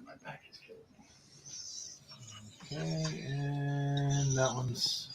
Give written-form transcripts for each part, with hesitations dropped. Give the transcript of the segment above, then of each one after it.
my package. Okay, and that one's.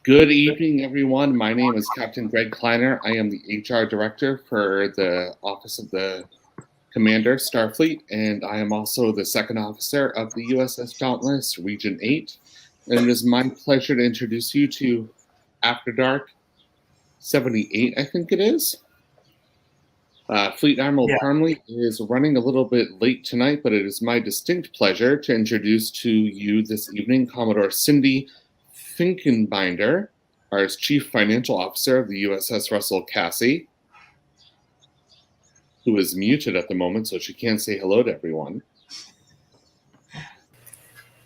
Good evening, everyone. My name is Captain Greg Kleiner. I am the HR Director for the Office of the Commander, Starfleet, and I am also the second officer of the USS Dauntless, Region 8. And it is my pleasure to introduce you to Afterdark 78, I think it is. Fleet Admiral Parmley is running a little bit late tonight, but it is my distinct pleasure to introduce to you this evening Commodore Cindy Finkenbinder, our Chief Financial Officer of the USS Russell Casey, who is muted at the moment, so she can't say hello to everyone.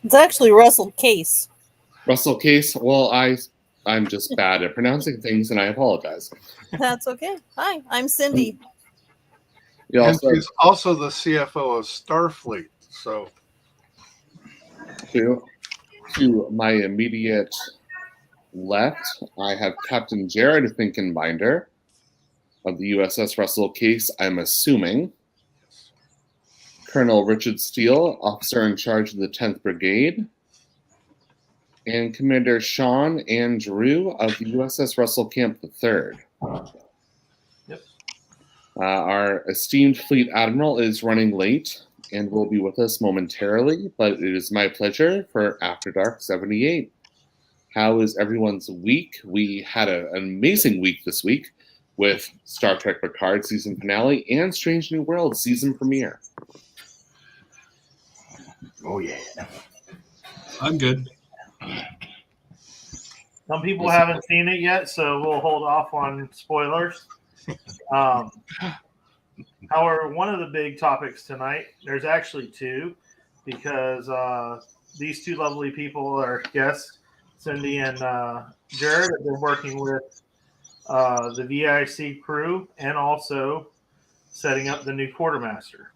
It's actually Russell Case. Russell Case, well, I'm just bad at pronouncing things, and I apologize. That's okay. Hi, I'm Cindy. And she's also the CFO of Starfleet, so. To my immediate left, I have Captain Jared Finkenbinder of the USS Russell Case, I'm assuming. Colonel Richard Steele, officer in charge of the 10th Brigade. And Commander Sean Andrew of the USS Russell Camp III. Yep. Our esteemed Fleet Admiral is running late and will be with us momentarily, but it is my pleasure for After Dark 78. How is everyone's week? We had an amazing week this week with Star Trek Picard season finale and Strange New Worlds season premiere. Oh, yeah. I'm good. Some people haven't seen it yet, so we'll hold off on spoilers. However, one of the big topics tonight, there's actually two, because these two lovely people are guests, Cindy and Jared, have been working with the VIC crew and also setting up the new quartermaster.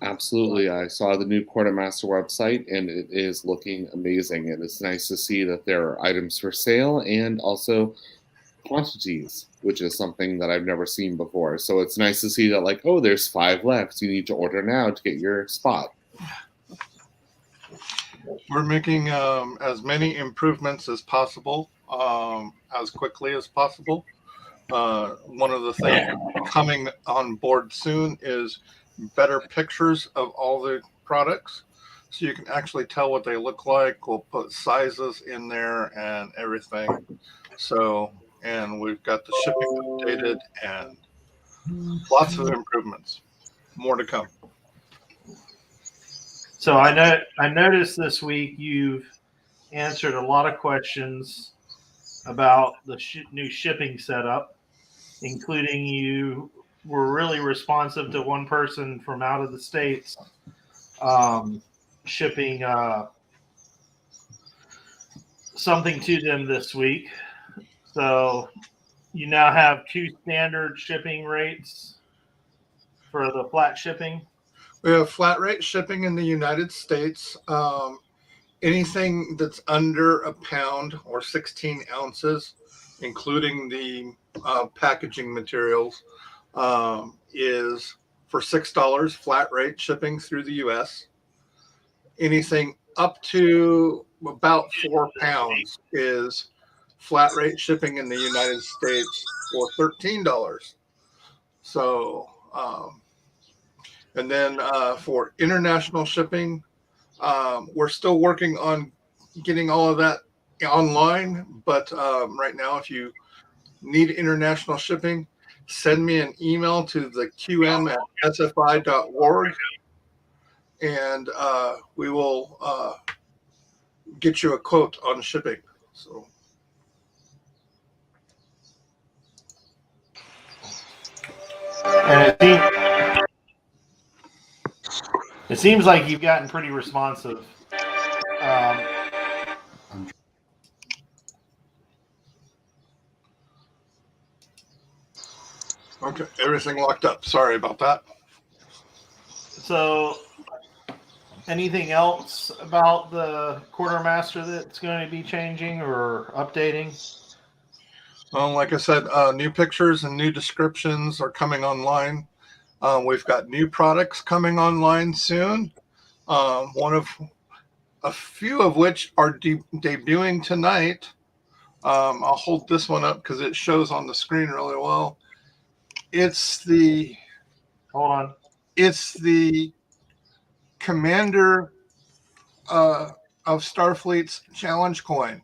Absolutely. I saw the new quartermaster website and it is looking amazing. And it's nice to see that there are items for sale and also quantities, which is something that I've never seen before. So it's nice to see that, like, oh, there's 5 left. You need to order now to get your spot. We're making as many improvements as possible, as quickly as possible. One of the things coming on board soon is better pictures of all the products, so you can actually tell what they look like. We'll put sizes in there and everything. So, and we've got the shipping updated and lots of improvements. More to come. So I noticed this week you've answered a lot of questions about the new shipping setup, including you were really responsive to one person from out of the States shipping something to them this week. So you now have 2 standard shipping rates for the flat shipping. We have flat rate shipping in the United States. Anything that's under a pound or 16 ounces, including the packaging materials, is for $6 flat rate shipping through the U.S. Anything up to about 4 pounds is flat rate shipping in the United States for $13. So, and then for international shipping, we're still working on getting all of that online. But right now, if you need international shipping, send me an email to the QM at sfi.org, and we will get you a quote on shipping. So. And it seems like you've gotten pretty responsive. Okay, everything locked up. Sorry about that. So, anything else about the quartermaster that's going to be changing or updating? Like I said, new pictures and new descriptions are coming online. We've got new products coming online soon. One of a few of which are debuting tonight. I'll hold this one up because it shows on the screen really well. It's the Commander of Starfleet's challenge coin.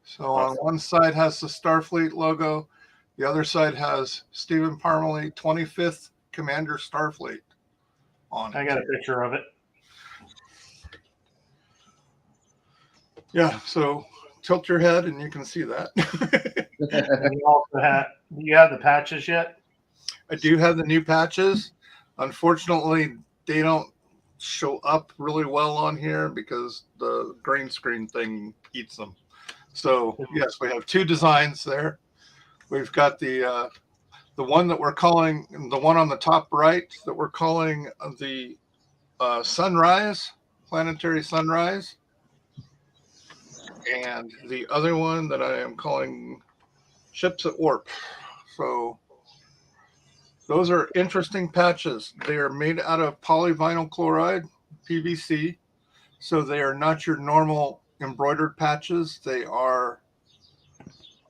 So on one side has the Starfleet logo, the other side has Stephen Parmalee, 25th Commander Starfleet on it. I got a picture of it. Yeah, so tilt your head and you can see that. And you also do you have the patches yet? I do have the new patches. Unfortunately, they don't show up really well on here because the green screen thing eats them. So yes, we have 2 designs there. We've got the one that we're calling, the one on the top right that we're calling the Sunrise, Planetary Sunrise. And the other one that I am calling Ships at Warp. So those are interesting patches. They are made out of polyvinyl chloride, PVC. So they are not your normal embroidered patches. They are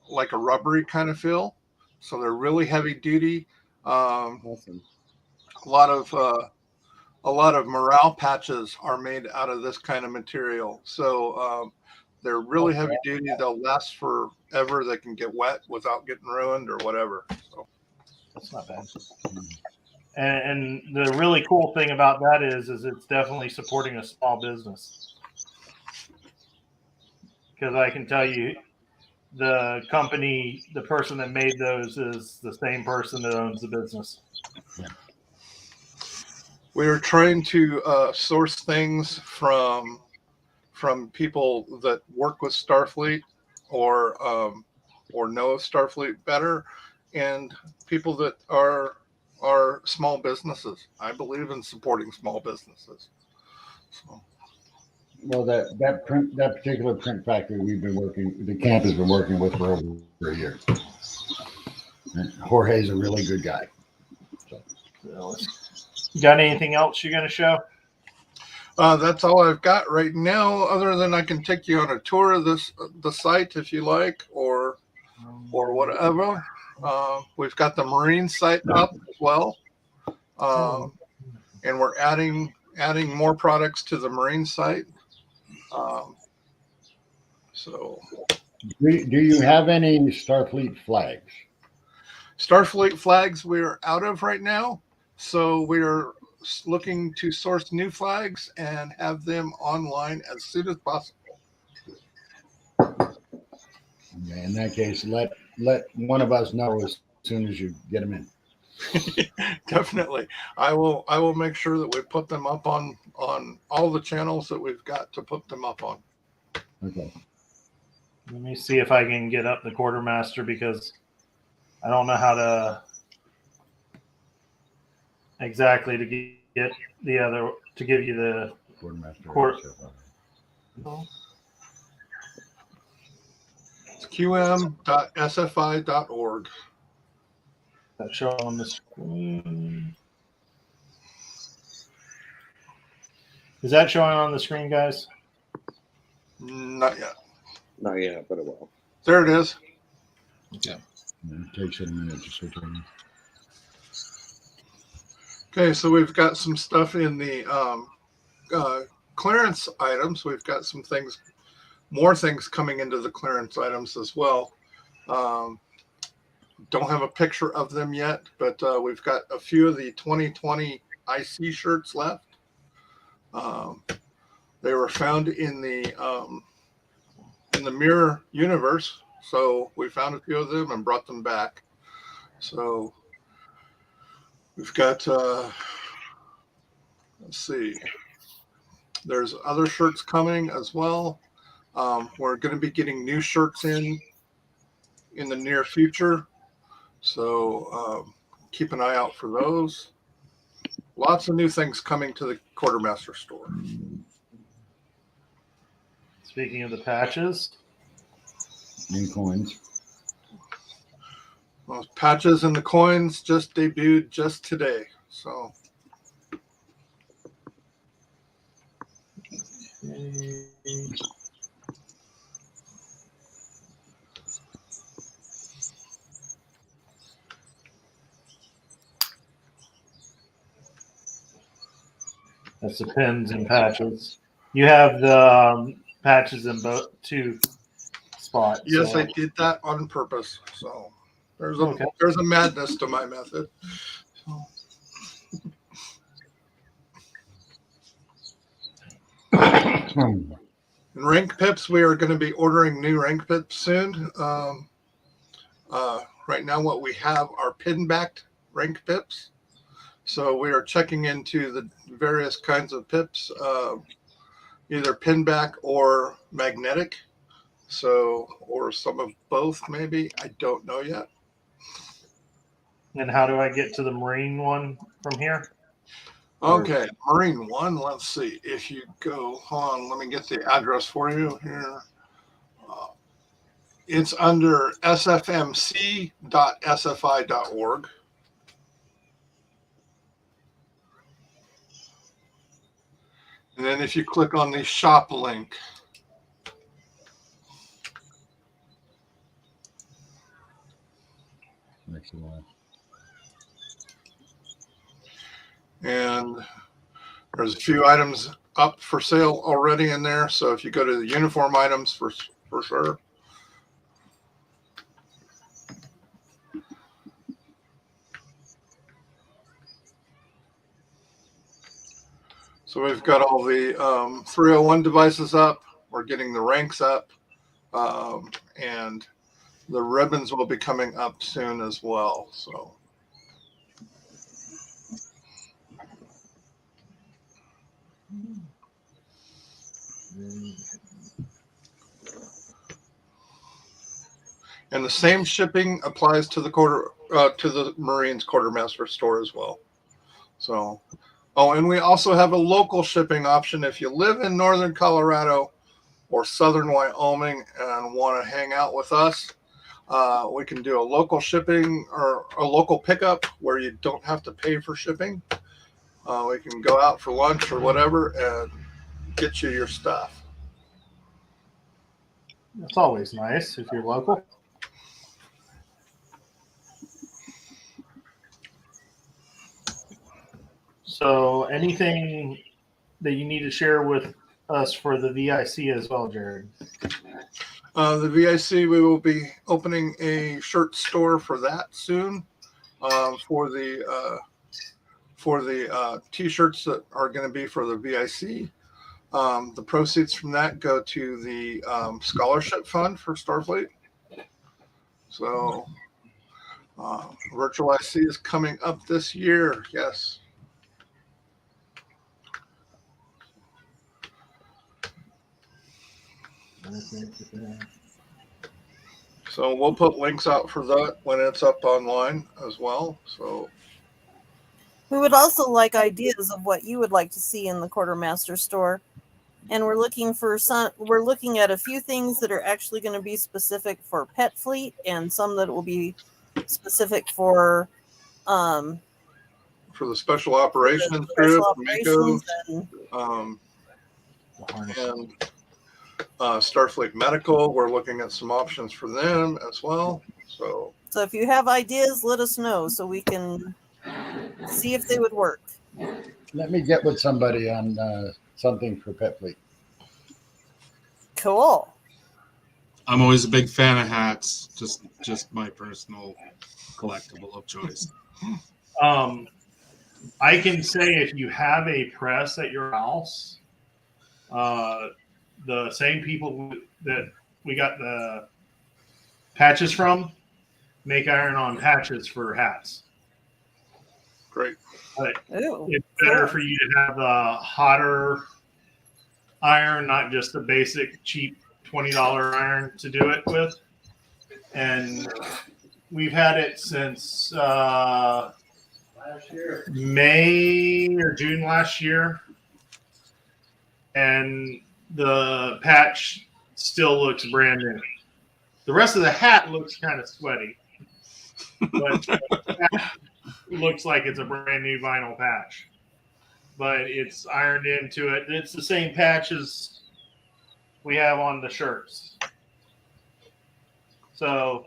like a rubbery kind of feel. So they're really heavy duty. Awesome. A lot of morale patches are made out of this kind of material. So they're really heavy duty. They'll last forever. They can get wet without getting ruined or whatever. So that's not bad. And the really cool thing about that is it's definitely supporting a small business. because I can tell you the company, the person that made those is the same person that owns the business. We are trying to source things from people that work with Starfleet or know of Starfleet better, and people that are small businesses. I believe in supporting small businesses. So, Well, that particular print factory the camp has been working with for over a year. And Jorge's a really good guy. So, you got anything else you're going to show? that's all I've got right now. Other than I can take you on a tour of the site if you like, or whatever. We've got the marine site up as well, and we're adding more products to the marine site. So, Do you have any Starfleet flags? Starfleet flags we're out of right now, so we're looking to source new flags and have them online as soon as possible. Okay, in that case, let one of us know as soon as you get them in. Definitely, I will make sure that we put them up on all the channels that we've got to put them up on. Okay. Let me see if I can get up the quartermaster, because I don't know how to exactly to get the other, to give you the Quartermaster. It's qm.sfi.org. That show on the screen. Is that showing on the screen, guys? Not yet. Not yet, but it will. There it is. Yeah. It takes it a minute to switch on. Okay, so we've got some stuff in the clearance items. We've got some things, more things coming into the clearance items as well. Don't have a picture of them yet, but we've got a few of the 2020 IC shirts left. They were found in the mirror universe, so we found a few of them and brought them back. So we've got let's see, there's other shirts coming as well. We're going to be getting new shirts in the near future, so keep an eye out for those. Lots of new things coming to the Quartermaster store. Speaking of the patches, And coins. Those patches and the coins just debuted just today. So that's the pins and patches. You have the patches in both two spots. yes, so. I did that on purpose. So there's a Okay. there's a madness to my method. So. And rank pips, we are going to be ordering new rank pips soon. Right now, what we have are pin-backed rank pips. So we are checking into the various kinds of pips, either pin-back or magnetic. So, or some of both, maybe. I don't know yet. And how do I get to the Marine one from here? Okay, Marine one. Let's see. If you go, hold on, let me get the address for you here. It's under sfmc.sfi.org. And then if you click on the shop link, and there's a few items up for sale already in there. So if you go to the uniform items, for sure. So we've got all the 301 devices up. We're getting the ranks up. And the ribbons will be coming up soon as well. So. And the same shipping applies to the Marines quartermaster store as well. So, oh, and we also have a local shipping option if you live in northern Colorado or southern Wyoming and want to hang out with us. We can do a local shipping or a local pickup where you don't have to pay for shipping. We can go out for lunch or whatever and get you your stuff. That's always nice if you're local. So, anything that you need to share with us for the VIC as well, Jared? The VIC, we will be opening a shirt store for that soon. For the T-shirts that are going to be for the VIC. The proceeds from that go to the scholarship fund for Starfleet. So, Virtual IC is coming up this year. Yes. So we'll put links out for that when it's up online as well. So We would also like ideas of what you would like to see in the quartermaster store. And we're looking at a few things that are actually going to be specific for Pet Fleet and some that will be specific for the special operations group, Mako, and Starfleet Medical. We're looking at some options for them as well. So if you have ideas, let us know so we can see if they would work. Let me get with somebody on something for Pet Fleet. Cool. I'm always a big fan of hats. Just my personal collectible of choice. I can say if you have a press at your house, the same people that we got the patches from make iron-on patches for hats. Great. But it's better for you to have a hotter iron, not just a basic cheap $20 iron to do it with. And we've had it since May or June last year, and the patch still looks brand new. The rest of the hat looks kind of sweaty, but it looks like it's a brand new vinyl patch. But it's ironed into it. It's the same patch as we have on the shirts. So,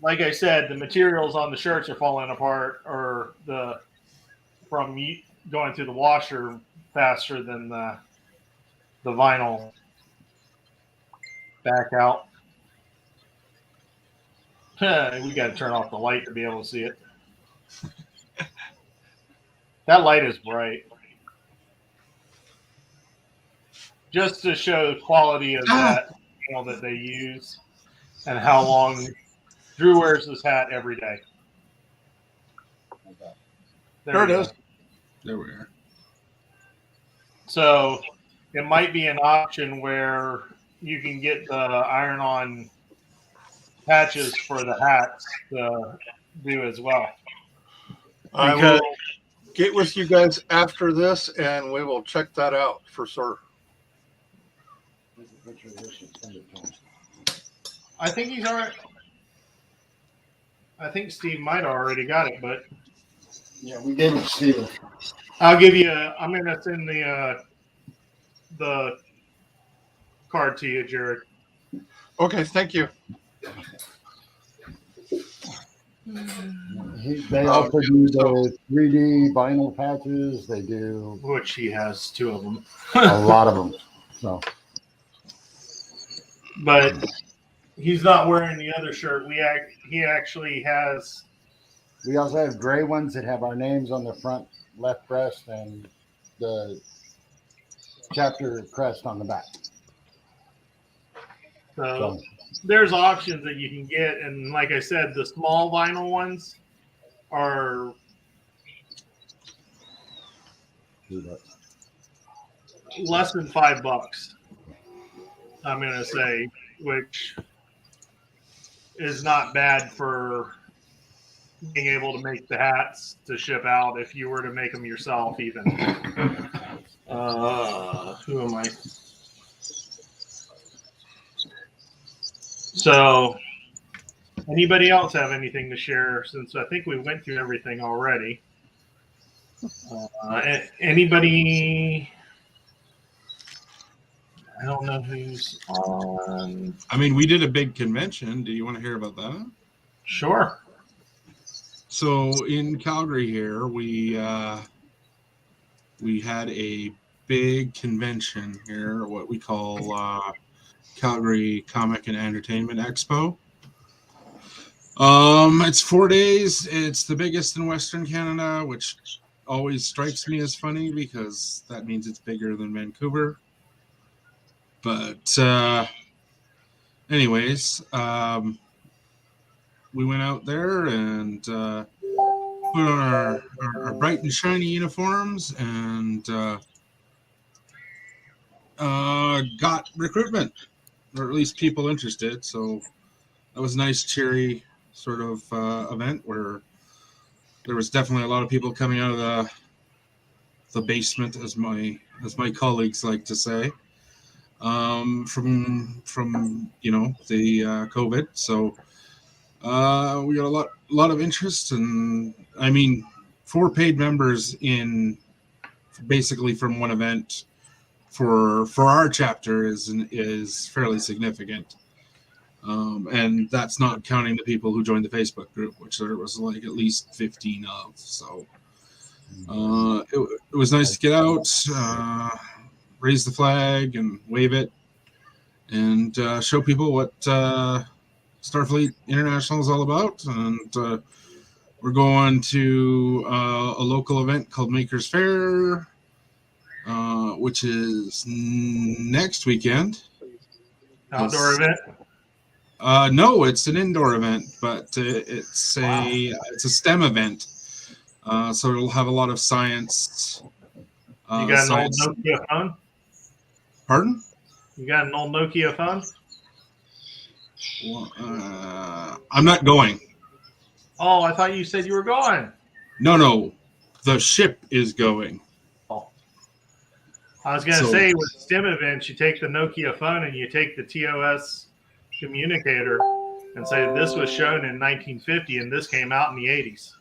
like I said, the materials on the shirts are falling apart, or from going through the washer faster than the vinyl back out. We got to turn off the light to be able to see it. That light is bright. Just to show the quality of that panel that they use and how long. Drew wears this hat every day. There it is. There we are. So it might be an option where you can get the iron-on patches for the hats to do as well. I will get with you guys after this, and we will check that out for sure. I think he's all right. I think Steve might have already got it, but Yeah, we gave it to Steve. I'll give you. I'm going to send the card to you, Jared. Okay, thank you. They also do the 3D vinyl patches. They do Which he has 2 of them. a lot of them. So, But he's not wearing the other shirt. He actually has. we also have gray ones that have our names on the front left breast and the chapter crest on the back. So there's options that you can get, and like I said, the small vinyl ones are less than $5. I'm gonna say, which is not bad for being able to make the hats to ship out if you were to make them yourself, even. Who am I? So, anybody else have anything to share? Since I think we went through everything already. Anybody? I don't know who's on. I mean, we did a big convention. Do you want to hear about that? Sure. So in Calgary here, we had a big convention here, what we call Calgary Comic and Entertainment Expo. It's 4 days. It's the biggest in Western Canada, which always strikes me as funny because that means it's bigger than Vancouver. But anyways, we went out there and put on our bright and shiny uniforms and got recruitment, or at least people interested. So that was a nice, cheery sort of event where there was definitely a lot of people coming out of the basement, as my colleagues like to say, from the COVID. So we got a lot of interest, and I mean, 4 paid members in basically from one event for our chapter is fairly significant. And that's not counting the people who joined the Facebook group, which there was like at least 15 of. So it was nice to get out, raise the flag and wave it, and show people what Starfleet International is all about. And we're going to a local event called Makers Fair, which is next weekend. Outdoor event? No, it's an indoor event, but it's a STEM event. So it'll have a lot of science. You got science. an old Nokia phone? Pardon? You got an old Nokia phone? Well, I'm not going. Oh, I thought you said you were going. No. The ship is going. Oh. I was going to say, with STEM events, you take the Nokia phone and you take the TOS communicator and say this was shown in 1950 and this came out in the 80s.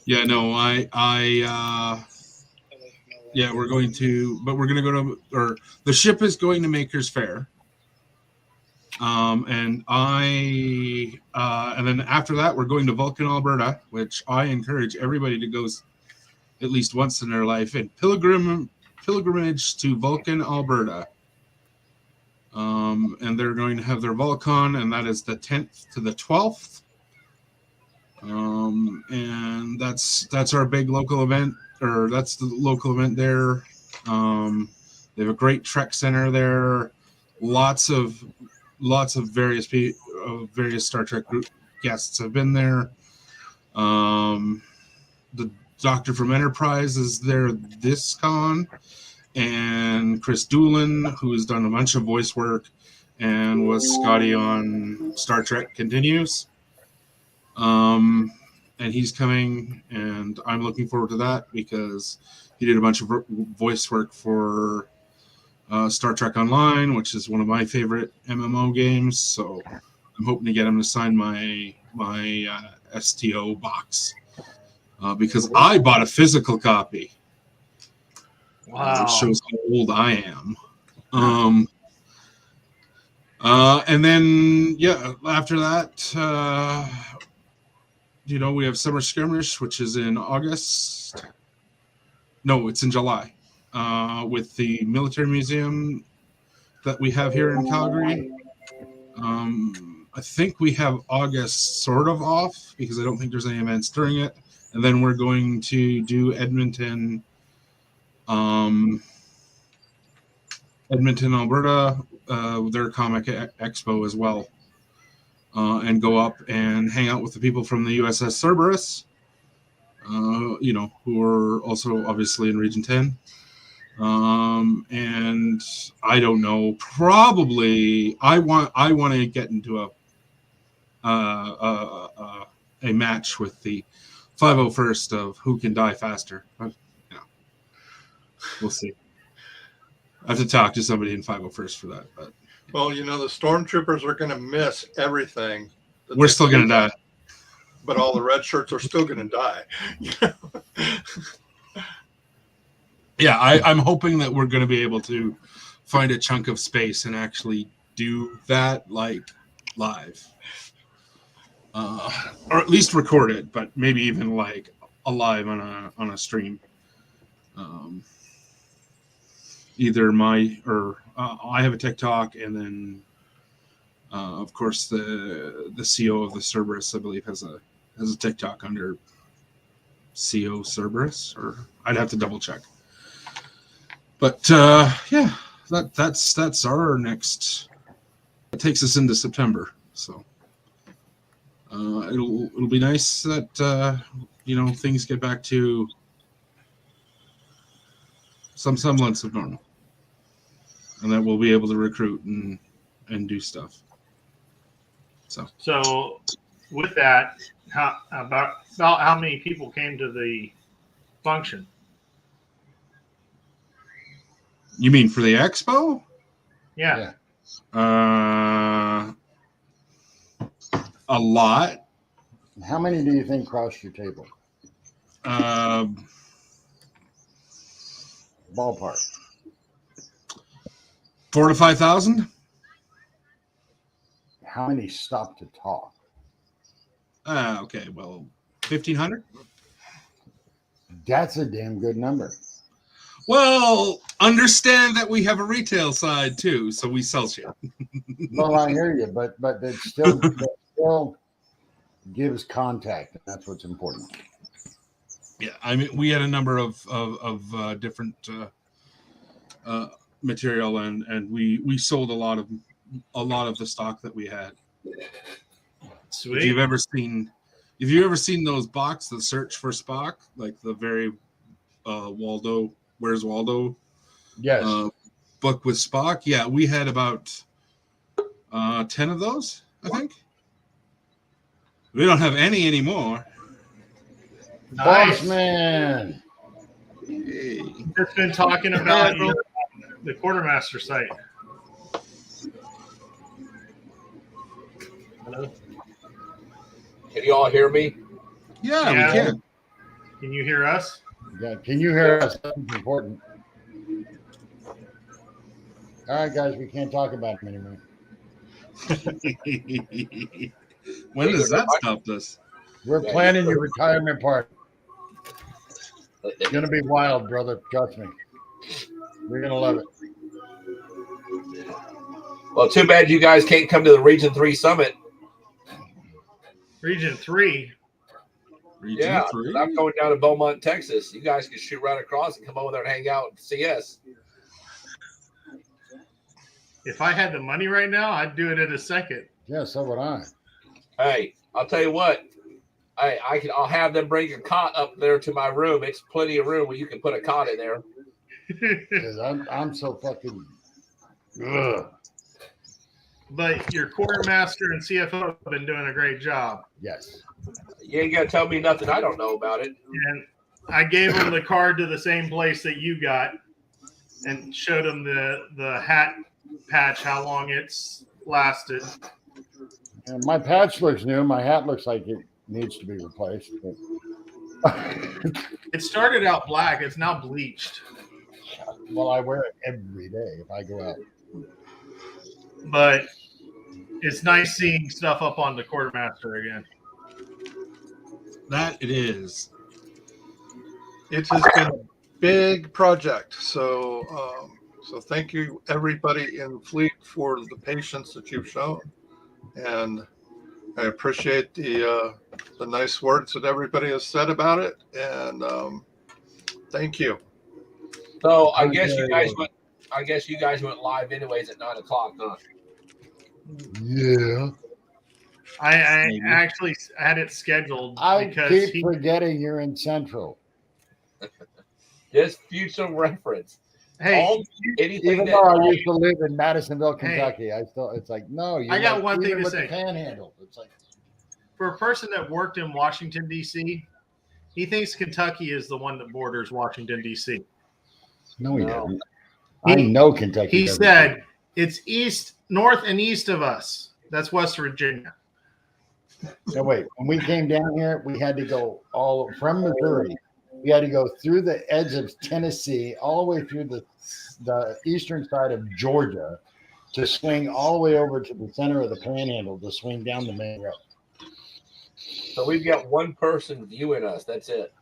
Yeah, no, we're going to go to, or the ship is going to Makers Fair. And then after that, we're going to Vulcan, Alberta, which I encourage everybody to go at least once in their life, and pilgrimage to Vulcan, Alberta. And they're going to have their Volcon, and that is the 10th to the 12th. And that's our big local event, or that's the local event there. They have a great Trek center there. Lots of various Star Trek group guests have been there. The Doctor from Enterprise is there this con, and Chris Doolin, who has done a bunch of voice work and was Scotty on Star Trek Continues. And he's coming, and I'm looking forward to that because he did a bunch of voice work for Star Trek Online, which is one of my favorite MMO games. So I'm hoping to get him to sign my STO box because I bought a physical copy. Wow. Which shows how old I am. And then, after that, we have Summer Skirmish, which is in August. No, it's in July, with the military museum that we have here in Calgary. I think we have August sort of off because I don't think there's any events during it. And then we're going to do Edmonton, Alberta, their comic expo as well, and go up and hang out with the people from the USS Cerberus, who are also obviously in Region 10. And I don't know, probably I want to get into a match with the 501st of who can die faster. But, we'll see. I have to talk to somebody in 501st for that. But Well, the stormtroopers are going to miss everything. we're still going to die. But all the red shirts are still going to die. Yeah, I'm hoping that we're going to be able to find a chunk of space and actually do that like live. Or at least record it, but maybe even like alive on a stream. Either I have a TikTok, and then of course the CO of the Cerberus, I believe, has a TikTok under CO Cerberus, or I'd have to double check. But yeah, that's our next. It takes us into September, so it'll be nice that things get back to some semblance of normal, and that we'll be able to recruit and do stuff. So with that, about how many people came to the function? You mean for the expo? Yeah. A lot. How many do you think crossed your table? Ballpark. 4,000 to 5,000. How many stopped to talk? Okay, well, 1,500. That's a damn good number. Well, understand that we have a retail side too, so we sell shit. Well, I hear you, but that still gives contact, and that's what's important. Yeah, I mean, we had a number of different material, and we sold a lot of the stock that we had. Sweet. If you've ever seen those box, the Search for Spock, like the very Waldo, Where's Waldo? Yes. Book with Spock. Yeah, we had about 10 of those, I think. We don't have any anymore. Nice. Boss man. Hey. Just been talking about the quartermaster site. Hello? Can you all hear me? Yeah, Yeah. we can. Can you hear us? Yeah, can you hear us? That's important. All right, guys, we can't talk about him anymore. When does that stop us? We're planning your retirement party. It's gonna be wild, brother. Trust me. You're gonna love it. Well, too bad you guys can't come to the Region 3 Summit. Region 3. Yeah, I'm going down to Beaumont, Texas. You guys can shoot right across and come over there and hang out and see us. If I had the money right now, I'd do it in a second. Yeah, so would I. Hey, I'll tell you what. I'll have them bring a cot up there to my room. It's plenty of room where you can put a cot in there. Because I'm so fucking. Ugh. But your quartermaster and CFO have been doing a great job. Yes. You ain't gonna tell me nothing I don't know about it. And I gave them the card to the same place that you got, and showed them the hat patch, how long it's lasted. And my patch looks new. My hat looks like it needs to be replaced. But... It started out black. It's now bleached. Well, I wear it every day if I go out. But it's nice seeing stuff up on the quartermaster again. That it is. It has been a big project. So thank you, everybody in Fleet, for the patience that you've shown. And I appreciate the nice words that everybody has said about it. And thank you. So I guess you guys I guess you guys went live anyways at 9 o'clock, huh? Yeah. I Maybe. actually had it scheduled I because keep forgetting you're in Central. Just future reference. hey, Anything Even that though I used to live in Madisonville, Hey. Kentucky, I still. It's like no. I got like, one thing even to with say. The Panhandle. It's like for a person that worked in Washington D.C., he thinks Kentucky is the one that borders Washington D.C. no, he No. doesn't. I know Kentucky. He doesn't. said it's north and east of us. That's West Virginia. No, wait. When we came down here, we had to go all from Missouri. We had to go through the edge of Tennessee, all the way through the eastern side of Georgia, to swing all the way over to the center of the Panhandle to swing down the main road. So we've got one person viewing us. That's it.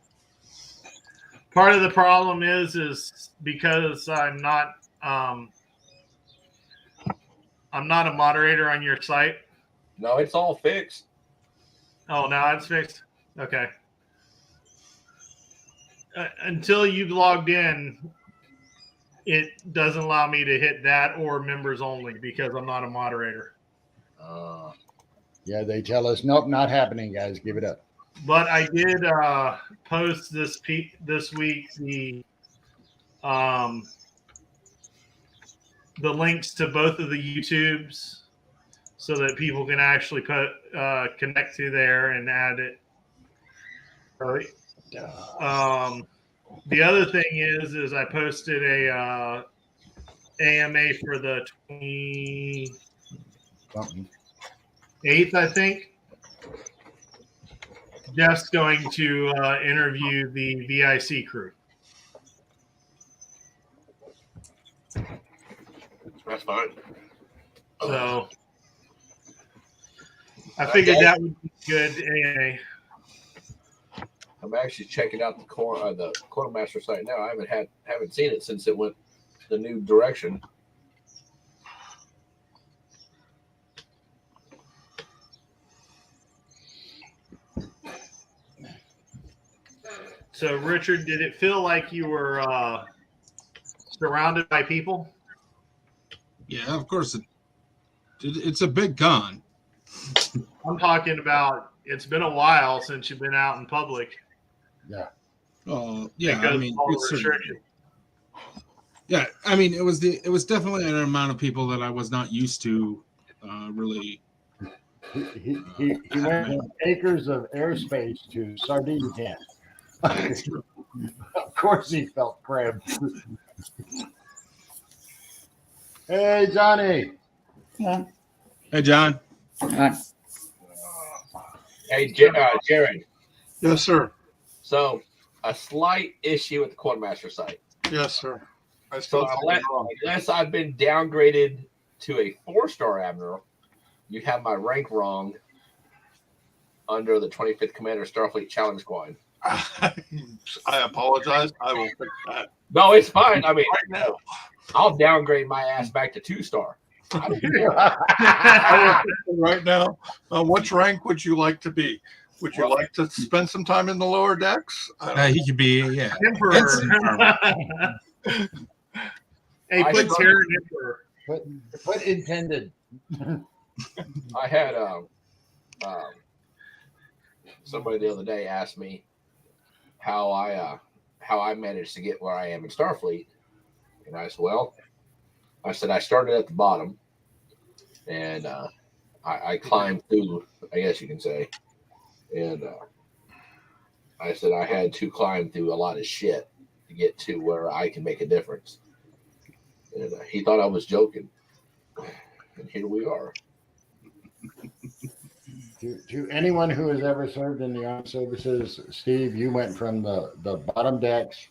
Part of the problem is because I'm not a moderator on your site. No, it's all fixed. Oh, now it's fixed. Okay. Until you've logged in, it doesn't allow me to hit that or members only because I'm not a moderator. Yeah, they tell us, nope, not happening, guys. Give it up. But I did post this week the links to both of the YouTubes so that people can actually connect to there and add it. The other thing is I posted a AMA for the 28th, I think. Jeff's going to interview the VIC crew. That's fine. So I figured that would be good AMA. I'm actually checking out the quartermaster site now. I haven't seen it since it went the new direction. So Richard, did it feel like you were surrounded by people? Yeah, of course. It's a big con. I'm talking about it's been a while since you've been out in public. Yeah. Oh, yeah. Because I mean, all the it's certainly- restrictions. yeah. I mean, it was definitely an amount of people that I was not used to. Really. He went from acres of airspace to sardine can. Of course, he felt cramped. Hey, Johnny. Hey, John. Hey, Jared. Yes, sir. So a slight issue with the quartermaster site. Yes, sir. I So still have it wrong. unless I've been downgraded to a 4-star admiral, you have my rank wrong under the 25th Commander Starfleet Challenge Squad. I apologize. I will fix that No, it's fine. I mean, right now. I'll downgrade my ass back to 2-star. I will fix it right now. Which rank would you like to be? Would you like to spend some time in the lower decks? He could be, yeah. Emperor. Hey, I put struggle. Terran Emperor. Put intended. I had somebody the other day asked me how I managed to get where I am in Starfleet, and I said, I started at the bottom, and I climbed through, I guess you can say, and I said I had to climb through a lot of shit to get to where I can make a difference, and he thought I was joking, and here we are. To anyone who has ever served in the armed services, Steve, you went from the bottom decks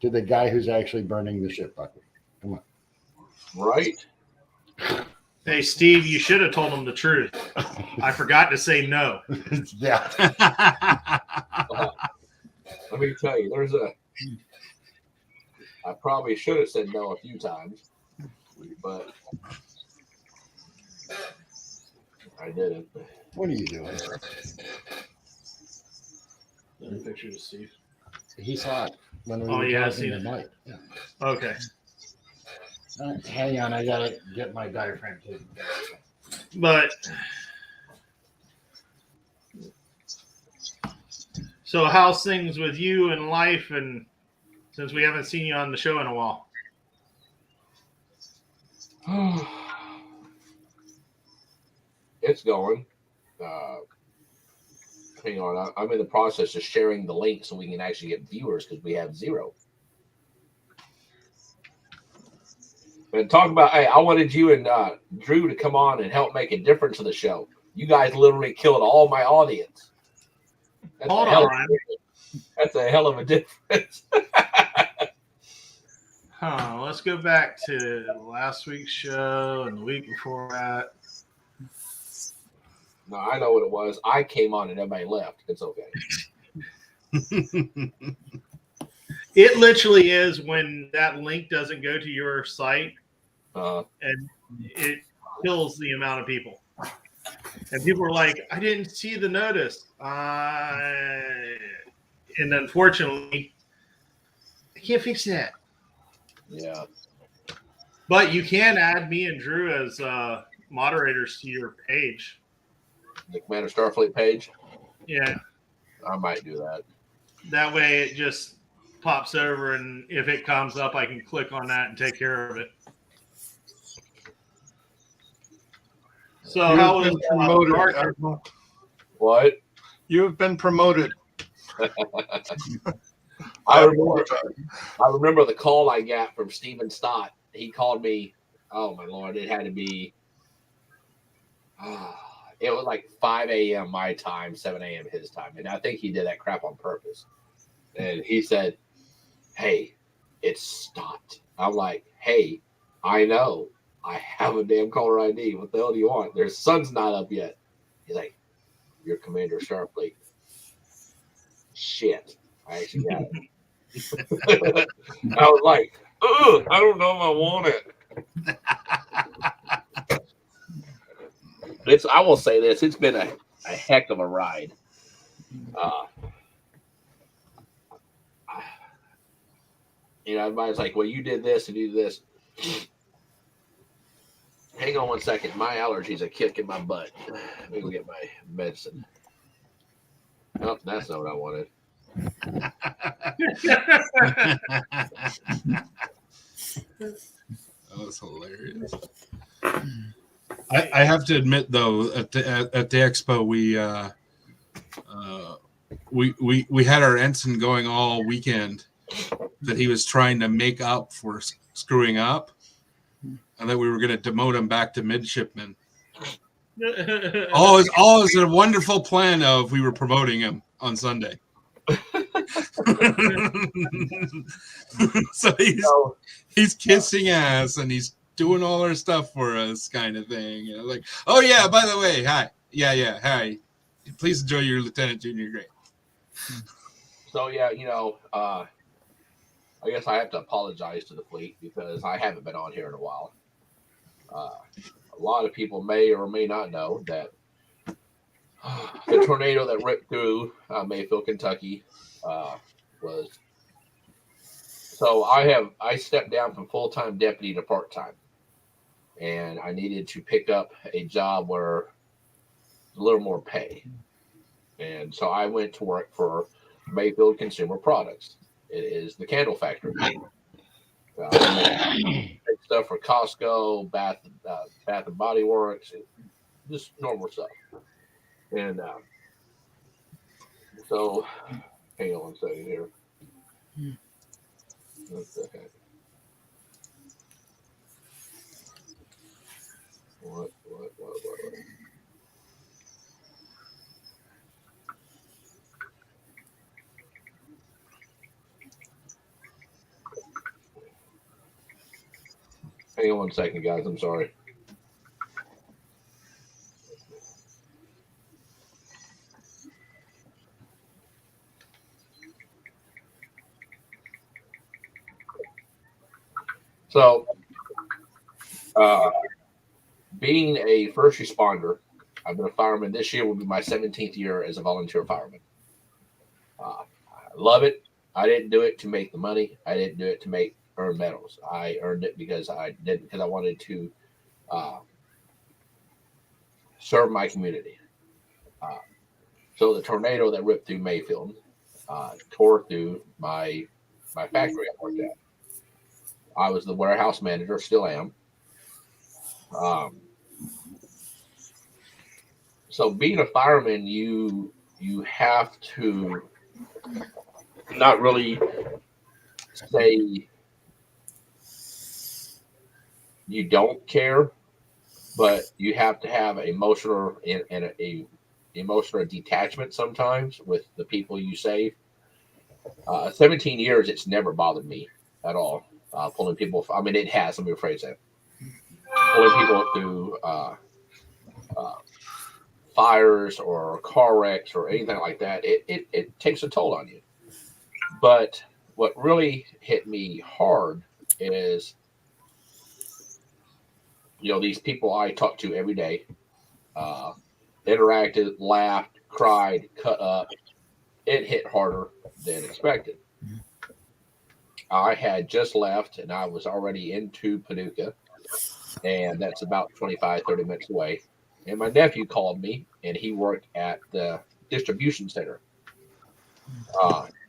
to the guy who's actually burning the ship bucket. Come on. Right? Hey, Steve, you should have told him the truth. I forgot to say no. Yeah. Let me tell you, I probably should have said no a few times, but I didn't. What are you doing? Picture of Steve. He saw it when we Oh, were yeah, I talking seen it. tonight. Yeah. Okay. Hang on, I gotta get my diaphragm taken. But so how's things with you and life, and since we haven't seen you on the show in a while? It's going. Hang on, I'm in the process of sharing the link so we can actually get viewers because we have 0. And talk about, hey, I wanted you and Drew to come on and help make a difference in the show. You guys literally killed all my audience. That's Hold a hell on. That's a hell of a difference. Let's go back to last week's show and the week before that. No, I know what it was. I came on and everybody left. It's okay. It literally is when that link doesn't go to your site and it kills the amount of people. And people are like, I didn't see the notice. And unfortunately, I can't fix that. Yeah. But you can add me and Drew as moderators to your page. The Commander Starfleet page? Yeah. I might do that. That way it just pops over, and if it comes up, I can click on that and take care of it. So You how have was been promoted, Dark? Admiral. What? You have been promoted. I remember the call I got from Stephen Stott. He called me. Oh my Lord! It had to be. It was like 5 a.m. my time, 7 a.m. his time, and I think he did that crap on purpose. And he said, "Hey, it's Stott." I'm like, "Hey, I know. I have a damn caller ID. What the hell do you want? Their sun's not up yet." He's like, "You're Commander Starfleet." Shit, I actually got it. I was like, "Ugh, I don't know if I want it." I will say this: it's been a heck of a ride. Everybody's like, "Well, you did this and you did this." Hang on one second. My allergies are kicking my butt. Let me go get my medicine. Oh, that's not what I wanted. That was hilarious. I have to admit, though, at the expo, we had our ensign going all weekend that he was trying to make up for screwing up, and that we were going to demote him back to midshipman. All is a wonderful plan of we were promoting him on Sunday. So he's kissing ass and he's doing all our stuff for us, kind of thing. Like, oh yeah, by the way, hi, hi. Please enjoy your lieutenant junior grade. So yeah, I guess I have to apologize to the fleet because I haven't been on here in a while. A lot of people may or may not know that the tornado that ripped through Mayfield, Kentucky, was. So I stepped down from full-time deputy to part-time, and I needed to pick up a job where a little more pay, and so I went to work for Mayfield Consumer Products. It is the candle factory. Stuff for Costco, Bath and Body Works, just normal stuff. And so, hang on one second here. What the heck? What? Hang on one second, guys. I'm sorry. So, being a first responder, I've been a fireman. This year will be my 17th year as a volunteer fireman. I love it. I didn't do it to make the money. I didn't do it to make earn medals. I earned it because I wanted to uh, serve my community. Uh, so the tornado that ripped through Mayfield tore through my factory I worked at. I was the warehouse manager, still am. Um, so being a fireman, you have to not really say you don't care, but you have to have emotional and a emotional detachment sometimes with the people you save. 17 years, it's never bothered me at all. Pulling people, I mean, it has. Let me rephrase that. Pulling people through uh, fires or car wrecks or anything like that, it takes a toll on you. But what really hit me hard is, these people I talk to every day, uh, interacted, laughed, cried, cut up. It hit harder than expected. I had just left and I was already into Paducah, and that's about 25, 30 minutes away. And my nephew called me, and he worked at the distribution center.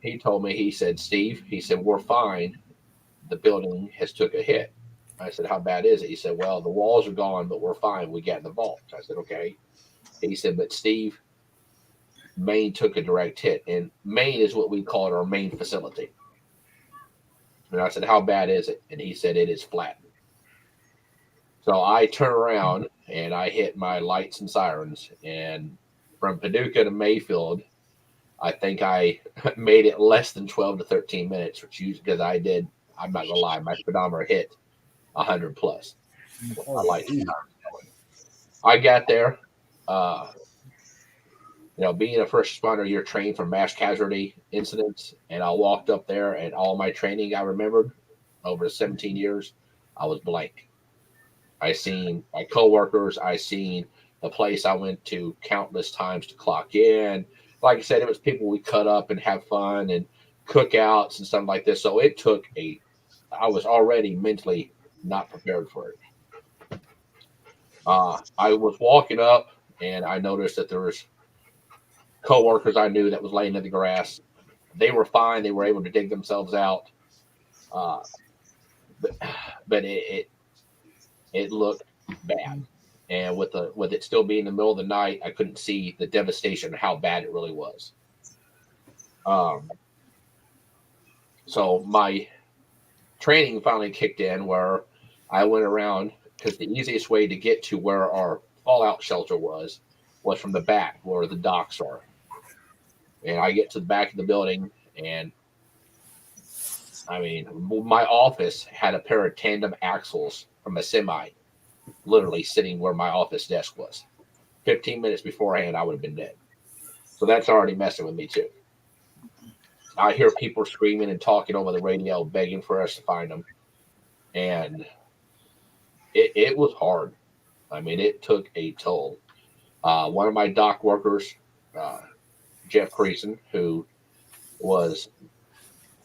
He told me, he said, Steve, he said, we're fine. The building has took a hit. I said, how bad is it? He said, well, the walls are gone, but we're fine. We got in the vault. I said, okay. He said, but Steve, Maine took a direct hit, and Maine is what we call it, our main facility. And I said, how bad is it? And he said, it is flat. So I turn around and I hit my lights and sirens. And from Paducah to Mayfield, I think I made it less than 12 to 13 minutes, which because I'm not going to lie, my speedometer hit 100 plus. My lights and sirens. I got there. Being a first responder, you're trained for mass casualty incidents. And I walked up there, and all my training I remembered over 17 years, I was blank. I seen my coworkers. I seen the place I went to countless times to clock in. Like I said, it was people we cut up and have fun and cookouts and stuff like this. So I was already mentally not prepared for it. I was walking up and I noticed that there was coworkers I knew that was laying in the grass. They were fine. They were able to dig themselves out. Uh, but it looked bad. And with it still being the middle of the night, I couldn't see the devastation of how bad it really was. So my training finally kicked in, where I went around, because the easiest way to get to where our fallout shelter was from the back where the docks are. And I get to the back of the building, and I mean, my office had a pair of tandem axles from a semi literally sitting where my office desk was. 15 minutes beforehand, I would have been dead. So that's already messing with me too. I hear people screaming and talking over the radio, begging for us to find them. And it was hard. I mean, it took a toll. One of my dock workers, Jeff Creason, who was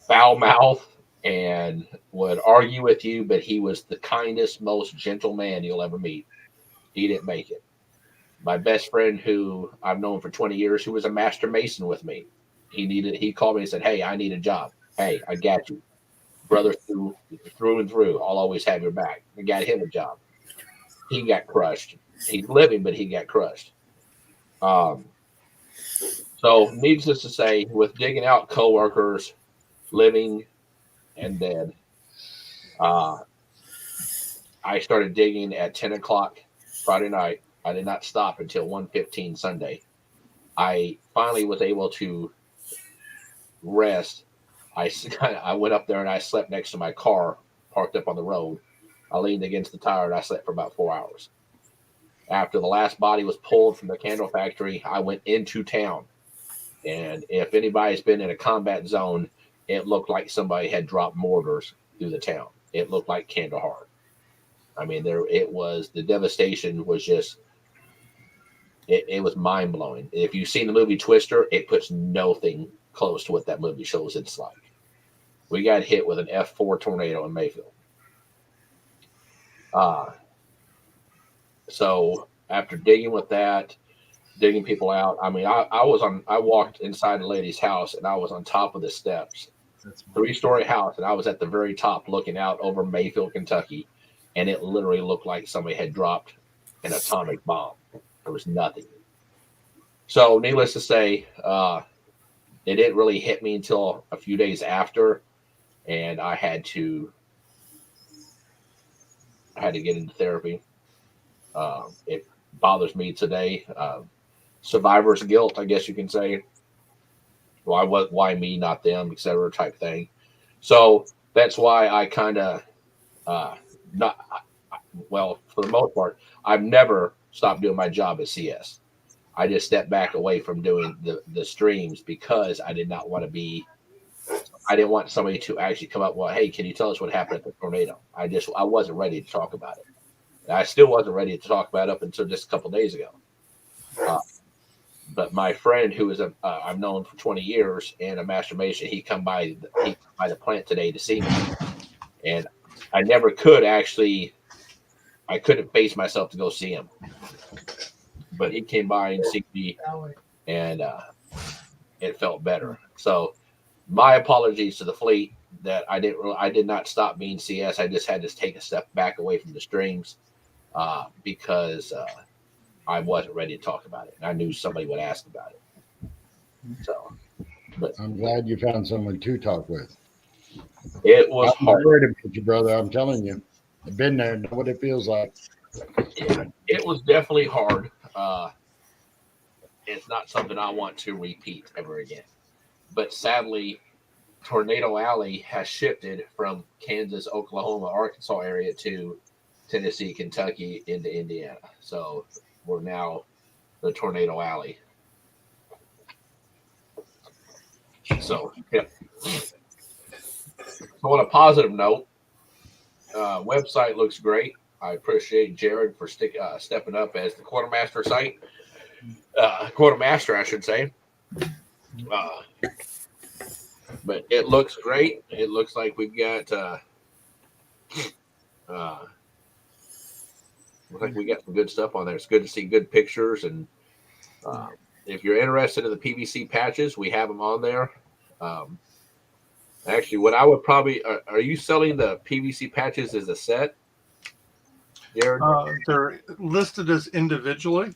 foul mouthed and would argue with you, but he was the kindest, most gentle man you'll ever meet. He didn't make it. My best friend, who I've known for 20 years, who was a master mason with me, he called me and said, hey, I need a job. Hey, I got you. Brother through and through. I'll always have your back. I got him a job. He got crushed. He's living, but he got crushed. So needless to say, with digging out coworkers, living and dead, I started digging at 10 o'clock Friday night. I did not stop until 1:15 Sunday. I finally was able to rest. I went up there and I slept next to my car parked up on the road. I leaned against the tire and I slept for about 4 hours. After the last body was pulled from the candle factory, I went into town. And if anybody's been in a combat zone, it looked like somebody had dropped mortars through the town. It looked like Kandahar. I mean, the devastation was just, it was mind blowing. If you've seen the movie Twister, it puts nothing close to what that movie shows it's like. we got hit with an F4 tornado in Mayfield. So after digging with that, digging people out, I mean, I walked inside the lady's house and I was on top of the steps, 3-story house, and I was at the very top looking out over Mayfield, Kentucky, and it literally looked like somebody had dropped an atomic bomb. There was nothing. So needless to say, it didn't really hit me until a few days after, and I had to get into therapy. It bothers me today. Survivor's guilt, I guess you can say. Why me, not them, etc. type thing. So that's why I kind of not well, for the most part, I've never stopped doing my job at CS. I just stepped back away from doing the streams because I did not want to be. I didn't want somebody to actually come up. Well, hey, can you tell us what happened at the tornado? I wasn't ready to talk about it. And I still wasn't ready to talk about it up until just a couple of days ago. But my friend, who is I've known for 20 years and a master mason, he come by the plant today to see me, and I never could actually. I couldn't face myself to go see him, but he came by and see me, and it felt better. So my apologies to the fleet that I did not stop being CS. I just had to take a step back away from the streams because I wasn't ready to talk about it. And I knew somebody would ask about it. So, but I'm glad you found someone to talk with. it was I'm hard. worried about you, brother. I'm telling you. I've been there, know what it feels like. Yeah, it was definitely hard. It's not something I want to repeat ever again. But sadly, Tornado Alley has shifted from Kansas, Oklahoma, Arkansas area to Tennessee, Kentucky, into Indiana. So we're now the Tornado Alley. So, yeah. So on a positive note, website looks great. I appreciate Jared for stepping up as the quartermaster quartermaster, I should say. But it looks great. It looks like we've got looks like we got some good stuff on there. It's good to see good pictures, and if you're interested in the PVC patches, we have them on there. Actually, what I would probably are you selling the PVC patches as a set, Jared? They're listed as individually.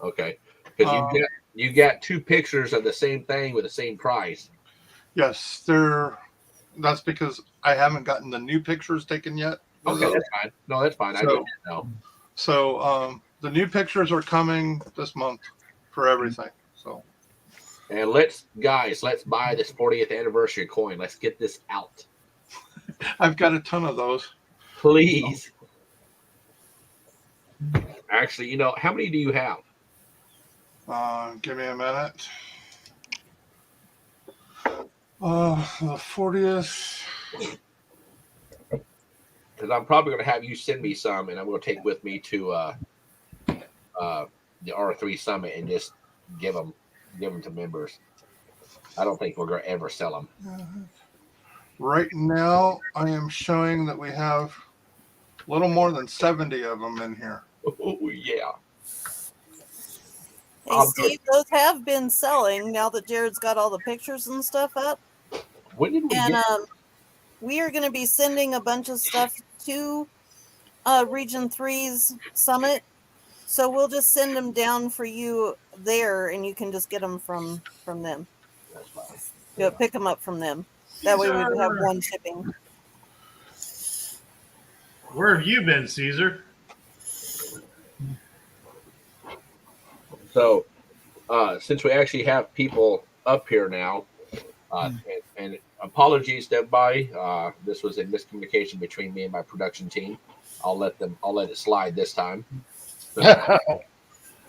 Okay, because you got 2 pictures of the same thing with the same price. Yes, that's because I haven't gotten the new pictures taken yet. Okay, that's fine. No, that's fine. I didn't know. So the new pictures are coming this month for everything. So, and let's buy this 40th anniversary coin. Let's get this out. I've got a ton of those. Please. Actually, how many do you have? Give me a minute. The 40th. Because I'm probably going to have you send me some, and I'm going to take with me to the R3 Summit and just give them to members. I don't think we're going to ever sell them. Right now, I am showing that we have a little more than 70 of them in here. Oh, yeah. Hey, Steve, those have been selling now that Jared's got all the pictures and stuff up. When did we get we are going to be sending a bunch of stuff to Region 3's Summit. So we'll just send them down for you there, and you can just get them from them. That's fine. Yeah. Pick them up from them. That way we would have one shipping. Where have you been, Caesar? So, since we actually have people up here now, and apologies to everybody, this was a miscommunication between me and my production team. I'll let it slide this time.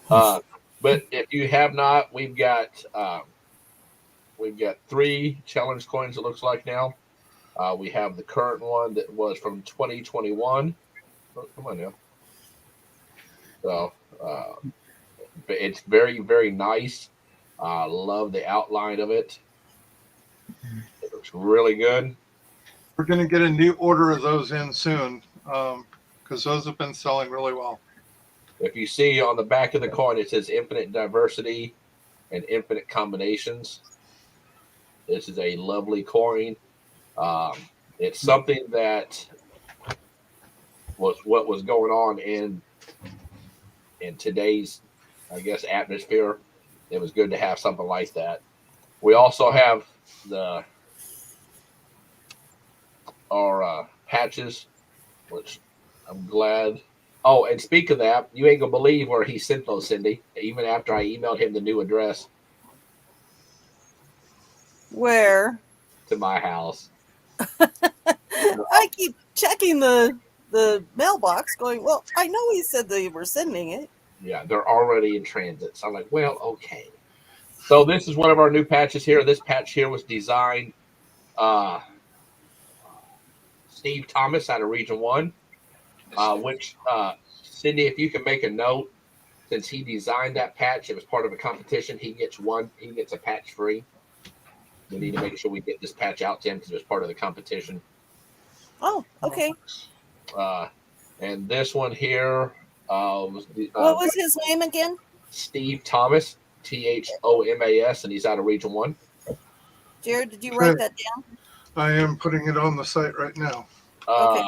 But if you have not, we've got 3 challenge coins. It looks like now. We have the current one that was from 2021. Oh, come on now. So it's very, very nice. Love the outline of it. It looks really good. We're going to get a new order of those in soon because those have been selling really well. If you see on the back of the coin, it says infinite diversity and infinite combinations. This is a lovely coin. It's something that was what was going on in today's, I guess, atmosphere. It was good to have something like that. We also have our patches, which I'm glad. Oh, and speak of that, you ain't gonna believe where he sent those, Cindy. Even after I emailed him the new address Where? to my house. I keep checking the mailbox, going, well, I know he said they were sending it. Yeah, they're already in transit. So I'm like, well, okay. So this is one of our new patches here. This patch here was designed Steve Thomas out of Region 1, which Cindy, if you can make a note, since he designed that patch, it was part of a competition. He gets a patch free. We need to make sure we get this patch out to him because it was part of the competition. Oh, okay. And this one here was what was his name again? Steve Thomas, Thomas, and he's out of Region 1. Jared, did you write that down? I am putting it on the site right now. Okay.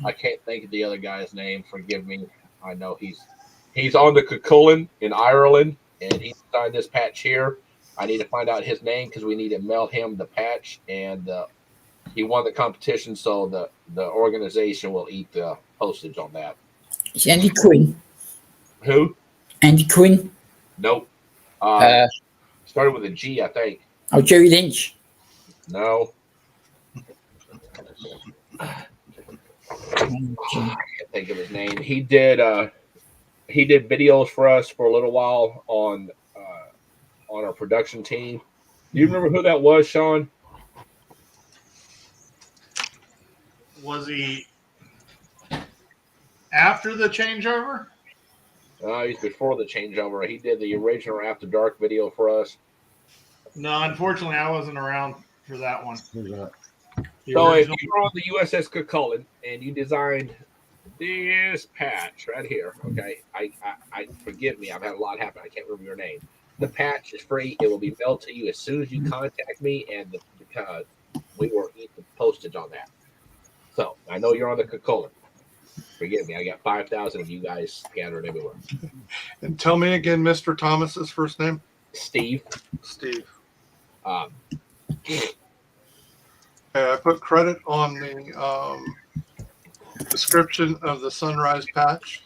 I can't think of the other guy's name. Forgive me. I know he's on the Cuchulainn in Ireland, and he signed this patch here. I need to find out his name because we need to mail him the patch, and he won the competition, so the organization will eat the postage on that. It's Andy Quinn. Who? Andy Quinn. Nope. Started with a G, I think. Oh, Jerry Lynch. No. I can't think of his name. He did videos for us for a little while on our production team. Do you remember who that was, Sean? Was he after the changeover? He's before the changeover. He did the original Afterdark video for us. No, unfortunately, I wasn't around for that one. So if you were on the USS Cuchulainn and you designed this patch right here, okay, I forgive me, I've had a lot happen. I can't remember your name. The patch is free. It will be mailed to you as soon as you contact me, and we will eat the postage on that. So I know you're on the Cuchulainn. Forgive me, I got 5,000 of you guys scattered everywhere. And tell me again, Mr. Thomas's first name? Steve. I put credit on the description of the Sunrise patch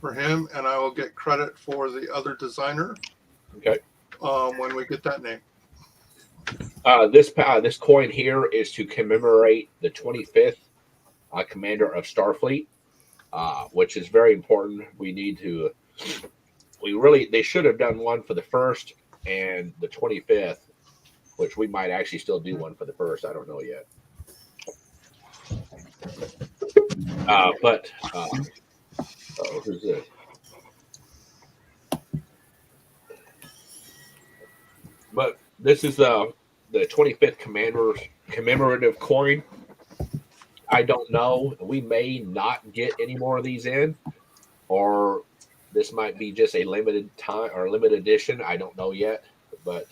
for him, and I will get credit for the other designer. Okay. When we get that name. This coin here is to commemorate the 25th commander of Starfleet, which is very important. They should have done one for the first and the 25th, which we might actually still do one for the first. I don't know yet. Who's this? But this is the 25th commemorative coin. I don't know. We may not get any more of these in, or this might be just a limited time or limited edition. I don't know yet. But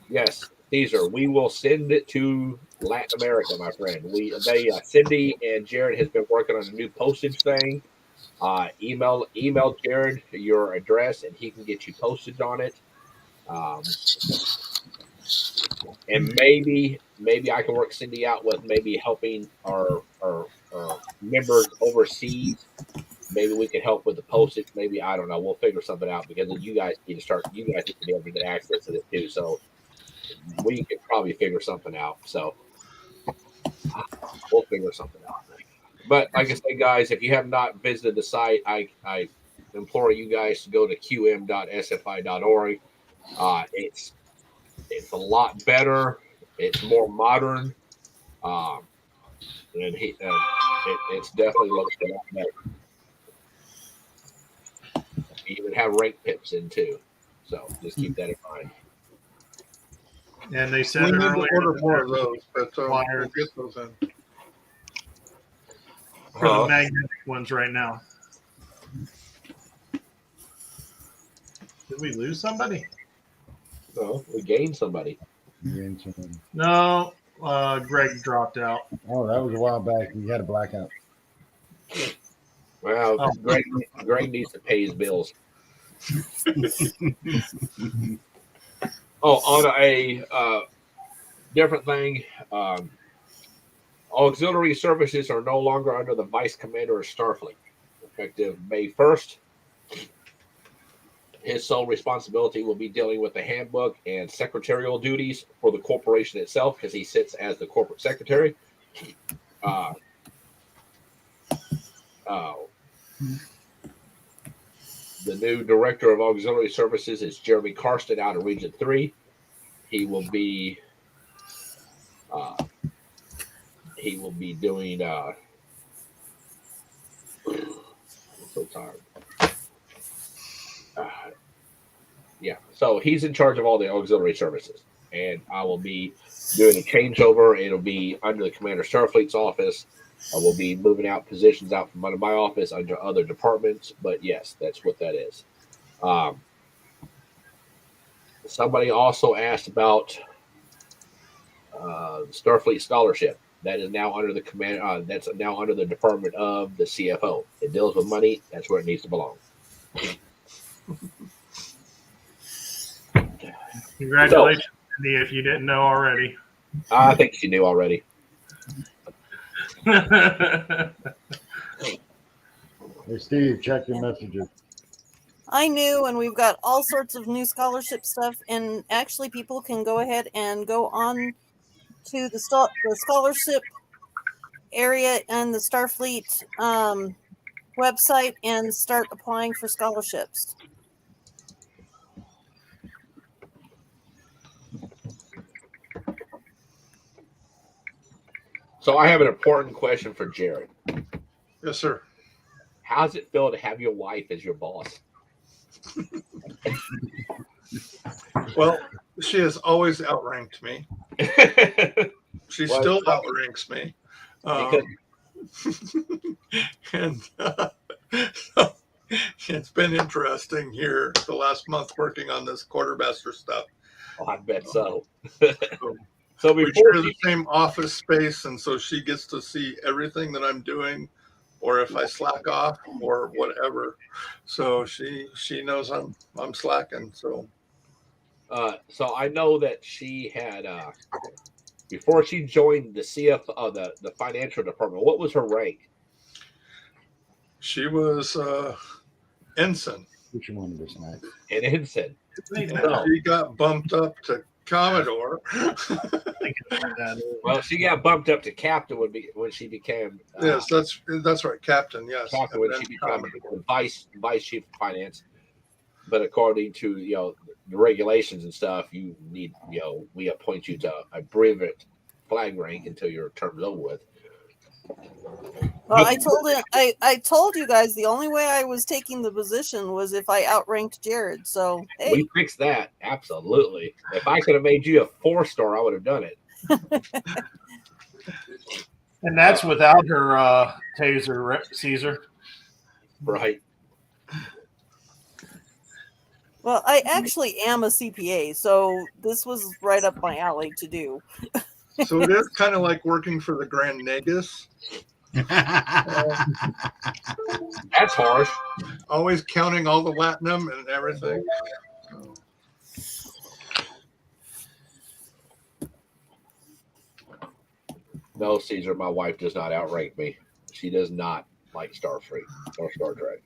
yes, Caesar, we will send it to Latin America, my friend. Cindy and Jared has been working on a new postage thing. Email Jared your address, and he can get you postage on it. And maybe I can work Cindy out with maybe helping our members overseas. Maybe we can help with the postage. Maybe, I don't know. We'll figure something out because you guys need to be able to get access to this too. So we could probably figure something out. So we'll figure something out. But like I said, guys, if you have not visited the site, I implore you guys to go to qm.sfi.org. It's a lot better. It's more modern. And it's definitely looks a lot better. You even have rank pips in too. So just keep that in mind. And they We said need to earlier order more of that those, but we'll Flyers. get those in. for the magnetic ones right now. Did we lose somebody? No, we gained somebody. No, Greg dropped out. Oh, that was a while back. He had a blackout. Well, Oh. Greg needs to pay his bills. Oh, on a different thing, auxiliary services are no longer under the Vice Commander of Starfleet. Effective May 1st, his sole responsibility will be dealing with the handbook and secretarial duties for the corporation itself, because he sits as the corporate secretary. The new director of auxiliary services is Jeremy Karsten out of Region 3. He will be doing I'm so tired. Yeah, so he's in charge of all the auxiliary services, and I will be doing a changeover. It'll be under the Commander Starfleet's office. I will be moving out positions out from under my office under other departments, but yes, that's what that is. Somebody also asked about Starfleet Scholarship. That is now under the command. That's now under the Department of the CFO. It deals with money. That's where it needs to belong. Congratulations, Cindy, if you didn't know already. I think she knew already. Hey, Steve, check your messages. I knew, and we've got all sorts of new scholarship stuff. And actually, people can go ahead and go on to the scholarship area and the Starfleet website and start applying for scholarships. So I have an important question for Jared. Yes, sir. How does it feel to have your wife as your boss? Well, she has always outranked me. She Well, still outranks me. And it's been interesting here the last month working on this quartermaster stuff. Oh, I bet so. So before we share the same office space, and so she gets to see everything that I'm doing, or if I slack off or whatever. So she knows I'm slacking. So I know that she had before she joined the CFO, the financial department. What was her rank? she was ensign. Which one of this night? An ensign. And she got bumped up to Commodore. Well, she got bumped up to captain when she became. Yes, that's right, captain. Yes, captain when she became vice chief of finance. But according to the regulations and stuff, you need we appoint you to a brevet flag rank until your term's over with. Well, I told you guys the only way I was taking the position was if I outranked Jared. So hey, we fixed that absolutely. If I could have made you a 4-star, I would have done it. And that's without her taser, Caesar. Right. Well, I actually am a CPA, so this was right up my alley to do. So it is kind of like working for the Grand Nagus. That's harsh. Always counting all the latinum and everything. No, Caesar, my wife does not outrank me. She does not like Starfleet or Star Trek.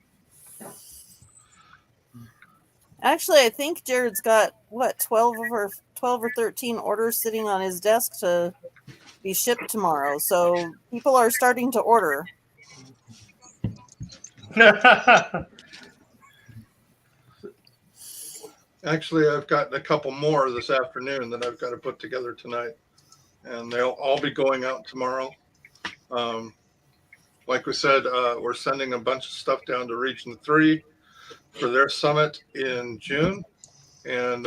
Actually, I think Jared's got 12 or 13 orders sitting on his desk to be shipped tomorrow. So people are starting to order. Actually, I've got a couple more this afternoon that I've got to put together tonight, and they'll all be going out tomorrow. Like we said, we're sending a bunch of stuff down to Region 3 for their summit in June, and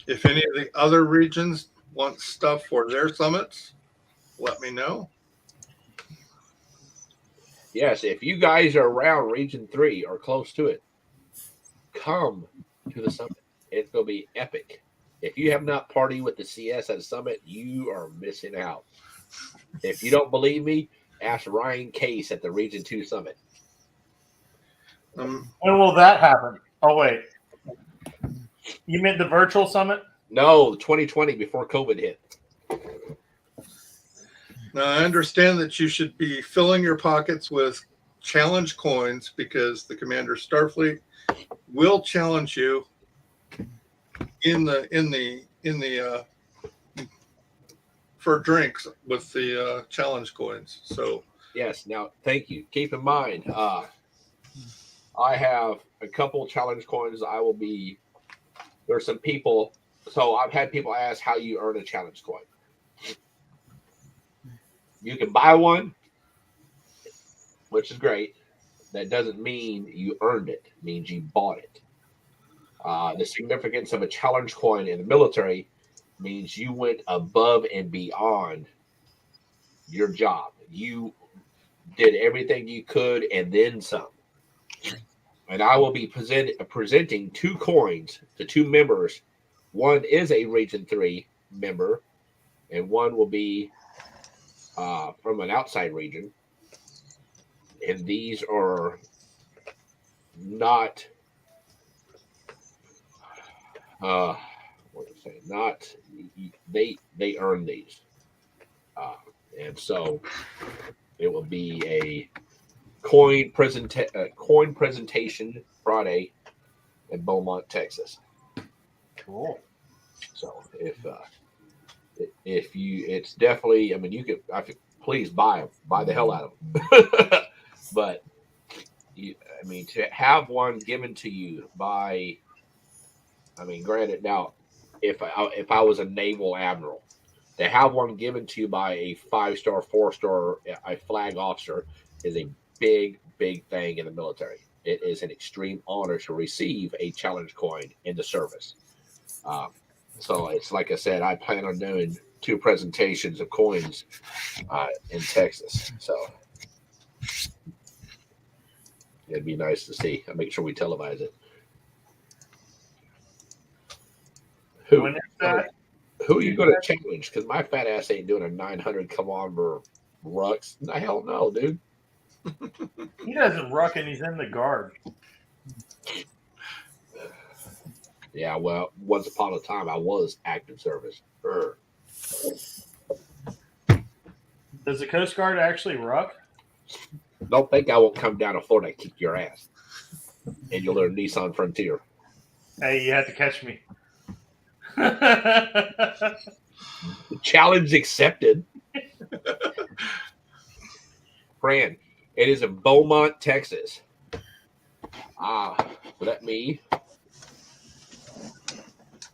If any of the other regions want stuff for their summits, let me know. Yes, if you guys are around Region 3 or close to it, come to the summit. It's going to be epic. If you have not partied with the CS at the summit, you are missing out. If you don't believe me, ask Ryan Case at the Region 2 summit. When will that happen? Oh, wait. You meant the virtual summit? No, 2020 before COVID hit. Now, I understand that you should be filling your pockets with challenge coins because the Commander Starfleet will challenge you for drinks with the challenge coins. So Yes. Now, thank you. Keep in mind, I have a couple challenge coins. There's some people. So I've had people ask how you earn a challenge coin. You can buy one, which is great. That doesn't mean you earned it. It means you bought it. The significance of a challenge coin in the military means you went above and beyond your job. You did everything you could and then some. And I will be presenting 2 coins to 2 members. One is a Region 3 member, and one will be from an outside region. And these are not, what to say, not, they earn these. And so it will be a coin presentation Friday in Beaumont, Texas. Cool. So if you, it's definitely. I mean, please buy the hell out of them. But to have one given to you by, granted, now if I was a naval admiral, to have one given to you by a 5-star, 4-star, a flag officer is a big thing in the military. It is an extreme honor to receive a challenge coin in the service. So it's like I said, I plan on doing 2 presentations of coins in Texas. So it'd be nice to see. I'll make sure we televise it. Who are you going to challenge? Because my fat ass ain't doing a 900 kilometer rucks. The hell no, dude. He doesn't ruck and he's in the guard. Yeah, well, once upon a time I was active service. Does the Coast Guard actually ruck? Don't think I won't come down to Florida and kick your ass. And you'll learn Nissan Frontier. Hey, you have to catch me. Challenge accepted. Fran, it is in Beaumont, Texas. Let me.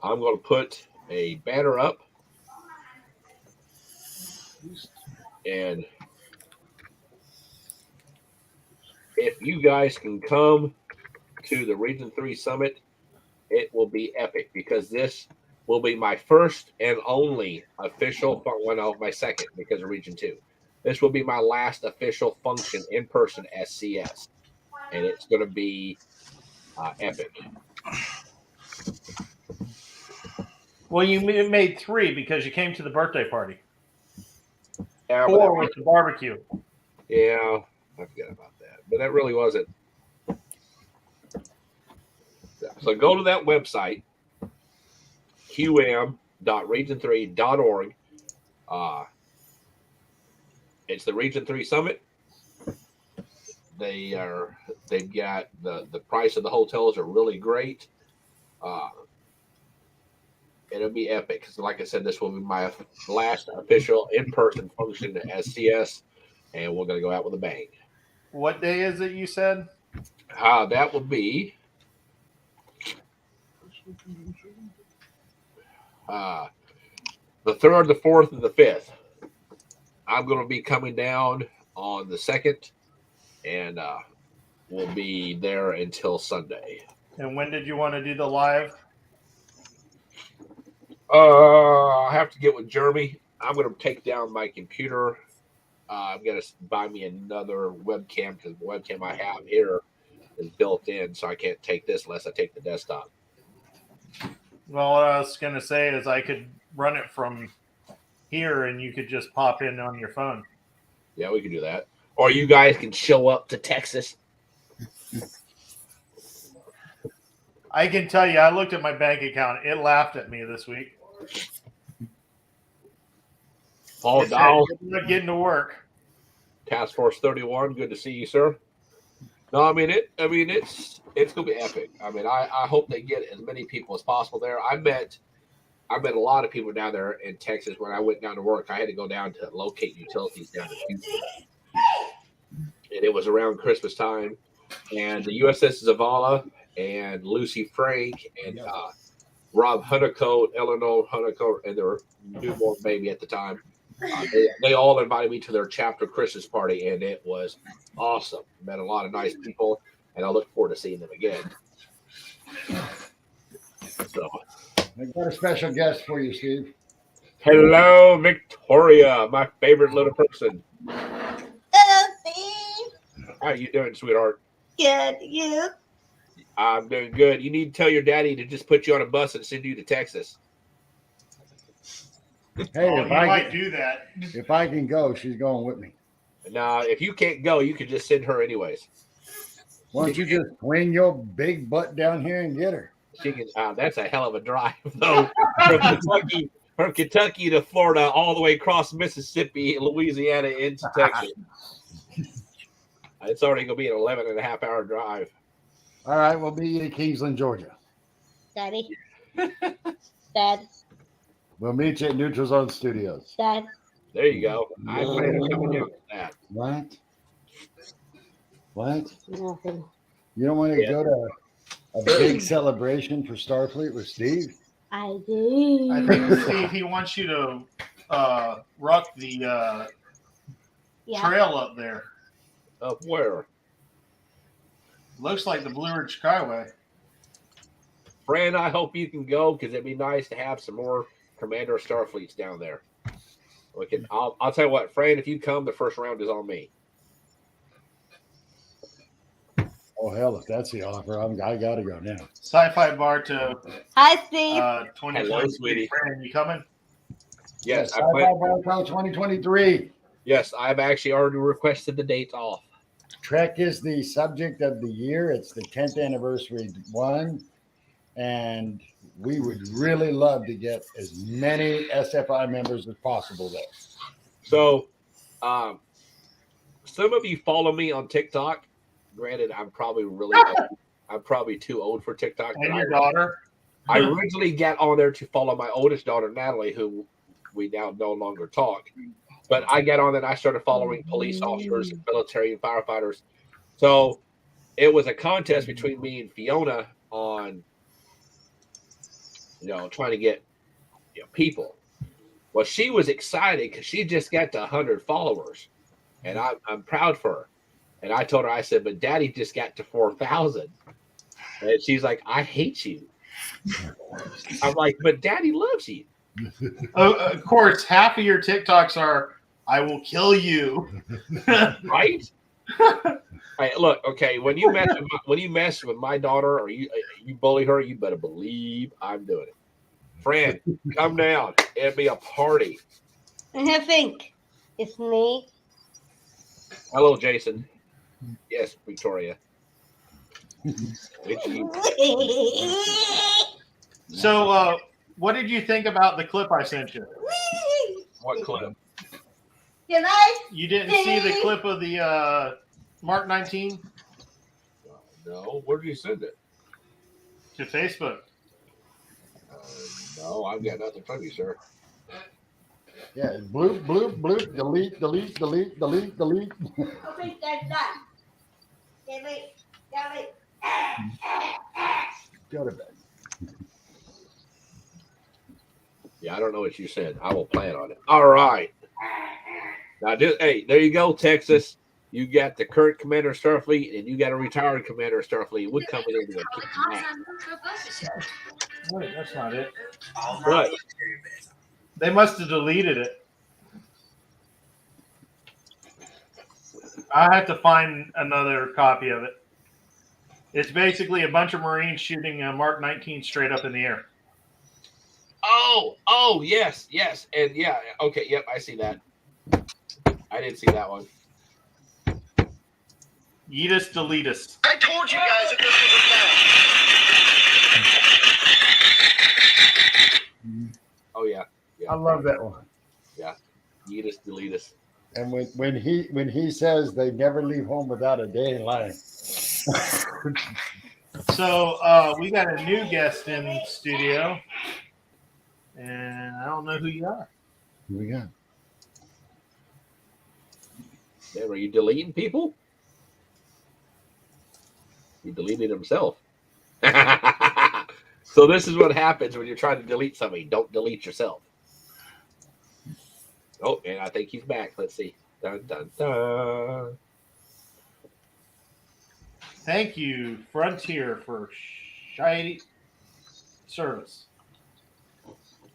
I'm going to put a banner up. And if you guys can come to the Region 3 Summit, it will be epic because this will be my first and only official, my second because of Region 2. This will be my last official function in person as CS. And it's going to be epic. Well, you made 3 because you came to the birthday party. Yeah, 4 with the barbecue. Yeah, I forgot about that. But that really wasn't. So go to that website, qm.region3.org. It's the Region 3 Summit. They've got the price of the hotels are really great. It'll be epic. Because like I said, this will be my last official in-person function as CS, and we're going to go out with a bang. What day is it you said? That will be the 3rd, the 4th, and the 5th. I'm going to be coming down on the 2nd, and we'll be there until Sunday. And when did you want to do the live? I have to get with Jeremy. I'm going to take down my computer. I'm going to buy me another webcam because the webcam I have here is built in, so I can't take this unless I take the desktop. Well, what I was going to say is I could run it from here, and you could just pop in on your phone. Yeah, we can do that. Or you guys can show up to Texas. I can tell you, I looked at my bank account. It laughed at me this week. Paul It said, Dow, "You're not getting to work." Task Force 31. Good to see you, sir. No, I mean it's gonna be epic. I mean, I hope they get as many people as possible there. I met a lot of people down there in Texas. When I went down to work, I had to go down to locate utilities down in Houston, and it was around Christmas time. And the USS Zavala and Lucy Frank and Rob Honeycoat, Eleanor Honeycoat, and their newborn baby at the time. They all invited me to their chapter Christmas party, and it was awesome. Met a lot of nice people, and I look forward to seeing them again. So, I got a special guest for you, Steve. hello, Victoria, my favorite little person. Hello, Steve. How are you doing, sweetheart? Good. You? I'm doing good. You need to tell your daddy to just put you on a bus and send you to Texas. Hey, Oh, if you I might can, do that. if I can go, she's going with me. Now, if you can't go, you can just send her anyways. Why don't you just swing your big butt down here and get her? She can. That's a hell of a drive, though, from Kentucky to Florida, all the way across Mississippi, Louisiana, into Texas. It's already going to be an 11.5-hour drive. All right, we'll be in Kingsland, Georgia. Daddy. Dad. We'll meet you at Neutral Zone Studios. Dad. There you go. I plan on coming down with that. What? What? Nothing. You don't want to Yeah. go to a big celebration for Starfleet with Steve? I do. I think, Steve, he wants you to rock the Yeah. trail up there. Up where? Looks like the Blue Ridge Skyway. Fran, I hope you can go because it'd be nice to have some more Commander Starfleets down there. We can. I'll tell you what, Fran. If you come, the first round is on me. Oh, hell, if that's the offer, I got to go now. Sci-Fi Bar to Hi, Steve. 2023. Hello, sweetie. Fran, you coming? Yes, I Sci-Fi plan. Bar 2023. Yes, I've actually already requested the dates off. Trek is the subject of the year. It's the 10th anniversary one. And we would really love to get as many SFI members as possible there. So, some of you follow me on TikTok. Granted, I'm probably I'm probably too old for TikTok. And but your daughter? I originally got on there to follow my oldest daughter, Natalie, who we now no longer talk. But I got on there and I started following police officers, military, and firefighters. So it was a contest between me and Fiona on, trying to get people. Well, she was excited because she just got to 100 followers, and I'm proud for her. And I told her, I said, but Daddy just got to 4,000. And she's like, I hate you. I'm like, but Daddy loves you. Of course, half of your TikToks are, I will kill you. Right? Hey, look, okay, when you mess with my daughter or you bully her, you better believe I'm doing it. Fran, come down. It'll be a party. I think it's me. Hello, Jason. Yes, Victoria. It's you. So, what did you think about the clip I sent you? What clip? Good night. You didn't see the clip of the Mark 19 No, where did you send it? to Facebook? No, I've got nothing from you, sir. Yeah, bloop, bloop, bloop, delete, delete, delete, delete, delete. Okay, that's done. Delete. Go to bed. Yeah, I don't know what you said. I will plan on it. All right. Now, hey, there you go, Texas. You got the current commander of Starfleet, and you got a retired commander of Starfleet. We're coming in to kick your ass. Wait, that's not it. What? They must have deleted it. I have to find another copy of it. It's basically a bunch of Marines shooting a Mark 19 straight up in the air. Oh, yes. And yeah, okay, yep, I see that. I didn't see that one. Yeetus deletus. I told you guys that this was a plan. Oh yeah. I love that one. Yeah. Yeetus deletus. And when he says they never leave home without a day in life. So we got a new guest in studio, and I don't know who you are. Who we got? Man, are you deleting people? He deleted himself. So this is what happens when you're trying to delete somebody. Don't delete yourself. Oh, and I think he's back. Let's see. Dun, dun, dun. Thank you, Frontier, for shiny service.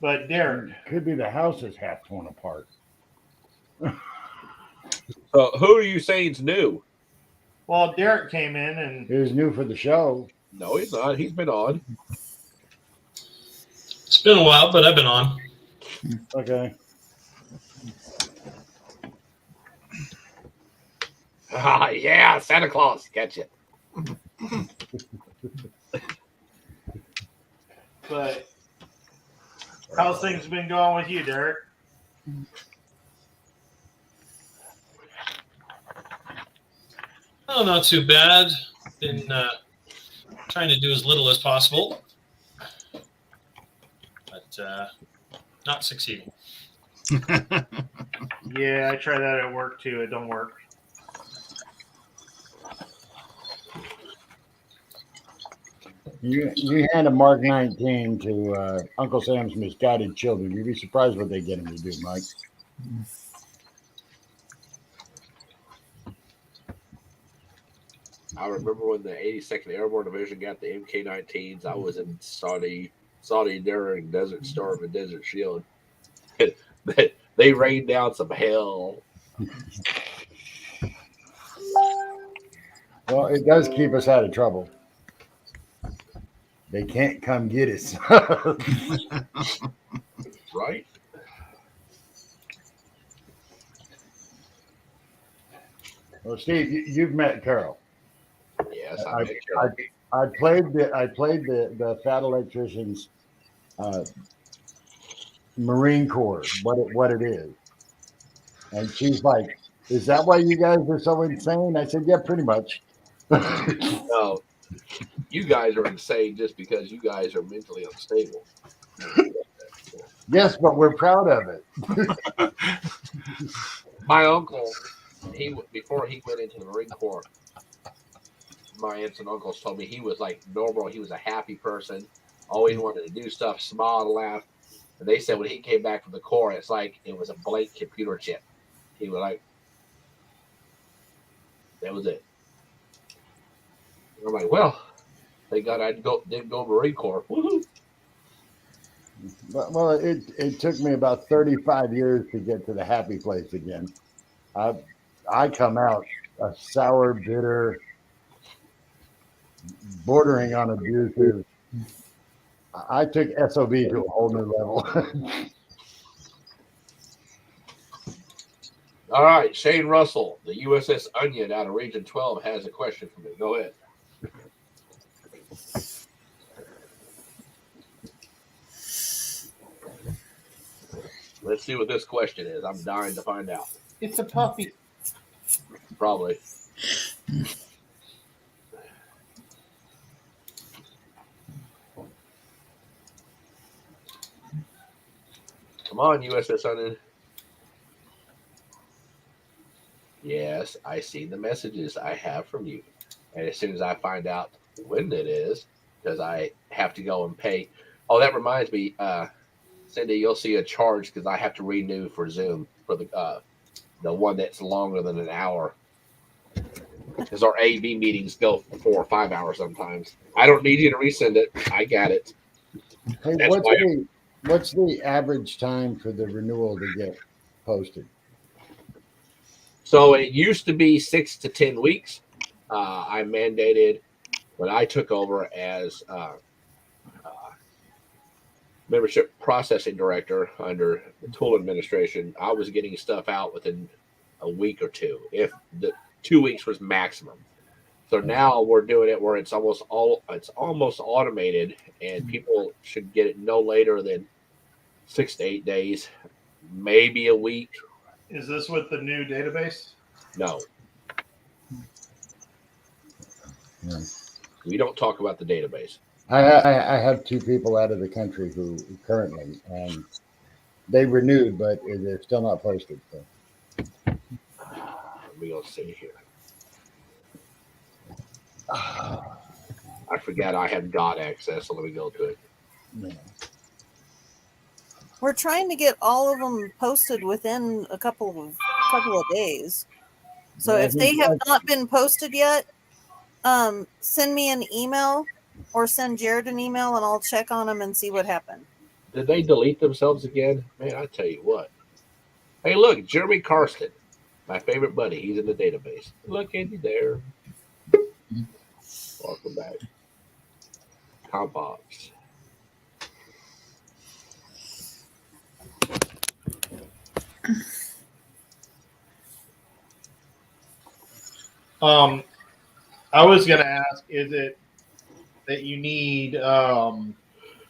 But Derek, Could be the house is half torn apart. So who are you saying's new? well, Derek came in and He was new for the show. No, he's not. He's been on. It's been a while, but I've been on. Okay. Yeah, Santa Claus. Catch it. but how's things been going with you, Derek? Oh, not too bad. Been trying to do as little as possible, but not succeeding. Yeah, I try that at work too. It don't work. You hand a Mark 19 to Uncle Sam's misguided children. You'd be surprised what they get him to do, Mike. I remember when the 82nd Airborne Division got the MK-19s. I was in Saudi during Desert Storm and Desert Shield. They rained down some hell. Well, it does keep us out of trouble. They can't come get us. Right? Well, Steve, you've met Carol. Yes, I played the fat electrician's Marine Corps. What it is, and she's like, "Is that why you guys are so insane?" I said, "Yeah, pretty much." No, you guys are insane just because you guys are mentally unstable. Yes, but we're proud of it. My uncle, before he went into the Marine Corps, my aunts and uncles told me he was like normal. He was a happy person, always wanted to do stuff, smile and laugh. And they said when he came back from the Corps, it's like it was a blank computer chip. He was like, that was it. And I'm like, well, thank God I didn't go Marine Corps. Woohoo! Well, it took me about 35 years to get to the happy place again. I come out a sour, bitter, bordering on abusive. I took SOB to a whole new level. All right, Shane Russell, the USS Onion out of Region 12 has a question for me. Go ahead. Let's see what this question is. I'm dying to find out. It's a puppy. Probably. Come on, USS Onion. Yes, I see the messages I have from you. And as soon as I find out when it is, because I have to go and pay. Oh, that reminds me, Cindy, you'll see a charge because I have to renew for Zoom for the one that's longer than an hour. Because our AV meetings go for 4 or 5 hours sometimes. I don't need you to resend it. I got it. Hey, That's why. what's the average time for the renewal to get posted? So it used to be 6 to 10 weeks. I mandated when I took over as membership processing director under the tool administration. I was getting stuff out within a week or two, if the 2 weeks was maximum. So now we're doing it where it's almost automated, and people should get it no later than 6 to 8 days, maybe a week. Is this with the new database? No, Yeah. we don't talk about the database. I have two people out of the country who currently, and they renewed, but they're still not posted. So. Let me go see here. I forgot I have got access, so let me go to it. Yeah. We're trying to get all of them posted within a couple of days. So Yeah, I if they think have not been posted yet, send me an email or send Jared an email, and I'll check on them and see what happened. Did they delete themselves again? Man, I tell you what. Hey, look, Jeremy Karsten, my favorite buddy. He's in the database. Look, Andy, there. Welcome back. Compops. I was going to ask, is it that you need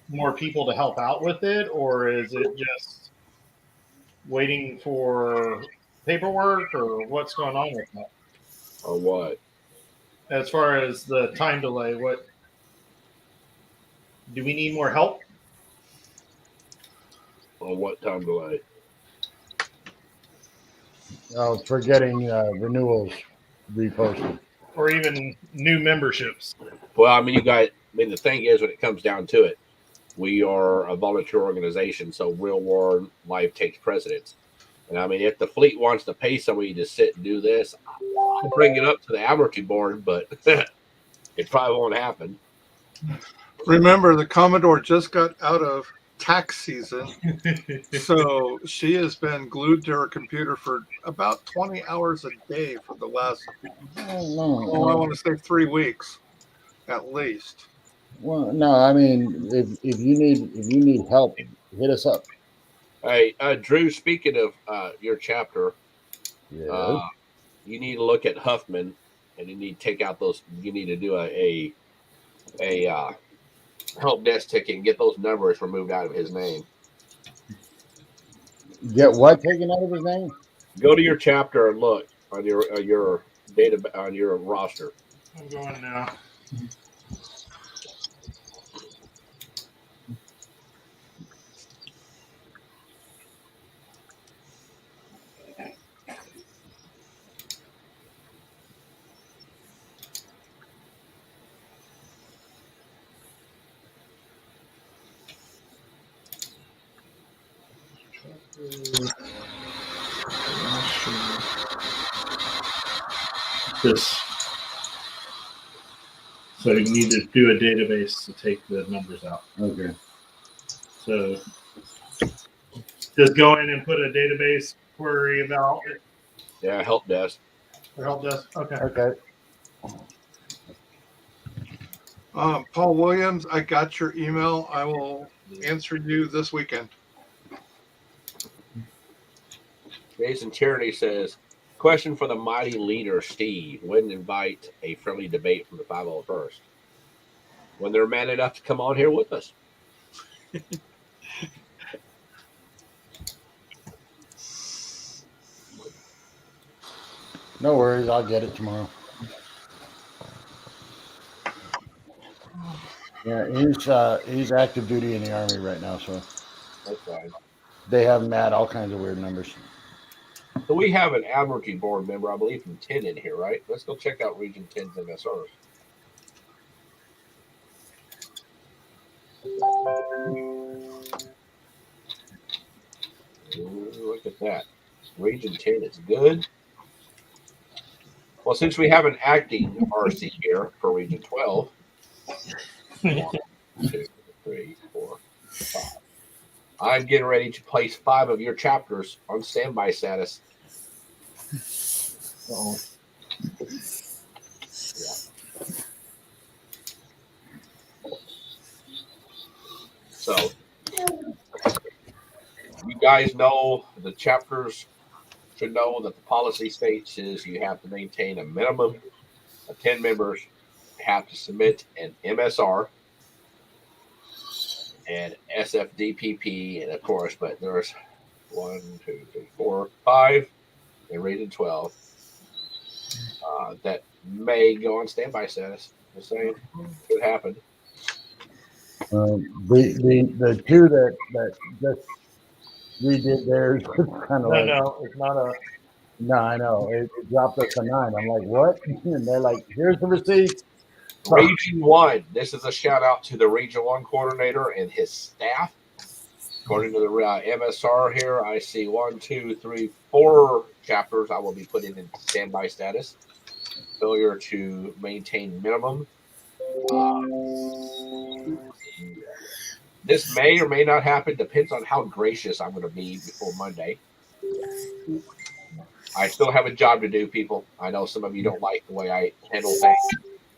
more people to help out with it, or is it just waiting for paperwork, or what's going on with that? Or what? As far as the time delay, what do we need more help? On what time delay? Oh, for getting renewals reposted. Or even new memberships? Well, I mean, the thing is, when it comes down to it, we are a volunteer organization, so real world life takes precedence. And I mean, if the fleet wants to pay somebody to sit and do this, I'll bring it up to the admiralty board, but it probably won't happen. Remember, the Commodore just got out of tax season, so she has been glued to her computer for about 20 hours a day for the last, I want to say 3 weeks at least. Well, no, I mean, if you need help, hit us up. Hey, Drew, speaking of your chapter, Yeah. you need to look at Huffman, and you need to take out those. You need to do a help desk ticket and get those numbers removed out of his name. Get what taken out of his name? Go to your chapter and look on your data on your roster. I'm going now. This. So you need to do a database to take the numbers out. Okay. So just go in and put a database query about it. Yeah, help desk. Or help desk. Okay. Okay. Paul Williams, I got your email. I will answer you this weekend. Jason Tierney says, question for the mighty leader, Steve. Wouldn't invite a friendly debate from the 501st when they're man enough to come on here with us. No worries, I'll get it tomorrow. Yeah, he's active duty in the Army right now, so That's fine. they have him at all kinds of weird numbers. So we have an admiralty board member, I believe, from 10 in here, right? Let's go check out Region 10's MSRs. Ooh, look at that. Region 10 is good. Well, since we have an acting RC here for Region 12, 1, 2, 3, 4, I'm getting ready to place 5 of your chapters on standby status. Oh, So you guys know the chapters should know that the policy states is you have to maintain a minimum of 10 members, have to submit an MSR and SFDPP, and of course, but there's 1, 2, 3, 4, 5 in Region 12 that may go on standby status. Just saying, could happen. the two that just redid theirs was kind of like, No, it's not a. no, I know it dropped us a 9. I'm like, what? And they're like, here's the receipt. Region 1. This is a shout out to the Region 1 coordinator and his staff. According to the MSR here, I see 1, 2, 3, 4 chapters I will be putting in standby status. Failure to maintain minimum. This may or may not happen. Depends on how gracious I'm going to be before Monday. I still have a job to do, people. I know some of you don't like the way I handle things.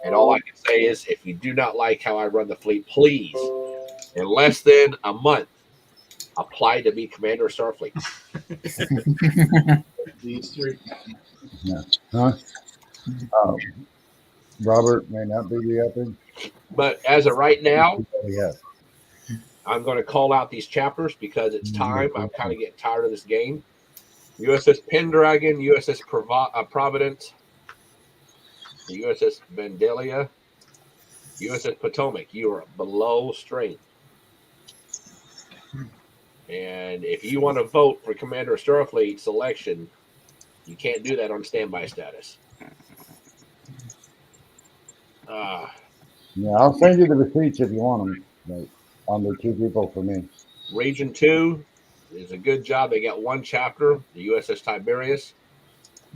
And all I can say is, if you do not like how I run the fleet, please, in less than a month, apply to be Commander of Starfleet. These 3. Yeah. Huh? Robert may not be the upper. But as of right now, Yeah. I'm going to call out these chapters because it's time. I'm kind of getting tired of this game. USS Pendragon, USS Providence, the USS Vandalia, USS Potomac. You are below strength. And if you want to vote for Commander of Starfleet selection, you can't do that on standby status. Yeah, I'll send you the receipts if you want them. Like, on the 2 people for me. Region 2 is a good job. They got 1 chapter, the USS Tiberius.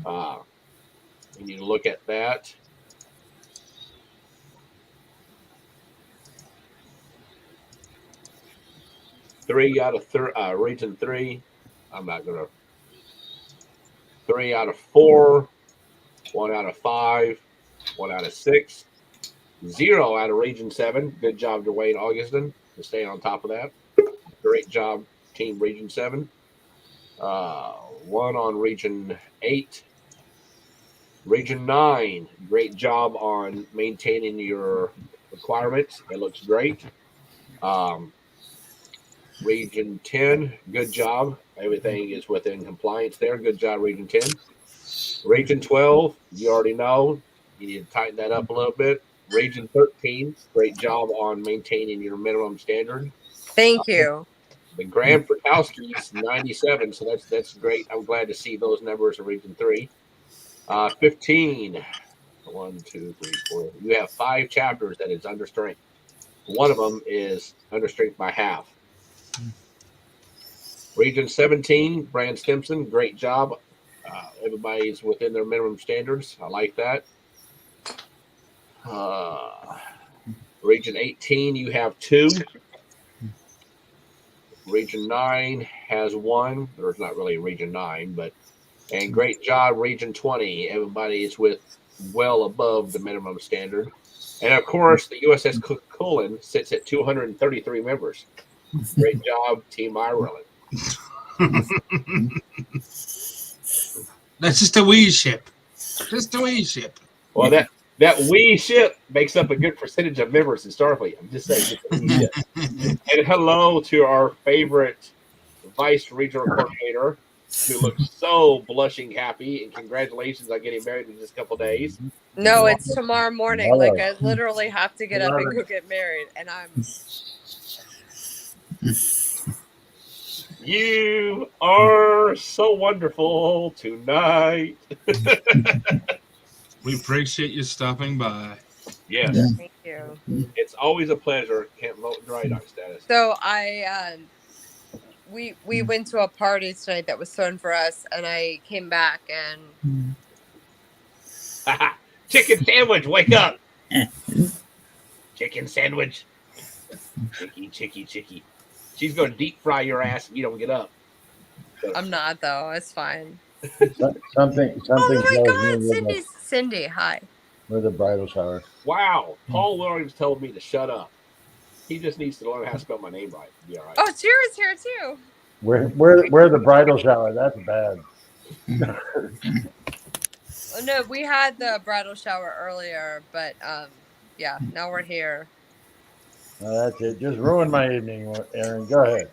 You need to look at that. Region 3. I'm not going to. 3 out of 4, 1 out of 5, 1 out of 6, 0 out of Region 7. Good job, Dwayne Augustin, to stay on top of that. Great job, Team Region 7. 1 on Region 8. Region 9, great job on maintaining your requirements. It looks great. Region 10, good job. Everything is within compliance there. Good job, Region 10. Region 12, you already know. You need to tighten that up a little bit. Region 13, great job on maintaining your minimum standard. Thank you. The Grand Perkowski's 97, so that's great. I'm glad to see those numbers in Region 3. 15, 1, 2, 3, 4. You have 5 chapters that is under strength. One of them is under strength by half. Region 17, Brand Stimson, great job. Everybody's within their minimum standards. I like that. Region 18, you have 2. Region 9 has 1. There's not really Region 9, but and great job, Region 20. Everybody is well above the minimum standard. And of course, the USS Cullen sits at 233 members. Great job, Team Ireland. That's just a wee ship. Just a wee ship. Well, that wee ship makes up a good percentage of members in Starfleet. I'm just saying, just a wee ship. And hello to our favorite vice regional coordinator, who looks so blushing happy. And congratulations on getting married in just a couple days. No, it's tomorrow morning. Like, I literally have to get up and go get married, and I'm. You are so wonderful tonight. We appreciate you stopping by. Yes. Yeah. Thank you. It's always a pleasure. Can't vote dry dock status. So we went to a party tonight that was thrown for us, and I came back and Chicken sandwich, wake up. Chicken sandwich. Chicky. She's going to deep fry your ass if you don't get up. I'm not though. It's fine. Something Oh my tells God, me Cindy, hi. with the bridal shower. Wow, Paul Williams told me to shut up. He just needs to learn how to spell my name right. Be all right. Oh, Tira's here too. Where the bridal shower? That's bad. Oh, no, we had the bridal shower earlier, but yeah, now we're here. That's it. Just ruined my evening, Aaron. Go ahead.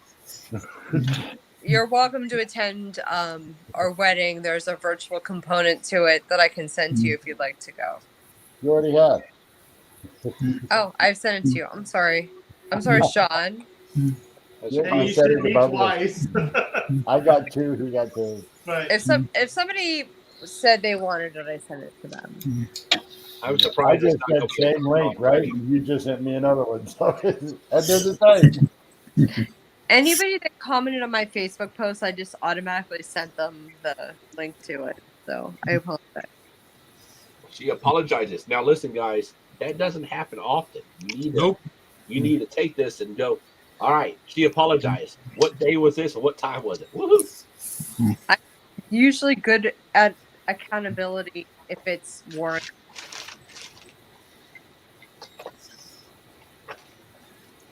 You're welcome to attend our wedding. There's a virtual component to it that I can send to you if you'd like to go. You already have. Oh, I've sent it to you. I'm sorry. I'm sorry, Sean. You said it above twice. I got 2. He got 2. Right. If somebody said they wanted it, I sent it to them. I'm I surprised. just said same link, right? You just sent me another one. So that doesn't say. Anybody that commented on my Facebook post, I just automatically sent them the link to it. So I apologize. She apologizes. Now, listen, guys, that doesn't happen often. You need to take this and go. All right, she apologized. What day was this, and what time was it? Woohoo! I'm usually good at accountability if it's warranted.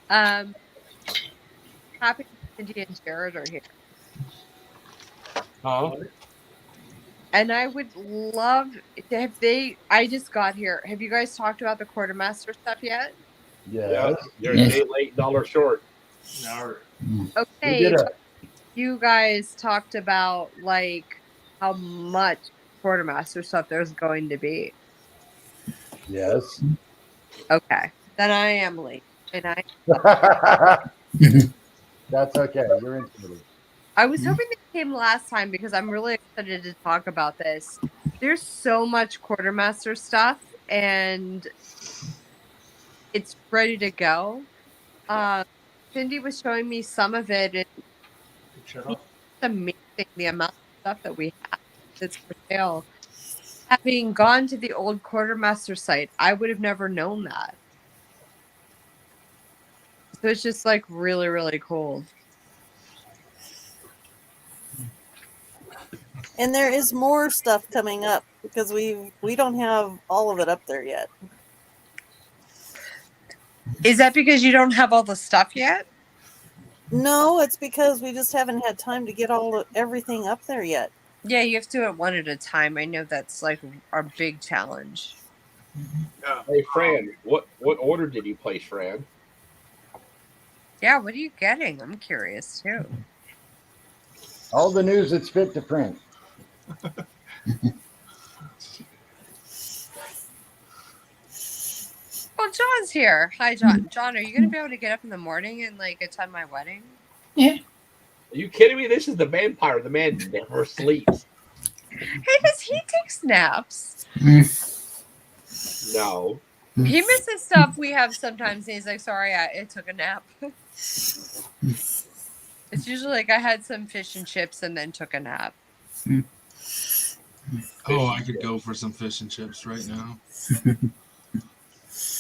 Happy Cindy and Jared are here. And I would love to have I just got here. Have you guys talked about the quartermaster stuff yet? Yeah, you're a day late, dollar short. No. Okay. You guys talked about like how much quartermaster stuff there's going to be. Yes. Okay. Then I am late. And That's okay. You're into it. I was hoping they came last time because I'm really excited to talk about this. There's so much quartermaster stuff and it's ready to go. Cindy was showing me some of it. It's amazing the amount of stuff that we have that's for sale. Having gone to the old quartermaster site, I would have never known that. So it's just like really, really cool. And there is more stuff coming up because we don't have all of it up there yet. Is that because you don't have all the stuff yet? No, it's because we just haven't had time to get everything up there yet. Yeah, you have to do it one at a time. I know that's like our big challenge. Hey, Fran, what order did you place, Fran? Yeah, what are you getting? I'm curious too. All the news that's fit to print. Well, John's here. Hi, John. John, are you going to be able to get up in the morning and like attend my wedding? Yeah. Are you kidding me? This is the vampire. The man never sleeps. Hey, does he take naps? No. He misses stuff we have sometimes. And he's like, sorry, I took a nap. It's usually like I had some fish and chips and then took a nap. Oh, I could go for some fish and chips right now.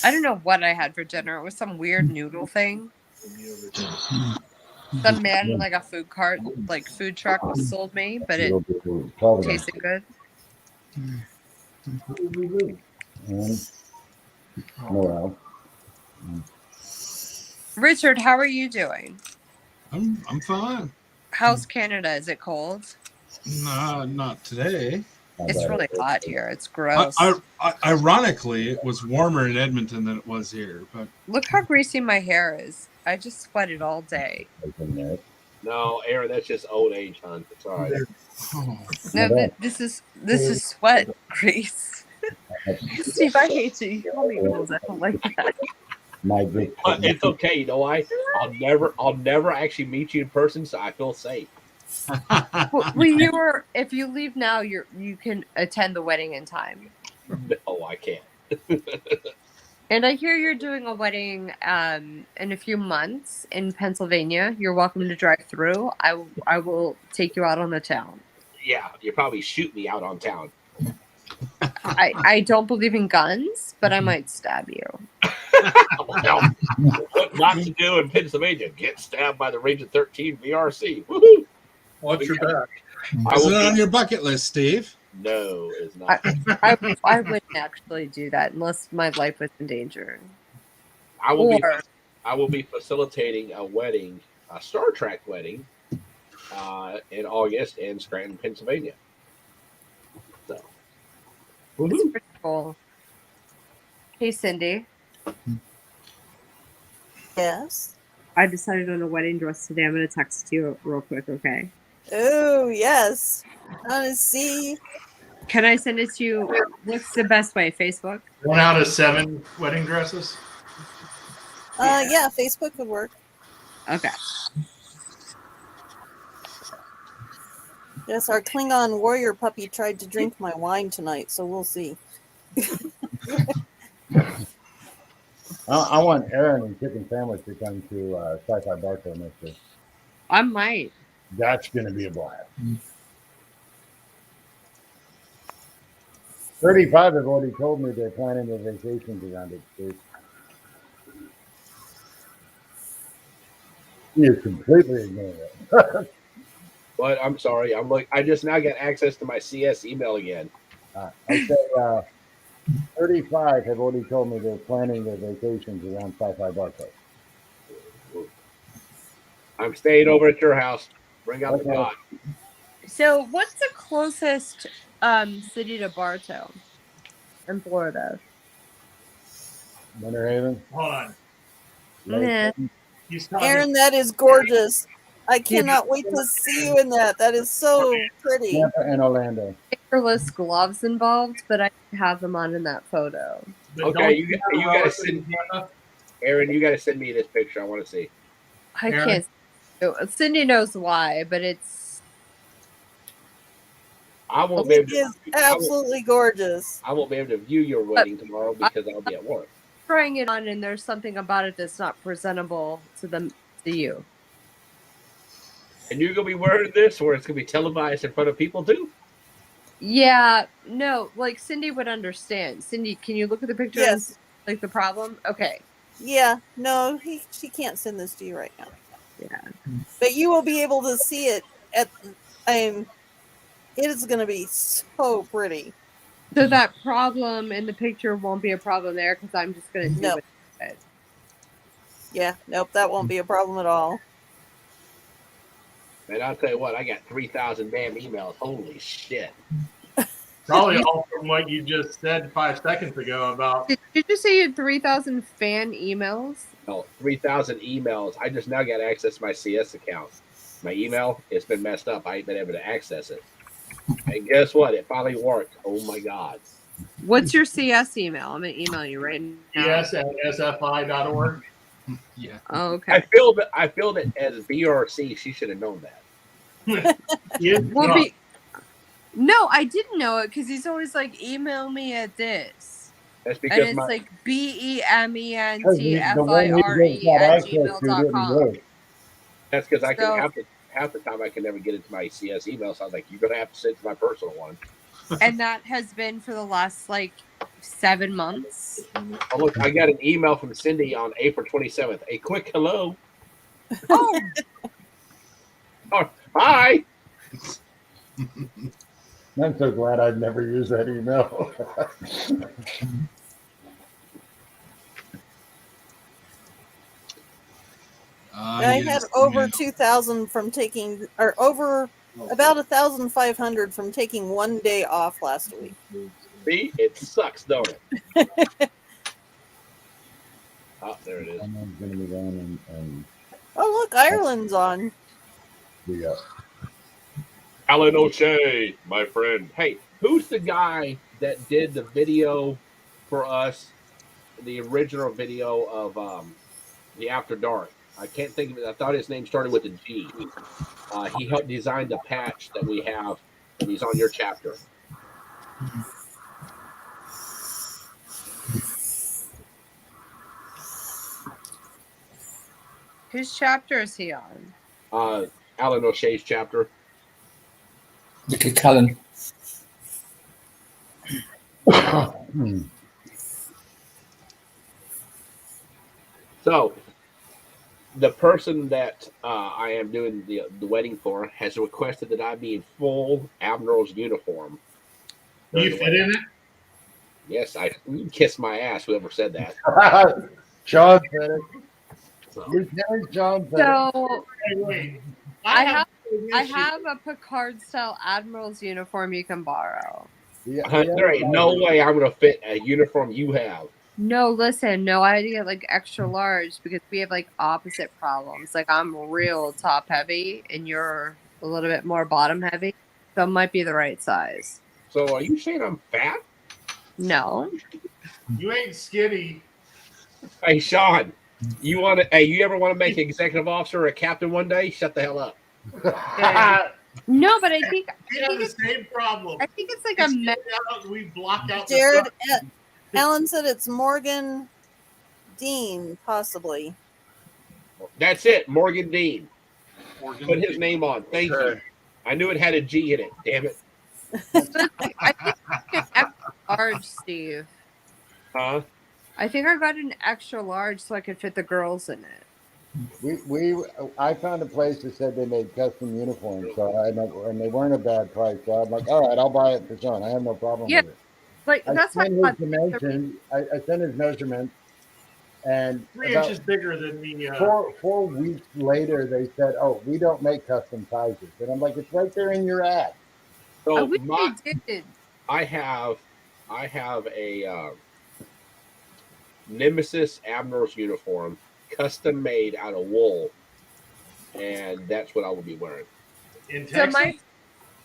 I don't know what I had for dinner. It was some weird noodle thing. Some man in like a food cart, like food truck sold me, but it tasted good. Richard, how are you doing? I'm fine. How's Canada? Is it cold? Not today. It's really hot here. It's gross. Ironically, it was warmer in Edmonton than it was here. But look how greasy my hair is. I just sweated all day. No, Aaron, that's just old age, hon. It's all right. No, this is sweat grease. Steve, I hate you. You call me old. I don't like that. But it's okay, you know why? I'll never actually meet you in person, so I feel safe. Well, if you leave now, you can attend the wedding in time. No, I can't. And I hear you're doing a wedding in a few months in Pennsylvania. You're welcome to drive through. I will take you out on the town. Yeah, you probably shoot me out on town. I don't believe in guns, but I might stab you. Well, what not to do in Pennsylvania? Get stabbed by the Region 13 VRC. Woohoo! Watch your back. I Is will it be- on your bucket list, Steve? No, it's not. I wouldn't actually do that unless my life was in danger. I will be. Or I will be facilitating a wedding, a Star Trek wedding, in August in Scranton, Pennsylvania. So, it's woohoo! pretty cool. Hey, Cindy. Yes. I decided on a wedding dress today. I'm going to text you real quick, okay? Oh, yes. I want to see. Can I send it to you? What's the best way? Facebook? 1 out of 7 wedding dresses. Yeah, Facebook would work. Okay. Yes, our Klingon warrior puppy tried to drink my wine tonight, so we'll see. I want Aaron and Chicken Sandwich to come to Sci-Fi Barco next year. I might. That's going to be a blast. 35 have already told me they're planning their vacations around it. He is completely ignoring it. But I'm sorry. I just now got access to my CS email again. I said 35 have already told me they're planning their vacations around Sci-Fi Barco. I'm staying over at your house. Bring out the Okay. God. So, what's the closest city to Bartow in Florida? Winter Haven. Hold on. Nah. He's talking. Aaron, that is gorgeous. I cannot wait to see you in that. That is so pretty. Tampa and Orlando. Fingerless gloves involved, but I have them on in that photo. But Okay, don't you have a gotta relative send in Tampa? Aaron. You got to send me this picture. I want to see. I Aaron? can't. Cindy knows why, but it's. I won't be It able to. is absolutely gorgeous. I won't be able to view your wedding tomorrow because I'll be at work. Trying it on, and there's something about it that's not presentable to you. And you're gonna be wearing this, or it's gonna be televised in front of people too. Yeah, no, like Cindy would understand. Cindy, can you look at the picture and Yes. see, like the problem? Okay. Yeah. No, she can't send this to you right now. Yeah. But you will be able to see it at. It is going to be so pretty. So that problem in the picture won't be a problem there because I'm just going to do No. it. Yeah. Nope. That won't be a problem at all. And I'll tell you what, I got 3,000 damn emails. Holy shit! Probably all from what you just said 5 seconds ago about. Did you just say you had 3,000 fan emails? No, 3,000 emails. I just now got access to my CS account. My email, it's been messed up. I ain't been able to access it. And guess what? It finally worked. Oh my god! What's your CS email? I'm going to email you right now. cs@sfi.org. Yeah. Oh, I okay. feel that as BRC, she should have known that. Well, no, I didn't know it because he's always like, email me at this. That's And because it's my like The one he just BEMENTFIRE got at access to didn't gmail.com. work. that's because I can So- half the time I can never get into my CS email. So I was like, you're gonna have to send it to my personal one. And that has been for the last like 7 months. Oh look, I got an email from Cindy on April 27th. A quick hello. Oh, Oh, hi. I'm so glad I'd never used that email. I had over 2,000 from taking, or over about 1,500 from taking one day off last week. See, it sucks, don't it? Oh, there it is. Someone's going to be going and Oh, look, Ireland's on. be Alan O'Shea, my friend. Hey, who's the guy that did the video for us? The original video of the After Dark. I can't think of it. I thought his name started with a G. He helped design the patch that we have, and he's on your chapter. whose chapter is he on? Alan O'Shea's chapter. Look at Cullen. So the person that I am doing the wedding for has requested that I be in full admiral's uniform. You fit in it? Yes, you can kiss my ass. Whoever said that. Sean said it. So, Lieutenant John said it. So Hey, wait. I have I have a Picard style admiral's uniform you can borrow. there ain't no way I'm gonna fit a uniform you have. No, listen, no, I had to get like extra large because we have like opposite problems. Like I'm real top heavy and you're a little bit more bottom heavy. So it might be the right size. So are you saying I'm fat? No. You ain't skinny. Hey Sean, you want to? Hey, you ever want to make an executive officer or a captain one day? Shut the hell up. No, but I think We have the same problem. I think it's like a we block out Jared, the Alan said it's Morgan Dean, possibly. That's it, Morgan Dean. Morgan Put his name on. Thank you. I knew it had a G in it. Damn it. I think an extra large, Steve. Huh? I think I got an extra large so I could fit the girls in it. I found a place that said they made custom uniforms, and they weren't a bad price. So I'm like, all right, I'll buy it for Sean. I have no problem with it. Like that's why I sent his measurements, and 3 inches bigger than me. 4 weeks later, they said, "Oh, we don't make custom sizes," and I'm like, "It's right there in your ad." So I wish they did. I have a Nemesis Admiral's uniform, custom made out of wool, and that's what I will be wearing. In Texas?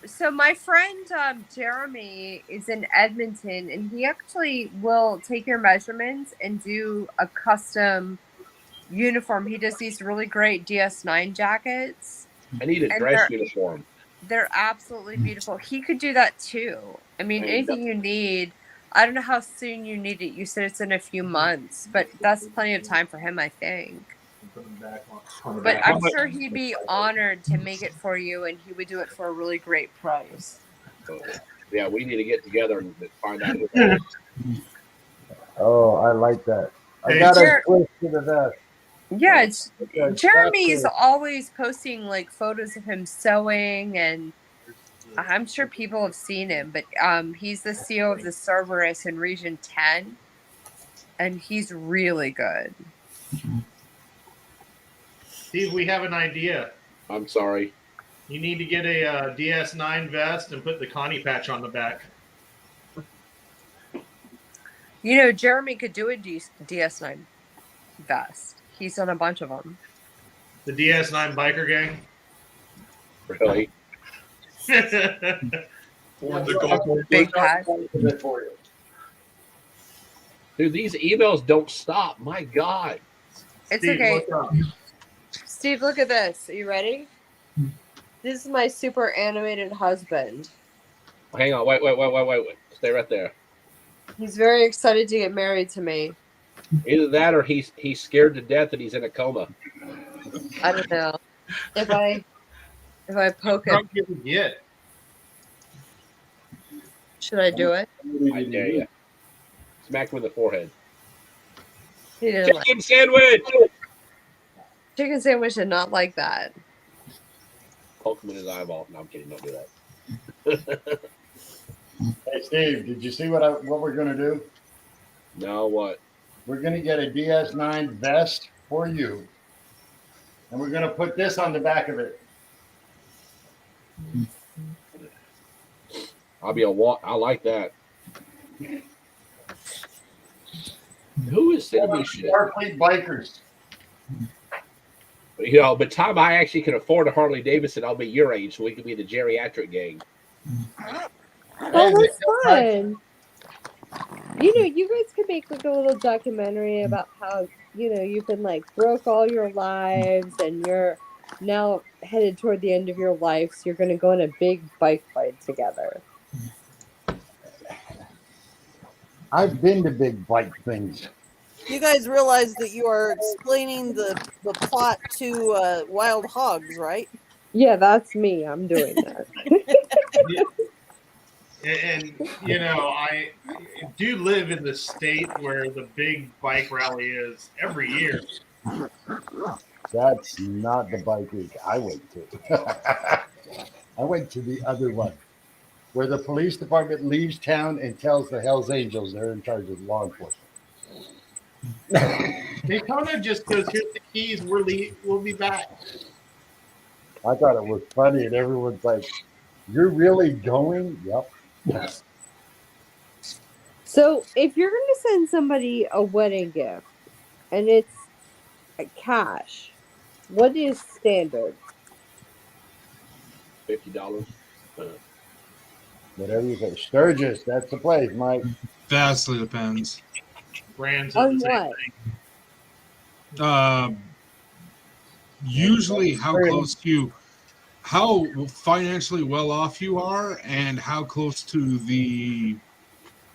So my friend Jeremy is in Edmonton, and he actually will take your measurements and do a custom uniform. He does these really great DS9 jackets. I need a dress uniform. They're absolutely beautiful. He could do that too. I mean, anything you need. I don't know how soon you need it. You said it's in a few months, but that's plenty of time for him, I think. But I'm sure he'd be honored to make it for you, and he would do it for a really great price. Yeah, we need to get together and find out. Oh, I like that. I got a twist to the vest. Yeah, Jeremy's always posting like photos of him sewing, and I'm sure people have seen him. But he's the CEO of the Cerberus in Region 10, and he's really good. Steve, we have an idea. I'm sorry. You need to get a DS9 vest and put the Connie patch on the back. You know, Jeremy could do a DS9 vest. He's done a bunch of them. The DS9 biker gang? Really? Big patch. Dude, these emails don't stop. My God. It's Steve, okay. what's up? Steve, look at this. Are you ready? This is my super animated husband. Hang on. Wait. Stay right there. He's very excited to get married to me. Either that or he's scared to death that he's in a coma. I don't know. If I poke him, should I do it? I dare you. Smack him in the forehead. He didn't Chicken sandwich! Chicken sandwich did not like that. Poke him in his eyeball. No, I'm kidding. Don't do that. Hey, Steve, did you see what we're going to do? No, what? We're going to get a DS9 vest for you, and we're going to put this on the back of it. I'll be a walk. I like that. Who is sending me shit? Starfleet bikers. You know, by the time I actually can afford a Harley Davidson, I'll be your age, so we can be the geriatric gang. Oh, that's fun. You know, you guys could make like a little documentary about how, you know, you've been like broke all your lives and you're now headed toward the end of your life. So you're going to go on a big bike ride together. I've been to big bike things. You guys realize that you are explaining the plot to Wild Hogs, right? Yeah, that's me. I'm doing that. And you know, I do live in the state where the big bike rally is every year. That's not the bike week I went to. I went to the other one where the police department leaves town and tells the Hells Angels they're in charge of law enforcement. Daytona just goes, here's the keys, we'll be back. I thought it was funny, and everyone's like, "You're really going?" Yep. So if you're going to send somebody a wedding gift and it's cash, what is standard? $50. Whatever you say. Sturgis, that's the place, Mike. Vastly depends. Brands are On the same what? thing. Usually, how financially well off you are, and how close to the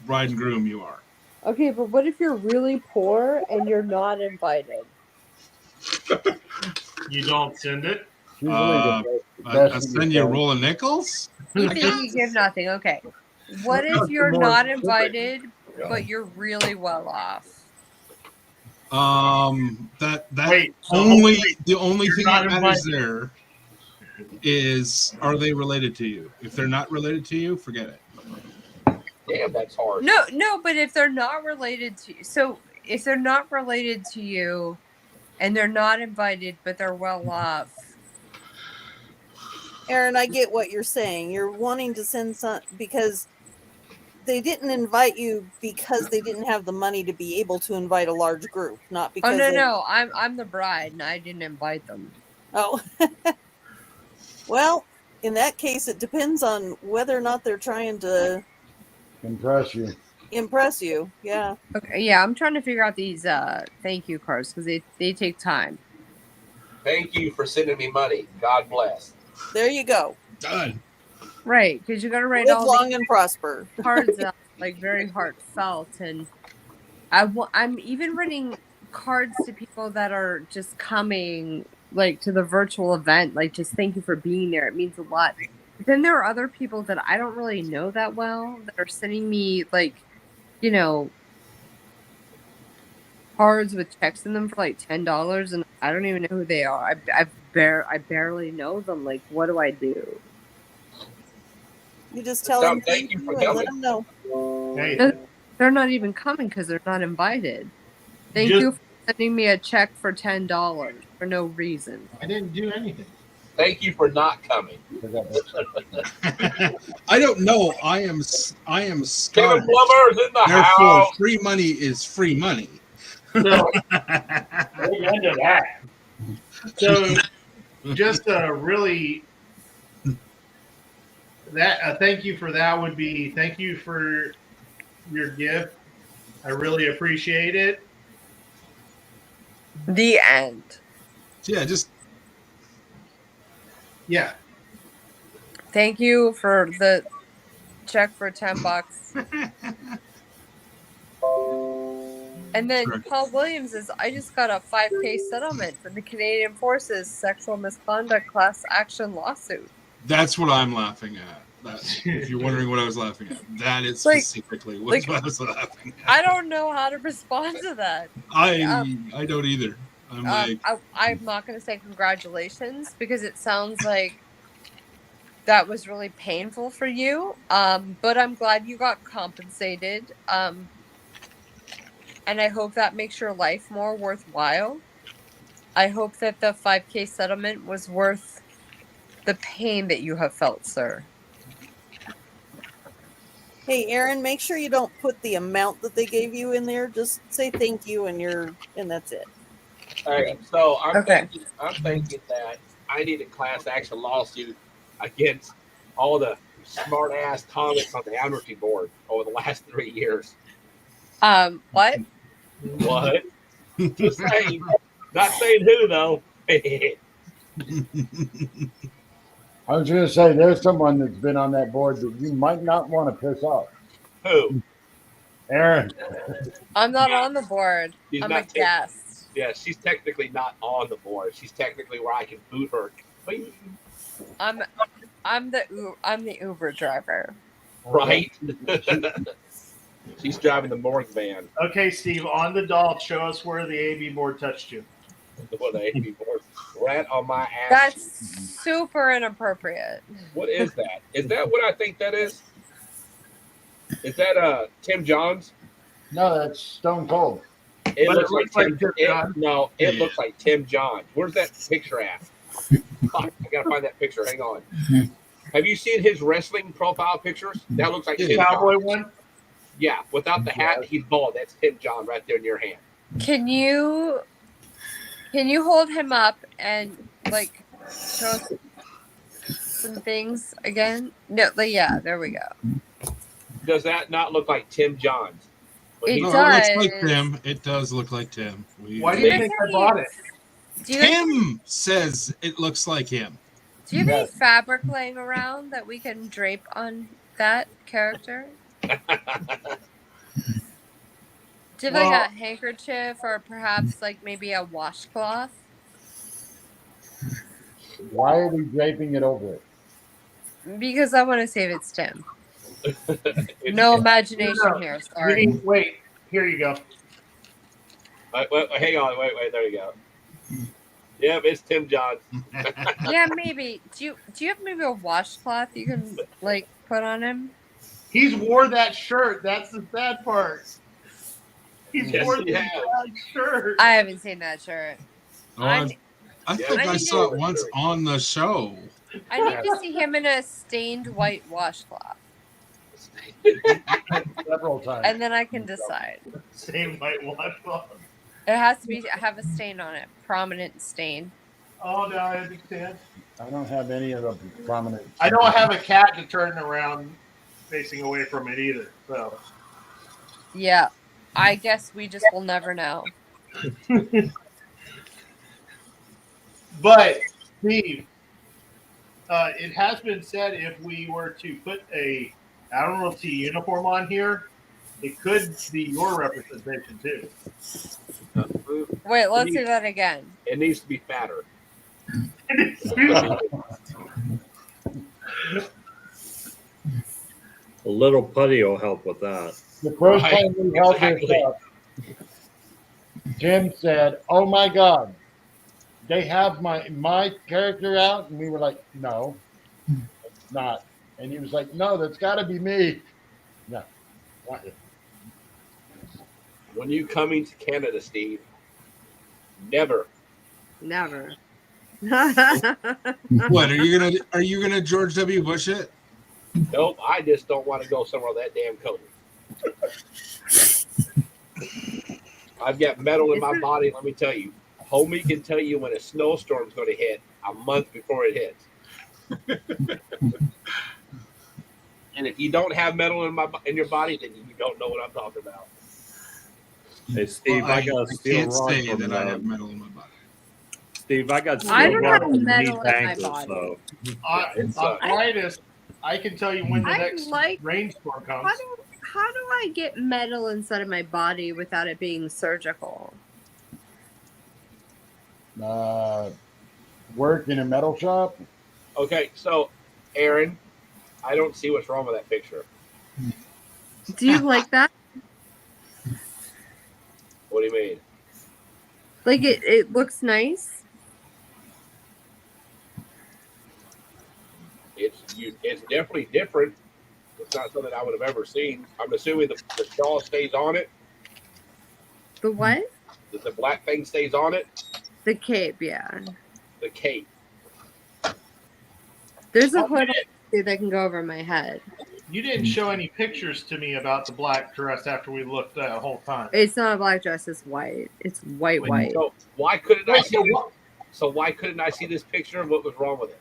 bride and groom you are. Okay, but what if you're really poor and you're not invited? You don't send it? Usually I send you a roll of nickels. You think you give nothing? Okay. What if you're not invited, but you're really well off? The only thing that matters there is, are they related to you? If they're not related to you, forget it. Damn, that's hard. No, but if they're not related to you, so if they're not related to you and they're not invited, but they're well off. Aaron, I get what you're saying. You're wanting to send some because they didn't invite you because they didn't have the money to be able to invite a large group, not because. Oh no, I'm the bride and I didn't invite them. Oh, well, in that case, it depends on whether or not they're trying to impress you. Yeah. Okay, yeah, I'm trying to figure out these thank you cards because they take time. Thank you for sending me money. God bless. There you go. Done. Right, because you got to write Live all long these and prosper. cards out, like very heartfelt, and I'm even writing cards to people that are just coming, like to the virtual event, like just thank you for being there. It means a lot. But then there are other people that I don't really know that well that are sending me like, you know, cards with checks in them for like $10, and I don't even know who they are. I barely know them. Like, what do I do? You just tell them thank you for and coming. let them know. Hey, They're not even coming because they're not invited. Thank you for sending me a check for $10 for no reason. I didn't do anything. Thank you for not coming. I don't know. I am Kevin Scottish. Plummer's in the Therefore, house. free money is free money. So, into that. So, just really that a thank you for that would be thank you for your gift. I really appreciate it. The end. Yeah, yeah. Thank you for the check for $10. And then Paul Williams is, I just got a $5,000 settlement for the Canadian Forces sexual misconduct class action lawsuit. That's what I'm laughing at. If you're wondering what I was laughing at, that is specifically what I was laughing at. I don't know how to respond to that. I don't either. I'm not going to say congratulations because it sounds like that was really painful for you. But I'm glad you got compensated. And I hope that makes your life more worthwhile. I hope that the $5,000 settlement was worth the pain that you have felt, sir. Hey, Aaron, make sure you don't put the amount that they gave you in there. Just say thank you and that's it. All right, so I'm thinking that I need a class action lawsuit against all the smart ass comments on the admiralty board over the last 3 years. What? What? Just saying. Not saying who though. I was going to say, there's someone that's been on that board that you might not want to piss off. Who? Aaron. I'm not on the board. I'm a guest. Yeah, she's technically not on the board. She's technically where I can boot her. I'm the Uber driver. Right? She's driving the morgue van. Okay, Steve, on the doll, show us where the AB board touched you. What the AB board? Right on my ass. That's super inappropriate. What is that? Is that what I think that is? Is that Tim Johns? No, that's Stone Cold. It looks like Tim Johns. No, it looks like Tim Johns. Where's that picture at? Fuck, I gotta find that picture. Hang on. Have you seen his wrestling profile pictures? That looks like Tim Cowboy Johns. one. Yeah, without the hat, he's bald. That's Tim John right there in your hand. Can you hold him up and like show us some things again? No, like, yeah, there we go. Does that not look like Tim Johns? It No, does. it looks like Tim. It does look like Tim. Why do you think I bought it? Tim says it looks like him. Do you have any fabric laying around that we can drape on that character? Do you have like a handkerchief or perhaps like maybe a washcloth? Why are we draping it over it? Because I want to save its Tim. No imagination here. Sorry. Wait, here you go. Wait, hang on. Wait. There you go. Yep, it's Tim Johns. Yeah, maybe. Do you have maybe a washcloth you can like put on him? He's wore that shirt. That's the sad part. He's wore that shirt. I haven't seen that shirt. Oh, I think I saw it once on the show. I need to see him in a stained white washcloth. Several times. And then I can decide. Same white washcloth. It has to have a stain on it, prominent stain. Oh no, I understand. I don't have any of the prominent. I don't have a cat to turn around facing away from it either. So yeah, I guess we just will never know. But Steve, it has been said if we were to put a Admiralty uniform on here, it could be your representation too. Wait, let's do that again. It needs to be fatter. A little putty will help with that. The first time we held this up, Jim said, "Oh my God, they have my character out," and we were like, "No, it's not." And he was like, "No, that's got to be me." No. When you coming to Canada, Steve? Never. Never. What are you gonna George W. Bush it? Nope, I just don't want to go somewhere with that damn coat. I've got metal in my body, let me tell you. Homie can tell you when a snowstorm's going to hit a month before it hits. And if you don't have metal in your body, then you don't know what I'm talking about. Hey, Steve, Well, I got a steel can't rod say from that I have metal in my body. Steve, I got steel I don't rod have from metal in my Tanker, body. so Arthritis. I can tell you when the I next like- rainstorm comes. How do I get metal inside of my body without it being surgical? Work in a metal shop. Okay, so, Aaron, I don't see what's wrong with that picture. Do you like that? What do you mean? Like it looks nice. It's definitely different. It's not something I would have ever seen. I'm assuming the shawl stays on it. The what? The black thing stays on it. The cape, yeah. The cape. There's a hood that can go over my head. You didn't show any pictures to me about the black dress after we looked that whole time. It's not a black dress. It's white. It's white. So why couldn't I see? So why couldn't I see this picture? What was wrong with it?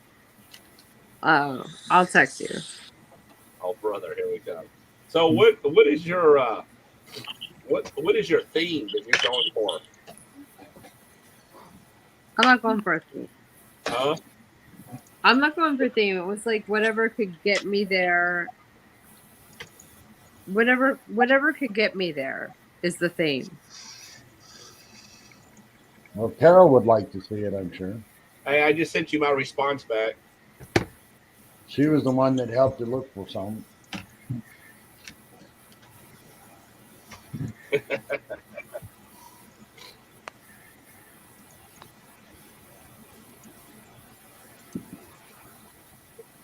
Oh, I'll text you. Oh, brother, here we go. So what is your what is your theme that you're going for? I'm not going for a theme. Huh? I'm not going for theme. It was like whatever could get me there. Whatever could get me there is the theme. Well, Carol would like to see it, I'm sure. Hey, I just sent you my response back. She was the one that helped you look for some.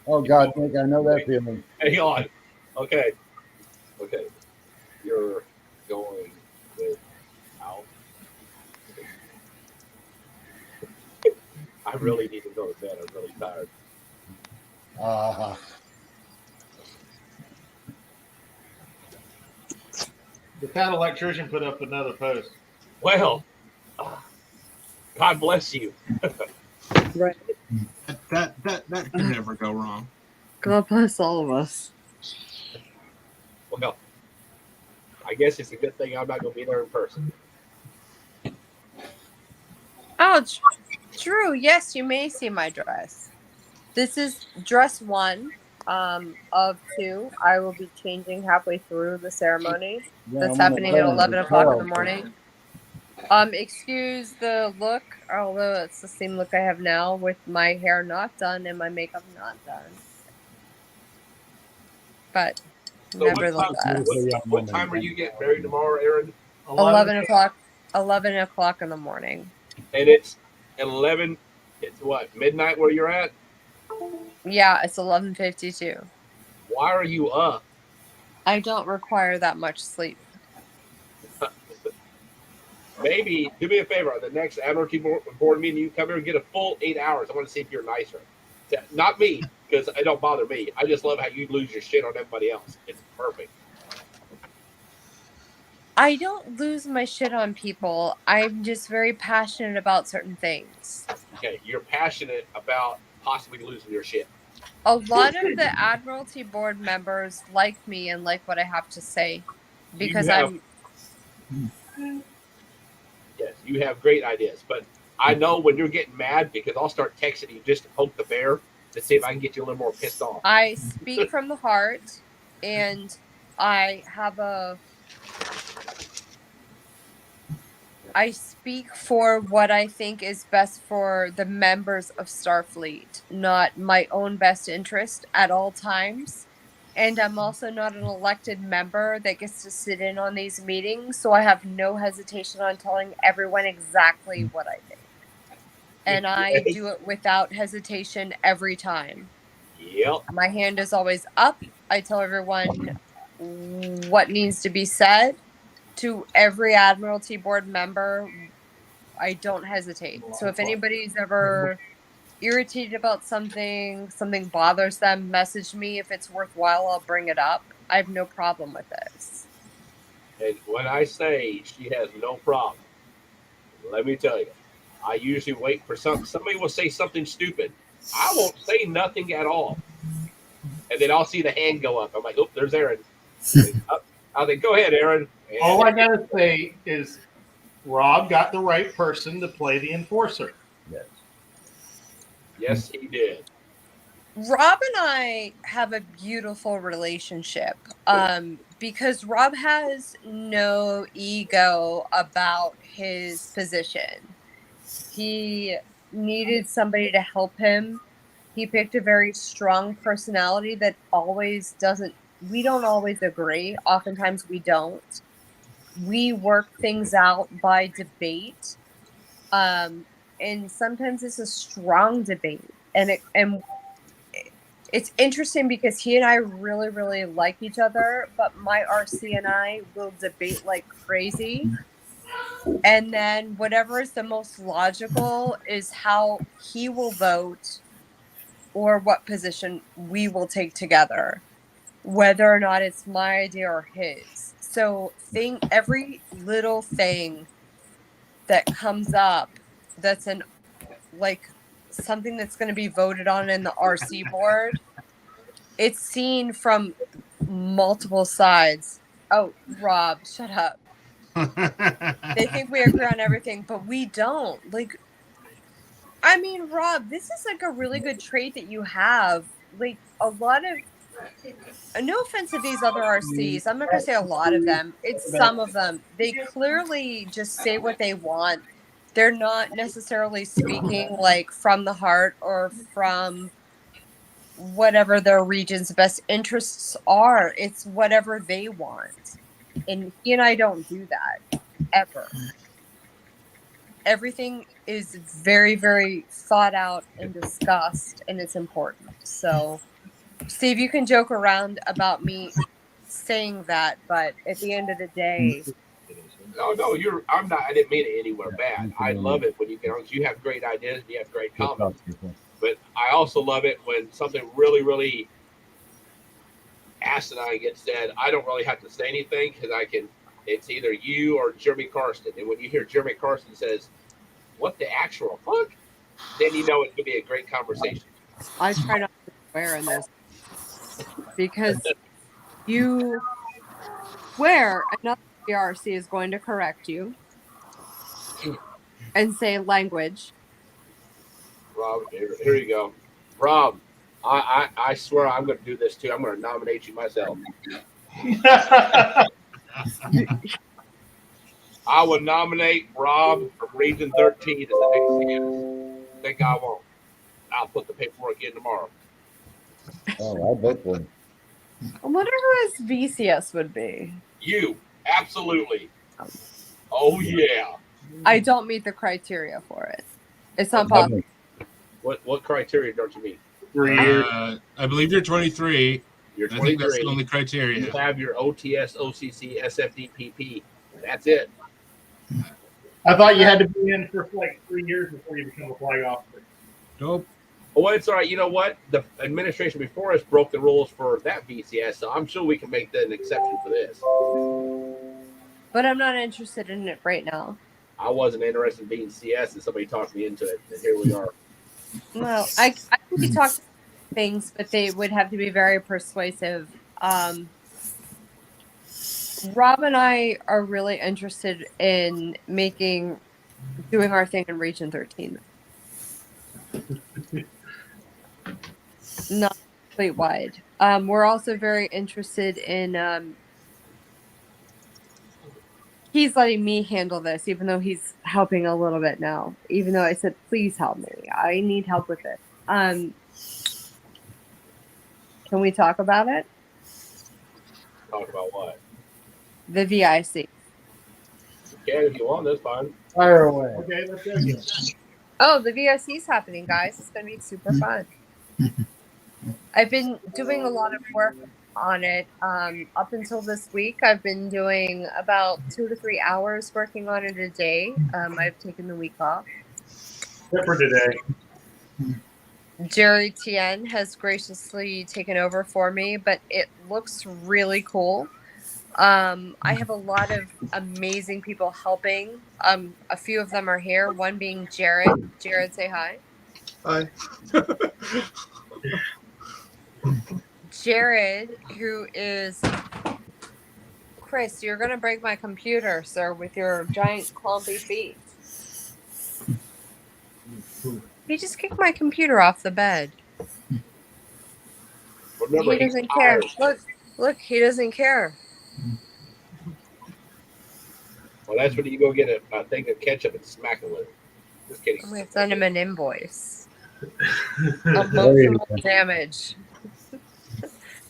Oh God, Nick, I know that feeling. Hang on. Okay. Okay. You're going without. I really need to go to bed. I'm really tired. Uh, The town electrician put up another post. Well, God bless you. Right. That could never go wrong. God bless all of us. Well, I guess it's a good thing I'm not going to be there in person. Oh, Drew, yes, you may see my dress. This is dress one of two. I will be changing halfway through the ceremony. yeah, That's I'm gonna happening at tell 11 the o'clock in the Charles. morning. Excuse the look, although it's the same look I have now with my hair not done and my makeup not done. But So nevertheless, what time are you getting married tomorrow, Aaron? 11 o'clock. 11 o'clock in the morning. And it's 11. It's what, midnight where you're at? Yeah, it's 11:52. Why are you up? I don't require that much sleep. Maybe do me a favor. On the next Admiralty board meeting, you come here and get a full 8 hours. I want to see if you're nicer. Not me, because it don't bother me. I just love how you lose your shit on everybody else. It's perfect. I don't lose my shit on people. I'm just very passionate about certain things. Okay, you're passionate about possibly losing your shit. A lot of the Admiralty board members like me and like what I have to say because Yes, you have great ideas, but I know when you're getting mad because I'll start texting you just to poke the bear to see if I can get you a little more pissed off. I speak from the heart, and I speak for what I think is best for the members of Starfleet, not my own best interest at all times. And I'm also not an elected member that gets to sit in on these meetings, so I have no hesitation on telling everyone exactly what I think. And I do it without hesitation every time. Yep. My hand is always up. I tell everyone what needs to be said to every Admiralty board member. I don't hesitate. So if anybody's ever irritated about something bothers them, message me. If it's worthwhile, I'll bring it up. I have no problem with this. And when I say she has no problem, let me tell you, I usually wait for somebody will say something stupid. I won't say nothing at all. And then I'll see the hand go up. I'm like, oh, there's Aaron. I'll think, go ahead, Aaron. And all I gotta say is Rob got the right person to play the enforcer. Yes, he did. Rob and I have a beautiful relationship because Rob has no ego about his position. He needed somebody to help him. He picked a very strong personality that we don't always agree. Oftentimes we don't. We work things out by debate. And sometimes it's a strong debate. And it's interesting because he and I really, really like each other, but my RC and I will debate like crazy. And then whatever is the most logical is how he will vote or what position we will take together, whether or not it's my idea or his. So every little thing that comes up that's something that's going to be voted on in the RC board, it's seen from multiple sides. Oh, Rob, shut up. They think we agree on everything, but we don't. I mean, Rob, this is like a really good trait that you have. Like a lot of, no offense to these other RCs, I'm not going to say a lot of them. It's some of them. They clearly just say what they want. They're not necessarily speaking like from the heart or from whatever their region's best interests are. It's whatever they want. And he and I don't do that ever. Everything is very, very thought out and discussed, and it's important. So Steve, you can joke around about me saying that, but at the end of the day, No, I'm not. I didn't mean it anywhere bad. I love it when you get on. You have great ideas and you have great comments. But I also love it when something really, really asinine gets said. I don't really have to say anything because I can. It's either you or Jeremy Karsten, and when you hear Jeremy Karsten says, "What the actual fuck," then you know it's gonna be a great conversation. I try not to swear in this because you swear another BRC is going to correct you and say language. Rob, here you go. Rob, I swear I'm going to do this too. I'm going to nominate you myself. I would nominate Rob from Region 13 as the next CM. Think I won't. I'll put the paperwork in tomorrow. Oh, I bet one. I wonder who his VCS would be. You, absolutely. Oh, yeah. I don't meet the criteria for it. It's not possible. What criteria don't you meet? I believe you're 23. You're 23. I think that's the only criteria. You have your OTS, OCC, SFDPP. That's it. I thought you had to be in for like 3 years before you become a flag officer. Nope. Oh, it's all right. You know what? The administration before us broke the rules for that VCS, so I'm sure we can make an exception for this. But I'm not interested in it right now. I wasn't interested in being CS, and somebody talked me into it, and here we are. Well, I think we talked things, but they would have to be very persuasive. Rob and I are really interested in doing our thing in Region 13. Not fleet-wide. We're also very interested in he's letting me handle this, even though he's helping a little bit now. Even though I said, please help me. I need help with it. Can we talk about it? Talk about what? The VIC. Yeah, if you want, that's fine. Fire away. Okay, let's go again. Oh, the VIC's happening, guys. It's going to be super fun. I've been doing a lot of work on it. Up until this week, I've been doing about 2 to 3 hours working on it a day. I've taken the week off. Except for today. Jerry Tien has graciously taken over for me, but it looks really cool. I have a lot of amazing people helping. A few of them are here, one being Jared. Jared, say hi. Hi. Jared, who is... Chris, you're going to break my computer, sir, with your giant clumpy feet. He just kicked my computer off the bed. Remember, He doesn't care. Look, he doesn't care. Well, that's when you go get a thing of ketchup and smack it with it. Just kidding. I'm going to send him an invoice. Emotional damage.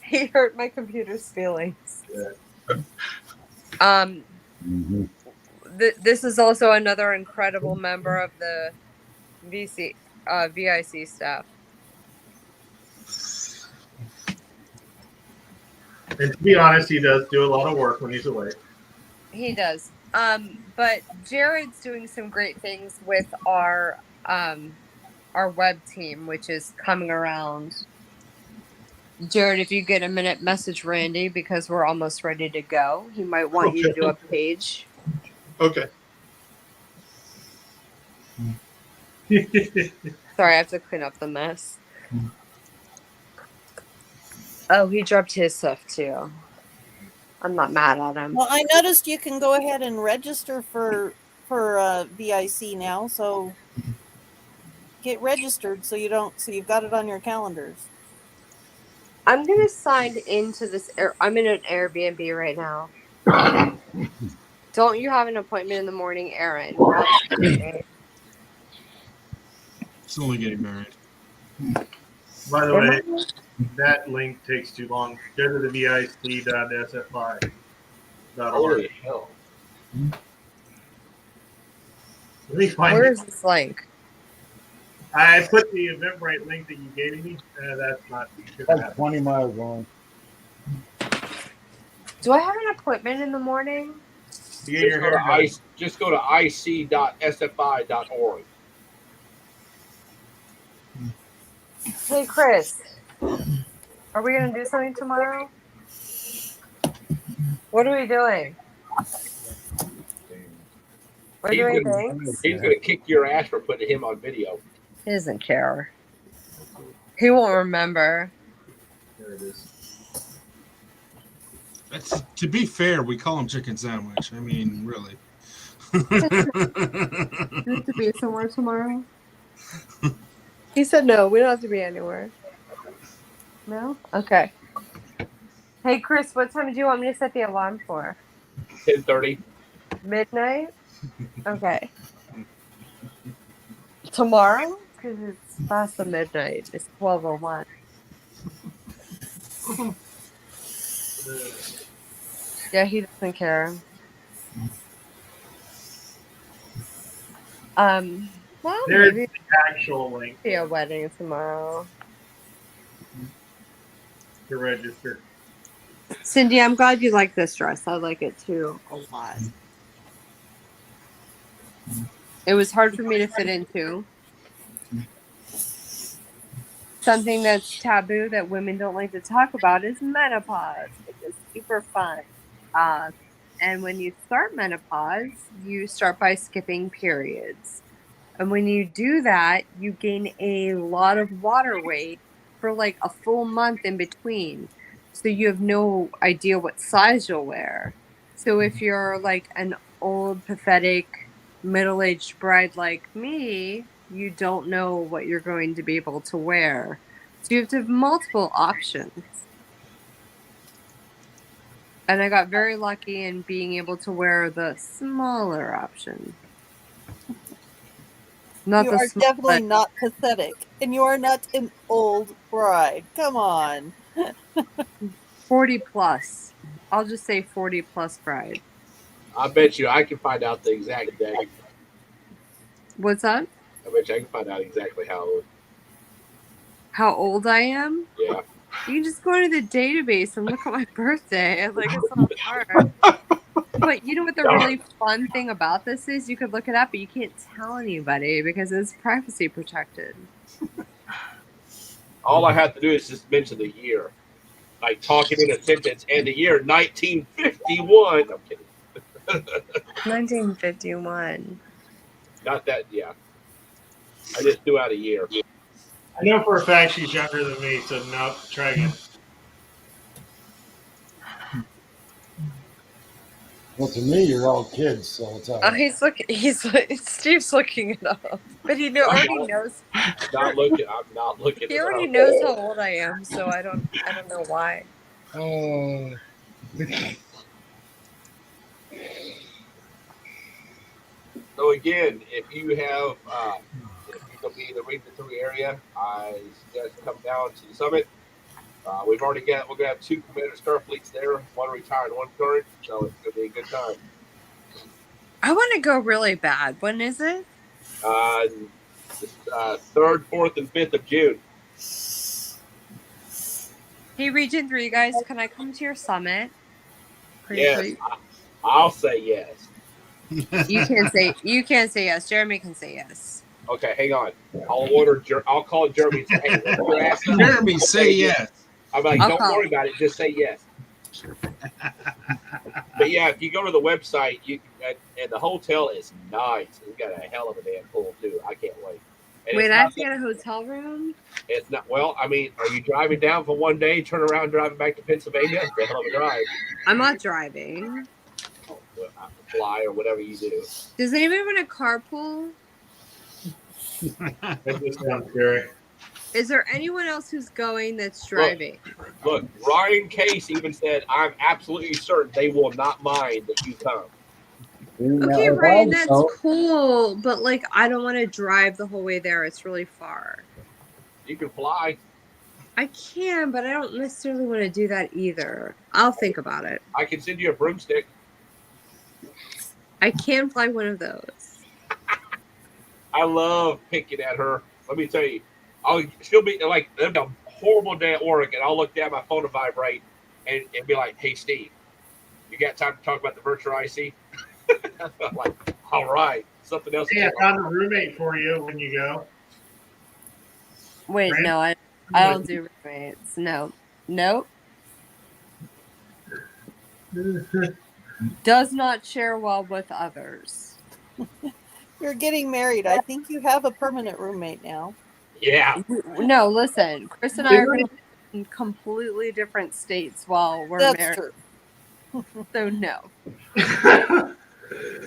He hurt my computer's feelings. This is also another incredible member of the VIC staff. And to be honest, he does do a lot of work when he's away. He does. But Jared's doing some great things with our web team, which is coming around. Jared, if you get a minute, message Randy because we're almost ready to go. He might want you to do a page. Okay. Sorry, I have to clean up the mess. Oh, he dropped his stuff too. I'm not mad at him. Well, I noticed you can go ahead and register for VIC now, so get registered so you've got it on your calendars. I'm gonna sign into this. I'm in an Airbnb right now. Don't you have an appointment in the morning, Aaron? It's only getting married. By the way, that link takes too long. Go to the vic.sfi.org. Holy hell. Let me find Where it. is this link? I put the Eventbrite link that you gave me. That's not good. Like 20 miles long. Do I have an appointment in the morning? You get your hair done. Just go to ic.sfi.org. Hey, Chris. Are we going to do something tomorrow? What are we doing? We're doing things? He's going to kick your ass for putting him on video. He doesn't care. He won't remember. There it is. That's, to be fair, we call him chicken sandwich. I mean, really. Do we have to be somewhere tomorrow? He said no, we don't have to be anywhere. No? Okay. Hey, Chris, what time do you want me to set the alarm for? 10:30. Midnight? Okay. Tomorrow? Because it's past the midnight. It's 12:01. Yeah, he doesn't care. Well, There's maybe the actual link be a wedding tomorrow. to register. Cindy, I'm glad you like this dress. I like it too a lot. It was hard for me to fit into. Something that's taboo that women don't like to talk about is menopause, which is super fun. And when you start menopause, you start by skipping periods. And when you do that, you gain a lot of water weight for like a full month in between. So you have no idea what size you'll wear. So if you're like an old, pathetic, middle-aged bride like me, you don't know what you're going to be able to wear. So you have to have multiple options. And I got very lucky in being able to wear the smaller option. Not You the are small, definitely but not pathetic, and you are not an old bride. Come on. 40 plus. I'll just say 40 plus bride. I bet you I can find out the exact day. What's that? I bet you I can find out exactly How old I am? Yeah. You can just go into the database and look at my birthday. Like, it's not hard. But you know what the really fun thing about this is? You could look it up, but you can't tell anybody because it's privacy protected. All I have to do is just mention the year. Like talking in a sentence and the year 1951. I'm kidding. 1951. Not that, yeah. I just threw out a year. I know for a fact she's younger than me, so no, try again. Well, to me, you're all kids, so it's all Oh, right. Steve's looking it up. But he already knows. I'm not looking He it already up. knows how old I am, so I don't know why. So again, if you have if you're gonna be in the Region 3 area, I suggest come down to the summit. We're gonna have 2 Commander Starfleets there, 1 retired, 1 current, so it's gonna be a good time. I want to go really bad. When is it? 3rd, 4th, and 5th of June. Hey, Region 3 guys, can I come to your summit? Yes, I'll say yes. You can't say yes. Jeremy can say yes. Okay, hang on. I'll call Jeremy and say, hey, what's your ass? Jeremy, say yes. I'm like, I'll don't call worry about it. Just say yes. But yeah, if you go to the website, and the hotel is nice. It's got a hell of a damn pool too. I can't wait. And Wait, it's I have not to get a hotel room? It's not. Well, I mean, are you driving down for one day, turn around, driving back to Pennsylvania? It's a hell of a drive. I'm not driving. Oh, well, fly or whatever you do. Does anybody want a carpool? That just sounds scary. Is there anyone else who's going that's driving? Look, Ryan Case even said, I'm absolutely certain they will not mind that you come. Okay, Ryan, that's cool, but like I don't want to drive the whole way there. It's really far. You can fly. I can, but I don't necessarily want to do that either. I'll think about it. I can send you a broomstick. I can fly one of those. I love picking at her let me tell you, she'll be like, having a horrible day at work, and I'll look down my phone to vibrate and be like, hey, Steve, you got time to talk about the virtual IC? I'm like, all right, something else. Hey, I found a roommate for you when you go. Wait, Brand- no, I don't do roommates. No. Nope. Does not share well with others. You're getting married. I think you have a permanent roommate now. Yeah. No, listen, Chris and I are going to live in completely different states while we're That's married. true. So no.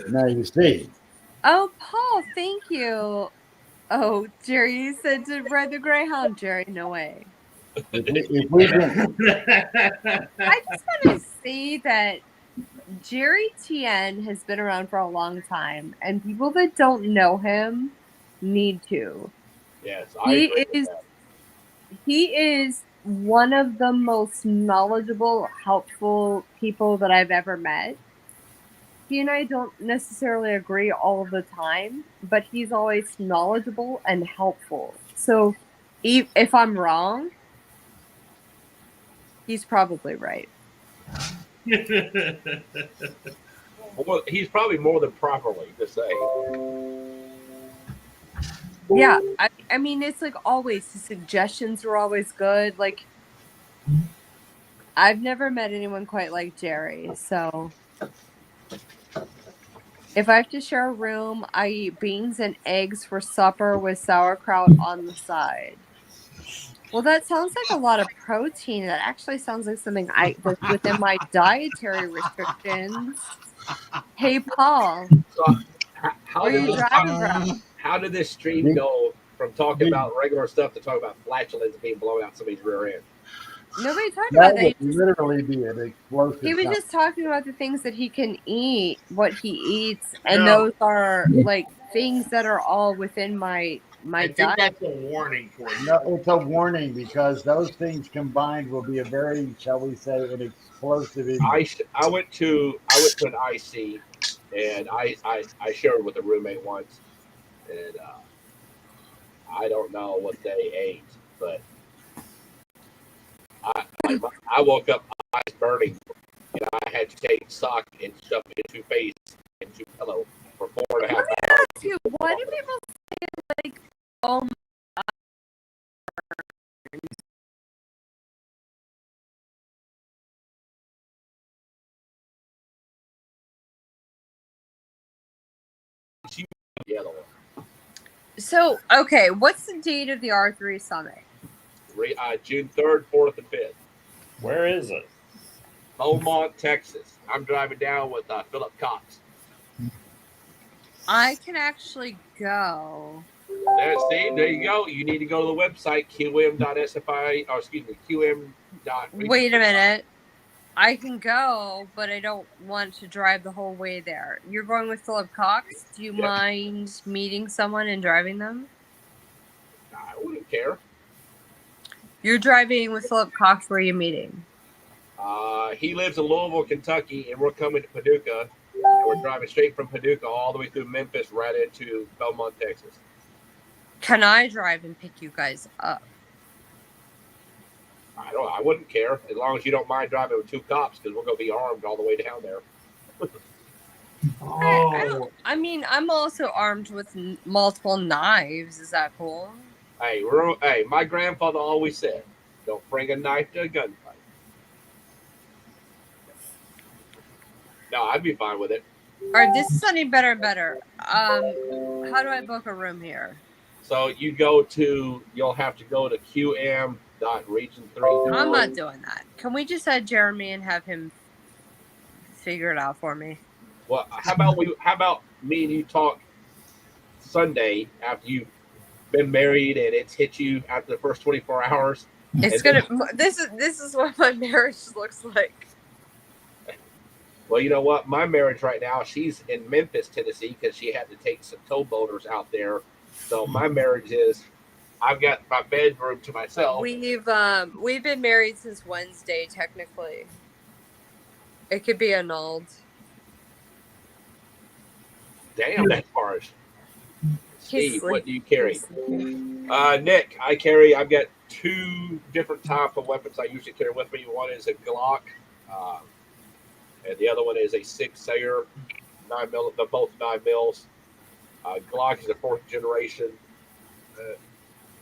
Now you see. Oh, Paul, thank you. Oh, Jerry, you said to ride the Greyhound. Jerry, no way. If we can, I just want to say that Jerry Tien has been around for a long time, and people that don't know him need to. Yes, I agree with that. He is one of the most knowledgeable, helpful people that I've ever met. He and I don't necessarily agree all of the time, but he's always knowledgeable and helpful. So if I'm wrong, he's probably right. Well, he's probably more than properly to say. Yeah, I mean, it's like always, his suggestions are always good. Like, I've never met anyone quite like Jerry, so if I have to share a room, I eat beans and eggs for supper with sauerkraut on the side. Well, that sounds like a lot of protein. That actually sounds like something that's within my dietary restrictions. Hey, Paul, So, where are you driving from? how did this stream go from talking about regular stuff to talk about flatulence being blown out somebody's rear end? Nobody talked about that that. would literally be an explosive. He was just talking about the things that he can eat, what he eats, and No. those are like things that are all within my I think diet. that's a warning for you. No, it's a warning because those things combined will be a very, shall we say, an explosive event. I went to an IC, and I shared with a roommate once, and I don't know what they ate, but I woke up eyes burning, and I had to take sock and stuff into face into pillow for 4.5 hours. Ask you, why do people say like, oh my The other one. So, okay, what's the date of the R3 Summit? June 3rd, 4th, and 5th. Where is it? Beaumont, Texas. I'm driving down with Philip Cox. I can actually go. There you go. You need to go to the website qm.sfi, or excuse me, qm. Wait a minute. I can go, but I don't want to drive the whole way there. You're going with Philip Cox. Do you mind meeting someone and driving them? I wouldn't care. You're driving with Philip Cox. Where are you meeting? He lives in Louisville, Kentucky, and we're coming to Paducah. And we're driving straight from Paducah all the way through Memphis, right into Beaumont, Texas. Can I drive and pick you guys up? I wouldn't care as long as you don't mind driving with two cops because we're going to be armed all the way down there. I mean, I'm also armed with multiple knives. Is that cool? Hey, my grandfather always said, "Don't bring a knife to a gunfight." No, I'd be fine with it. All right, this is sounding better and better. How do I book a room here? So you'll have to go to qm.region3. I'm not doing that. Can we just add Jeremy and have him figure it out for me? Well, how about me and you talk Sunday after you've been married and it's hit you after the first 24 hours? It's gonna. This is what my marriage looks like. Well, you know what? My marriage right now, she's in Memphis, Tennessee, because she had to take some towboaters out there. So my marriage is, I've got my bedroom to myself. We've been married since Wednesday, technically. It could be annulled. Damn, that's harsh. Steve, what do you carry? Nick, I've got two different type of weapons I usually carry with me. One is a Glock, and the other one is a 6-Sayer 9mm. They're both 9mm. Glock is a 4th generation.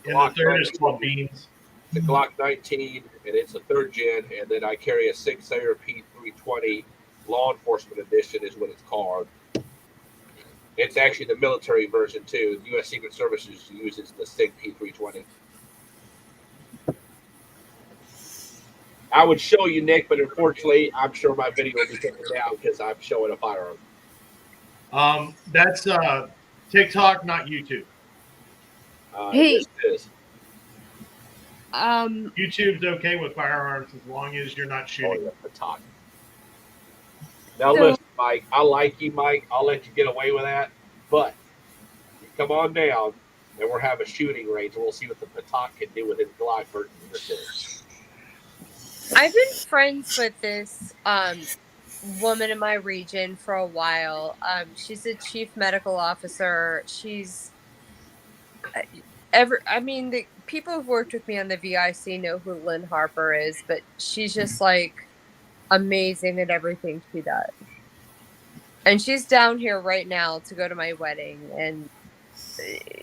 And the third is called Beans. The Glock 19, and it's a 3rd gen. And then I carry a 6-Sayer P320 Law Enforcement Edition is what it's called. It's actually the military version too. The U.S. Secret Services uses the SIG P320. I would show you, Nick, but unfortunately, I'm sure my video will be taken down because I'm showing a firearm. That's TikTok, not YouTube. Hey. Yes, it is. YouTube's okay with firearms as long as you're not shooting. Oh, yeah, the talk. Now listen, Mike. I like you, Mike. I'll let you get away with that. But you come on down, and we'll have a shooting range, and we'll see what the Patak can do with his Glock versus this. I've been friends with this woman in my region for a while. She's a chief medical officer. She's the people who've worked with me on the VIC know who Lynn Harper is, but she's just like amazing at everything she does. And she's down here right now to go to my wedding, and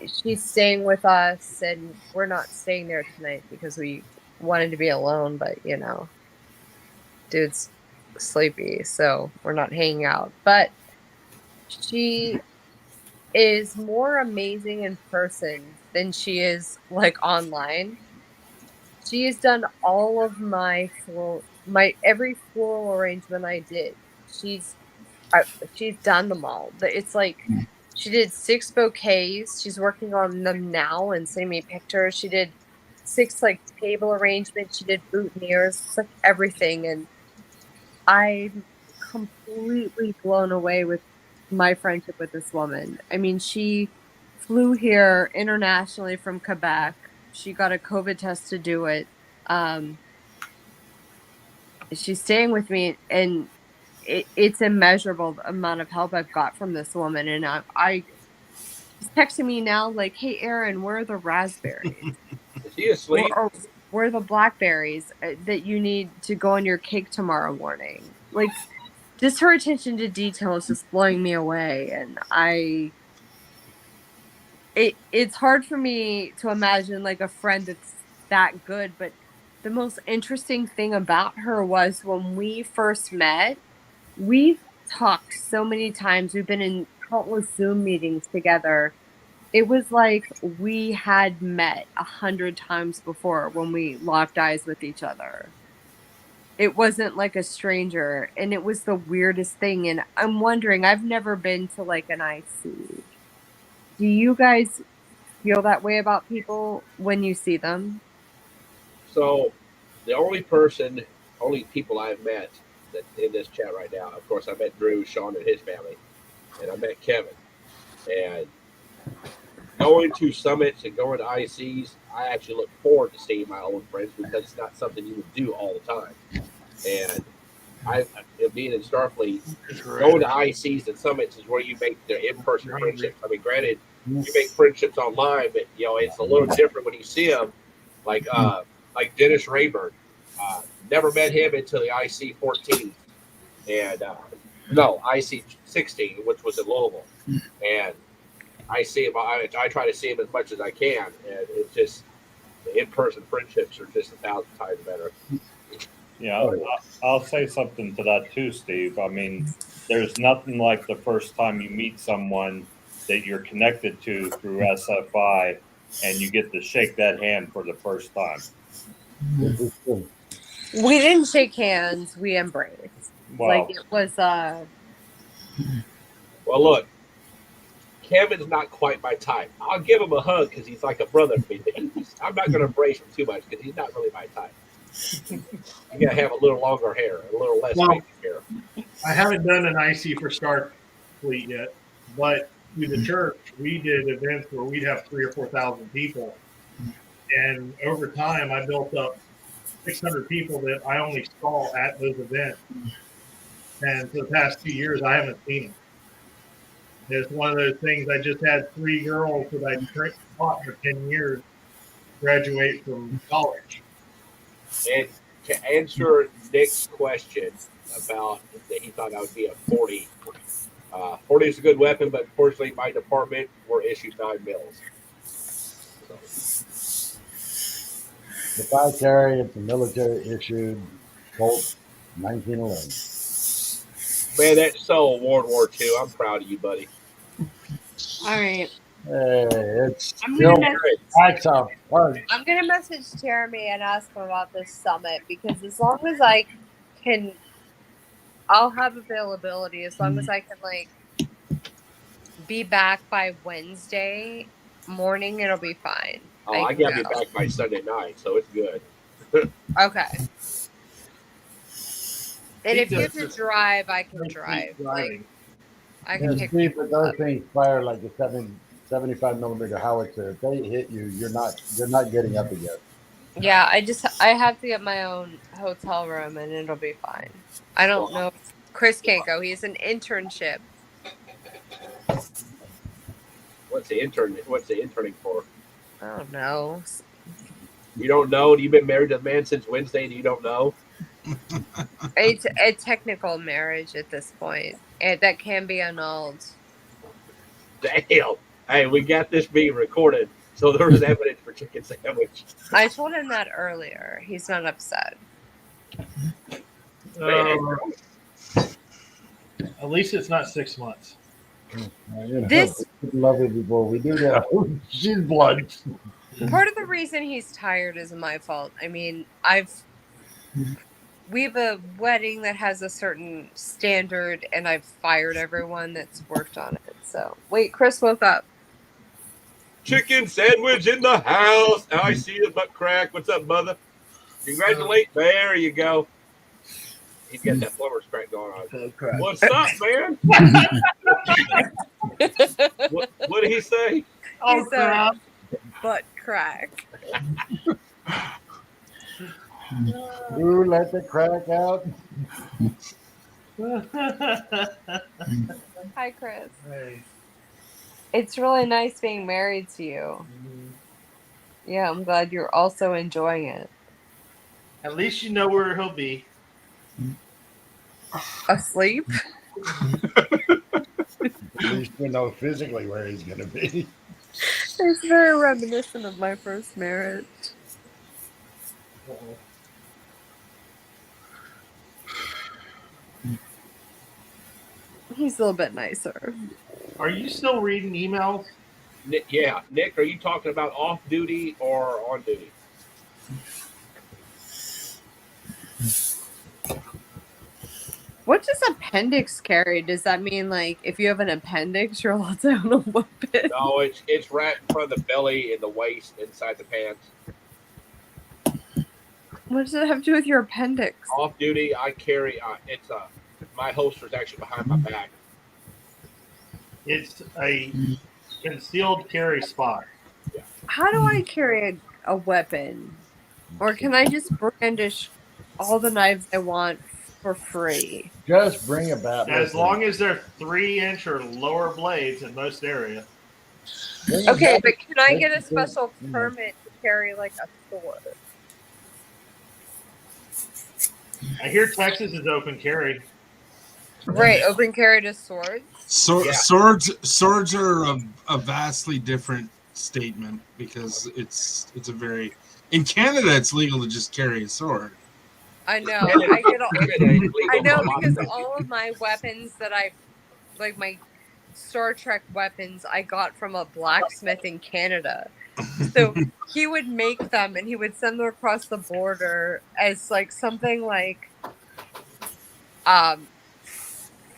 she's staying with us, and we're not staying there tonight because we wanted to be alone, but dude's sleepy, so we're not hanging out. But she is more amazing in person than she is like online. She has done all of my every floral arrangement I did. She's done them all. It's like she did 6 bouquets. She's working on them now and sending me pictures. She did 6 like table arrangements. She did boutonnieres. It's like everything, and I'm completely blown away with my friendship with this woman. I mean, she flew here internationally from Quebec. She got a COVID test to do it. She's staying with me, and it's immeasurable the amount of help I've got from this woman. And she's texting me now like, "Hey, Aaron, where are the raspberries? Is he asleep? Or where are the blackberries that you need to go on your cake tomorrow morning?" Like, just her attention to detail is just blowing me away. And it's hard for me to imagine like a friend that's that good. But the most interesting thing about her was when we first met, we've talked so many times. We've been in countless Zoom meetings together. It was like we had met 100 times before when we locked eyes with each other. It wasn't like a stranger, and it was the weirdest thing. And I'm wondering, I've never been to like an IC. Do you guys feel that way about people when you see them? So the only people I've met that in this chat right now, of course, I met Drew, Sean, and his family, and I met Kevin. And going to summits and going to ICs, I actually look forward to seeing my old friends because it's not something you would do all the time. And being in Starfleet, going to ICs and summits is where you make the in-person friendships. I mean, granted, you make friendships online, but it's a little different when you see them. Like Dennis Rayburn, never met him until the IC 14, and IC 16, which was in Louisville. And I see him. I try to see him as much as I can, and it's just the in-person friendships are just 1,000 times better. Yeah, I'll say something to that too, Steve. I mean, there's nothing like the first time you meet someone that you're connected to through SFI, and you get to shake that hand for the first time. We didn't shake hands. We embraced. Wow. Like it was. Well, look, Kevin's not quite my type. I'll give him a hug because he's like a brother to me. But I'm not going to embrace him too much because he's not really my type. You got to have a little longer hair, a little less baby hair. I haven't done an IC for Starfleet yet, but through the church, we did events where we'd have 3,000 or 4,000 people. And over time, I built up 600 people that I only saw at those events. And for the past 2 years, I haven't seen them. It's one of those things. I just had 3 girls that I taught for 10 years graduate from college. And to answer Nick's question about that he thought I would be a 40, 40 is a good weapon, but unfortunately, my department were issued 9 mils. If I carry, it's a military issued Colt 1911. Man, that's so World War II. I'm proud of you, buddy. All right. Hey, it's I'm still gonna message. packs a punch. I'm gonna message Jeremy and ask him about this summit because as long as I can, I'll have availability. As long as I can like be back by Wednesday morning, it'll be fine. Oh, I got to be back by Sunday night, so it's good. Okay. And if you have to drive, I can drive. Like, I can pick Steve, people but those up. things fire like a 75 millimeter howitzer. If they hit you, you're not getting up again. Yeah, I have to get my own hotel room and it'll be fine. I don't know if Chris can't go. He's an internship. What's the interning for? I don't know. You don't know? You've been married to a man since Wednesday and you don't know? It's a technical marriage at this point. That can be annulled. Damn. Hey, we got this being recorded, so there is evidence for chicken sandwich. I told him that earlier. He's not upset. At least it's not 6 months. This lovely before we do that. She's blunt. part of the reason he's tired is my fault. I mean, we have a wedding that has a certain standard, and I've fired everyone that's worked on it. So wait, Chris woke up. Chicken sandwich in the house. Now I see the butt crack. What's up, mother? Congratulate. There you go. He's got that plumber's crack going on. What's up, man? what did he say? He said, butt crack. Ooh, let the crack out. Hi, Chris. Hey. It's really nice being married to you. Mm-hmm. Yeah, I'm glad you're also enjoying it. At least you know where he'll be. Asleep? At least we know physically where he's going to be. It's very reminiscent of my first marriage. Uh-oh. He's a little bit nicer. Are you still reading emails? Nick, yeah. Nick, are you talking about off duty or on duty? What does appendix carry? Does that mean like if you have an appendix, you're allowed to own a weapon? No, it's right in front of the belly and the waist inside the pants. What does it have to do with your appendix? Off duty, I carry. My holster's actually behind my back. It's a concealed carry spot. How do I carry a weapon? Or can I just brandish all the knives I want for free? Just bring a bat. As long as they're 3-inch or lower blades in most areas. Okay, but can I get a special permit to carry like a sword? I hear Texas is open carry. Right, open carry to swords. Swords are a vastly different statement because it's a very in Canada it's legal to just carry a sword. I know. I know because all of my weapons that like my Star Trek weapons, I got from a blacksmith in Canada. So he would make them and he would send them across the border as like something like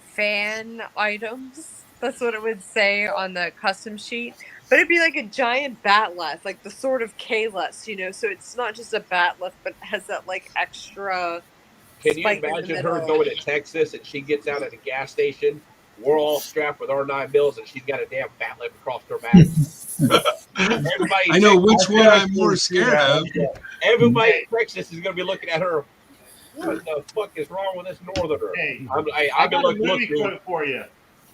fan items. That's what it would say on the custom sheet. But it'd be like a giant batleth, like the sword of Kalis, you know. So it's not just a batleth, but it has that like extra. Can you imagine her going to Texas and she gets out at a gas station? We're all strapped with our 9 mils and she's got a damn batleth across her back. I know which one I'm more scared of. Everybody in Texas is going to be looking at her. What the fuck is wrong with this northerner? Hey, I've been got a looking movie quote for you.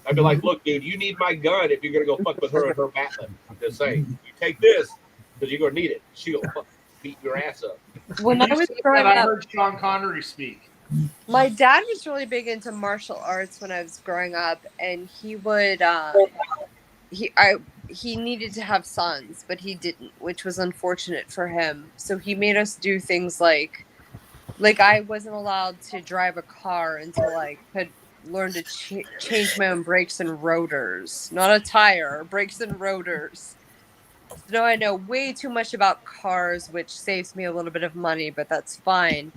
I'd be like, look, dude, you need my gun if you're gonna go fuck with her and her batleth. I'm just saying, you take this because you're gonna need it. She'll fuck beat your ass up. When I was growing I up, heard Sean Connery speak. my dad was really big into martial arts when I was growing up, and he would he needed to have sons, but he didn't, which was unfortunate for him. So he made us do things like I wasn't allowed to drive a car until I could learn to change my own brakes and rotors, not a tire, brakes and rotors. So now I know way too much about cars, which saves me a little bit of money, but that's fine.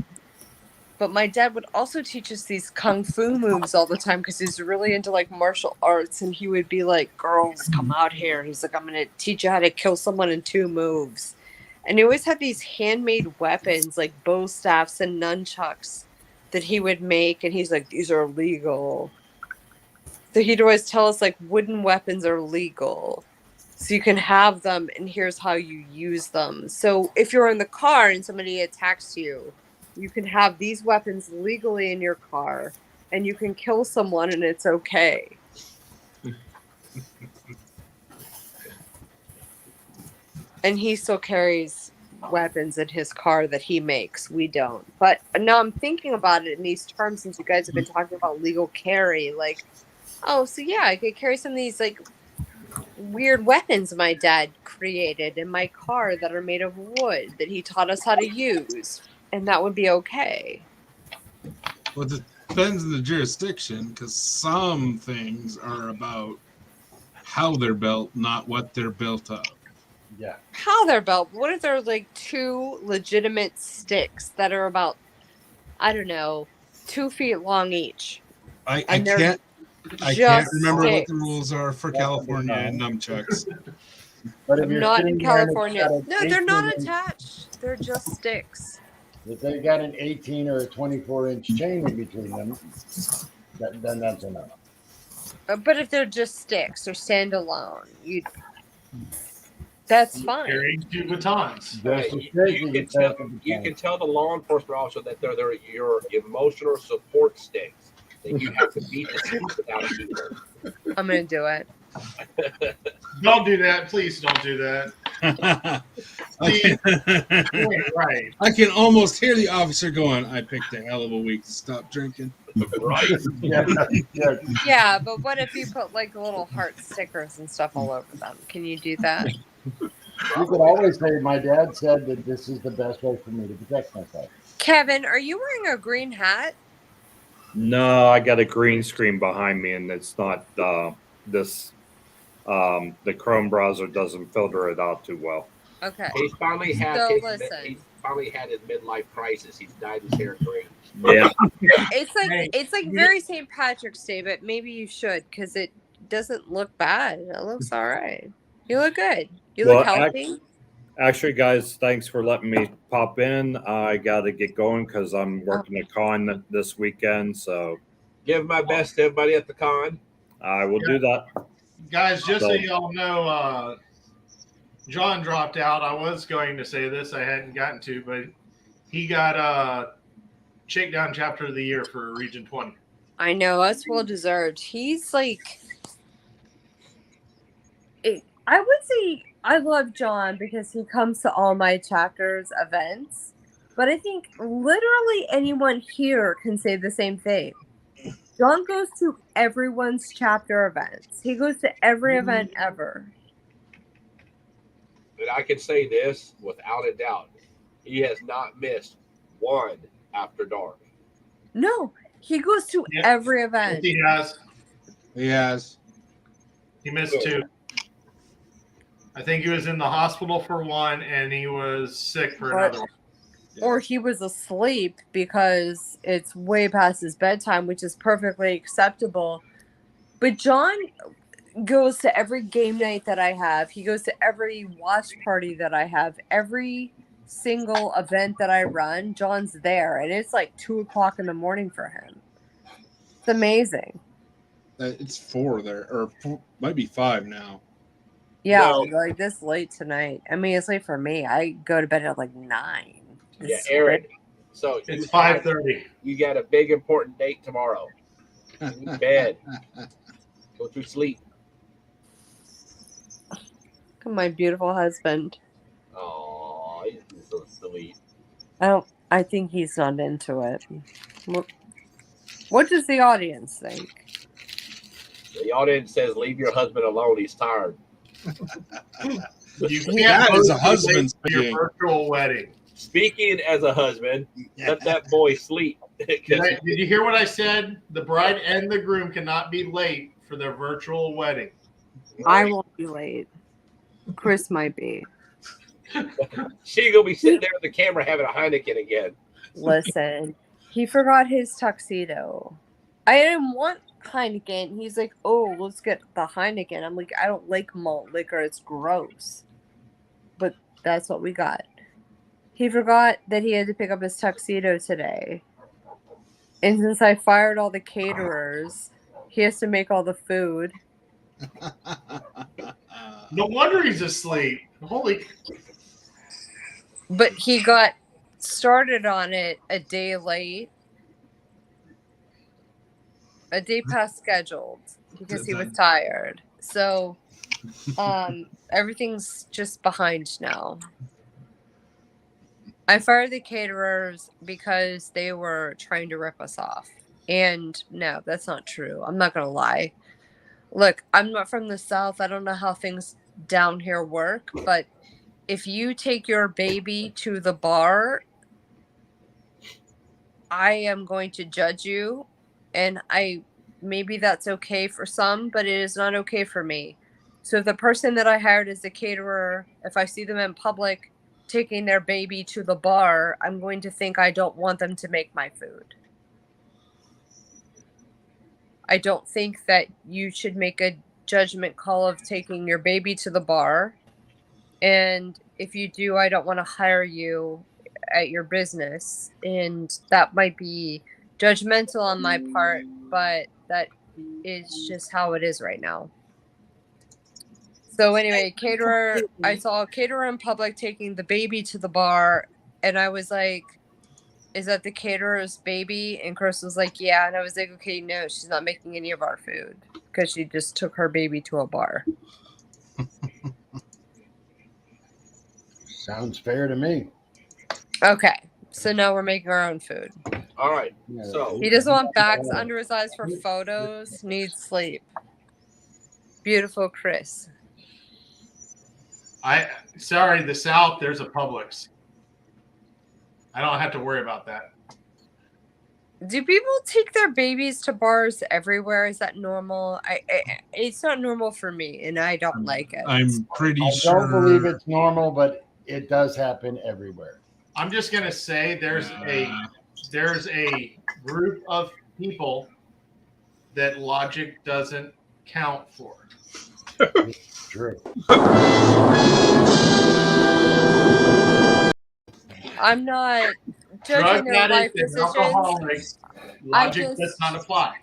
But my dad would also teach us these kung fu moves all the time because he's really into like martial arts, and he would be like, "Girls, come out here." He's like, "I'm gonna teach you how to kill someone in 2 moves." And he always had these handmade weapons like bow staffs and nunchucks that he would make, and he's like, "These are legal." So he'd always tell us like wooden weapons are legal. So you can have them, and here's how you use them. So if you're in the car and somebody attacks you, you can have these weapons legally in your car, and you can kill someone, and it's okay. And he still carries weapons in his car that he makes. We don't. But now I'm thinking about it in these terms, since you guys have been talking about legal carry. Like, oh, so yeah, I could carry some of these like weird weapons my dad created in my car that are made of wood that he taught us how to use, and that would be okay. Well, it depends on the jurisdiction, because some things are about how they're built, not what they're built of. Yeah. How they're built? What if they're like 2 legitimate sticks that are about, I don't know, 2 feet long each? I And they're can't just remember what sticks. the rules are for California and nunchucks. But if I'm you're not in sitting there and it's California. got an No, they're not 18 attached. They're just sticks. if they got an 18 or a 24-inch chain in between them, then that's enough. But if they're just sticks or standalone, that's fine. Carrying 2 batons. You can tell the law enforcement officer that they're your emotional support sticks. That you have to beat the sticks without a beater. I'm gonna do it. Don't do that. Please don't do that. Right. I can almost hear the officer going, I picked a hell of a week to stop drinking. Right. Yeah, but what if you put like little heart stickers and stuff all over them? Can you do that? You could always say, my dad said that this is the best way for me to protect myself. Kevin, are you wearing a green hat? No, I got a green screen behind me, and it's not this. The Chrome browser doesn't filter it out too well. Okay. He's finally had So his listen. midlife crisis. He's dyed his hair green. Yeah. It's like very St. Patrick's Day, but maybe you should, because it doesn't look bad. It looks all right. You look good. You look healthy. Actually, guys, thanks for letting me pop in. I got to get going because I'm working a con this weekend. So give my best to everybody at the con. I will do that. Guys, just so y'all know, John dropped out. I was going to say this. I hadn't gotten to, but he got Shakedown Chapter of the Year for Region 20. I know, that's well deserved. He's like, I would say I love John because he comes to all my chapters events, but I think literally anyone here can say the same thing. John goes to everyone's chapter events. He goes to every event ever. And I can say this without a doubt. He has not missed one After Dark. No, he goes to every event. He has. He has. He missed 2. I think he was in the hospital for 1, and he was sick for another one. Or he was asleep because it's way past his bedtime, which is perfectly acceptable. But John goes to every game night that I have. He goes to every watch party that I have. Every single event that I run, John's there. And it's like 2:00 in the morning for him. It's amazing. It's 4 there, or 4, might be 5 now. Yeah, like this late tonight. I mean, it's late for me. I go to bed at like 9. Yeah, Aaron. So it's 5:30. You got a big important date tomorrow. In bed. Go to sleep. Look at my beautiful husband. Oh, he's so sweet. I think he's not into it. What does the audience think? The audience says, "Leave your husband alone. He's tired." You That can't is a host husband your speaking. virtual wedding. Speaking as a husband, let that boy sleep. Did you hear what I said? The bride and the groom cannot be late for their virtual wedding. I won't be late. Chris might be. She's gonna be sitting there with the camera having a Heineken again. Listen, he forgot his tuxedo. I didn't want Heineken. He's like, oh, let's get the Heineken. I'm like, I don't like malt liquor. It's gross. But that's what we got. He forgot that he had to pick up his tuxedo today. And since I fired all the caterers, he has to make all the food. No wonder he's asleep. Holy. But he got started on it a day late. A day past scheduled because he was tired. So everything's just behind now. I fired the caterers because they were trying to rip us off. And no, that's not true. I'm not going to lie. Look, I'm not from the South. I don't know how things down here work, but if you take your baby to the bar, I am going to judge you. And maybe that's okay for some, but it is not okay for me. So if the person that I hired as a caterer, if I see them in public taking their baby to the bar, I'm going to think I don't want them to make my food. I don't think that you should make a judgment call of taking your baby to the bar. And if you do, I don't want to hire you at your business. And that might be judgmental on my part, but that is just how it is right now. So anyway, caterer, I saw a caterer in public taking the baby to the bar, and I was like, is that the caterer's baby? And Chris was like, yeah. And I was like, okay, no, she's not making any of our food because she just took her baby to a bar. Sounds fair to me. Okay, so now we're making our own food. All right. So He doesn't want bags under his eyes for photos. Needs sleep. Beautiful Chris. Sorry, the South, there's a Publix. I don't have to worry about that. Do people take their babies to bars everywhere? Is that normal? It's not normal for me, and I don't like it. I'm pretty I sure. don't believe it's normal, but it does happen everywhere. I'm just gonna say there's a group of people that logic doesn't count for. True. I'm not judging Drug their life addicts and decisions. alcoholics, logic does not apply.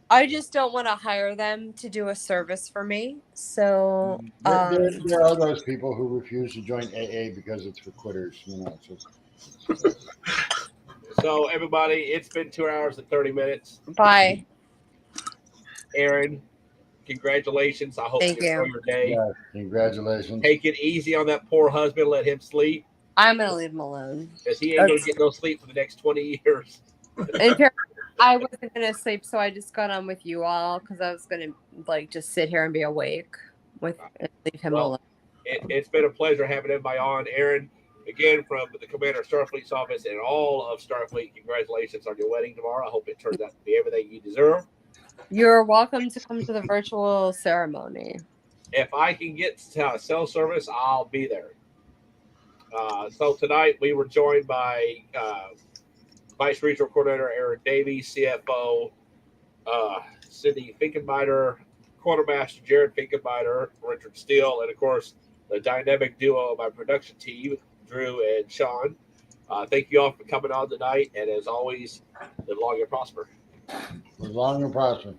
I just don't want to hire them to do a service for me. So There are those people who refuse to join AA because it's for quitters. You know. So everybody, it's been 2 hours and 30 minutes. Bye. Aaron, congratulations. I hope Thank you enjoy you. your day. Yeah, congratulations. Take it easy on that poor husband. Let him sleep. I'm going to leave him alone. Because he ain't going to get no sleep for the next 20 years. And I wasn't going to sleep, so I just got on with you all because I was going to just sit here and be awake and leave him alone. It's been a pleasure having everybody on. Aaron, again, from the Commander of Starfleet's office and all of Starfleet, congratulations on your wedding tomorrow. I hope it turns out to be everything you deserve. You're welcome to come to the virtual ceremony. If I can get cell service, I'll be there. So tonight we were joined by Vice Regional Coordinator Aaron Davies, CFO Cindy Finkenbeiter, Quartermaster Jared Finkenbeiter, Richard Steele, and of course the dynamic duo of my production team, Drew and Sean. Thank you all for coming on tonight, and as always, live long and prosper. Live long and prosper.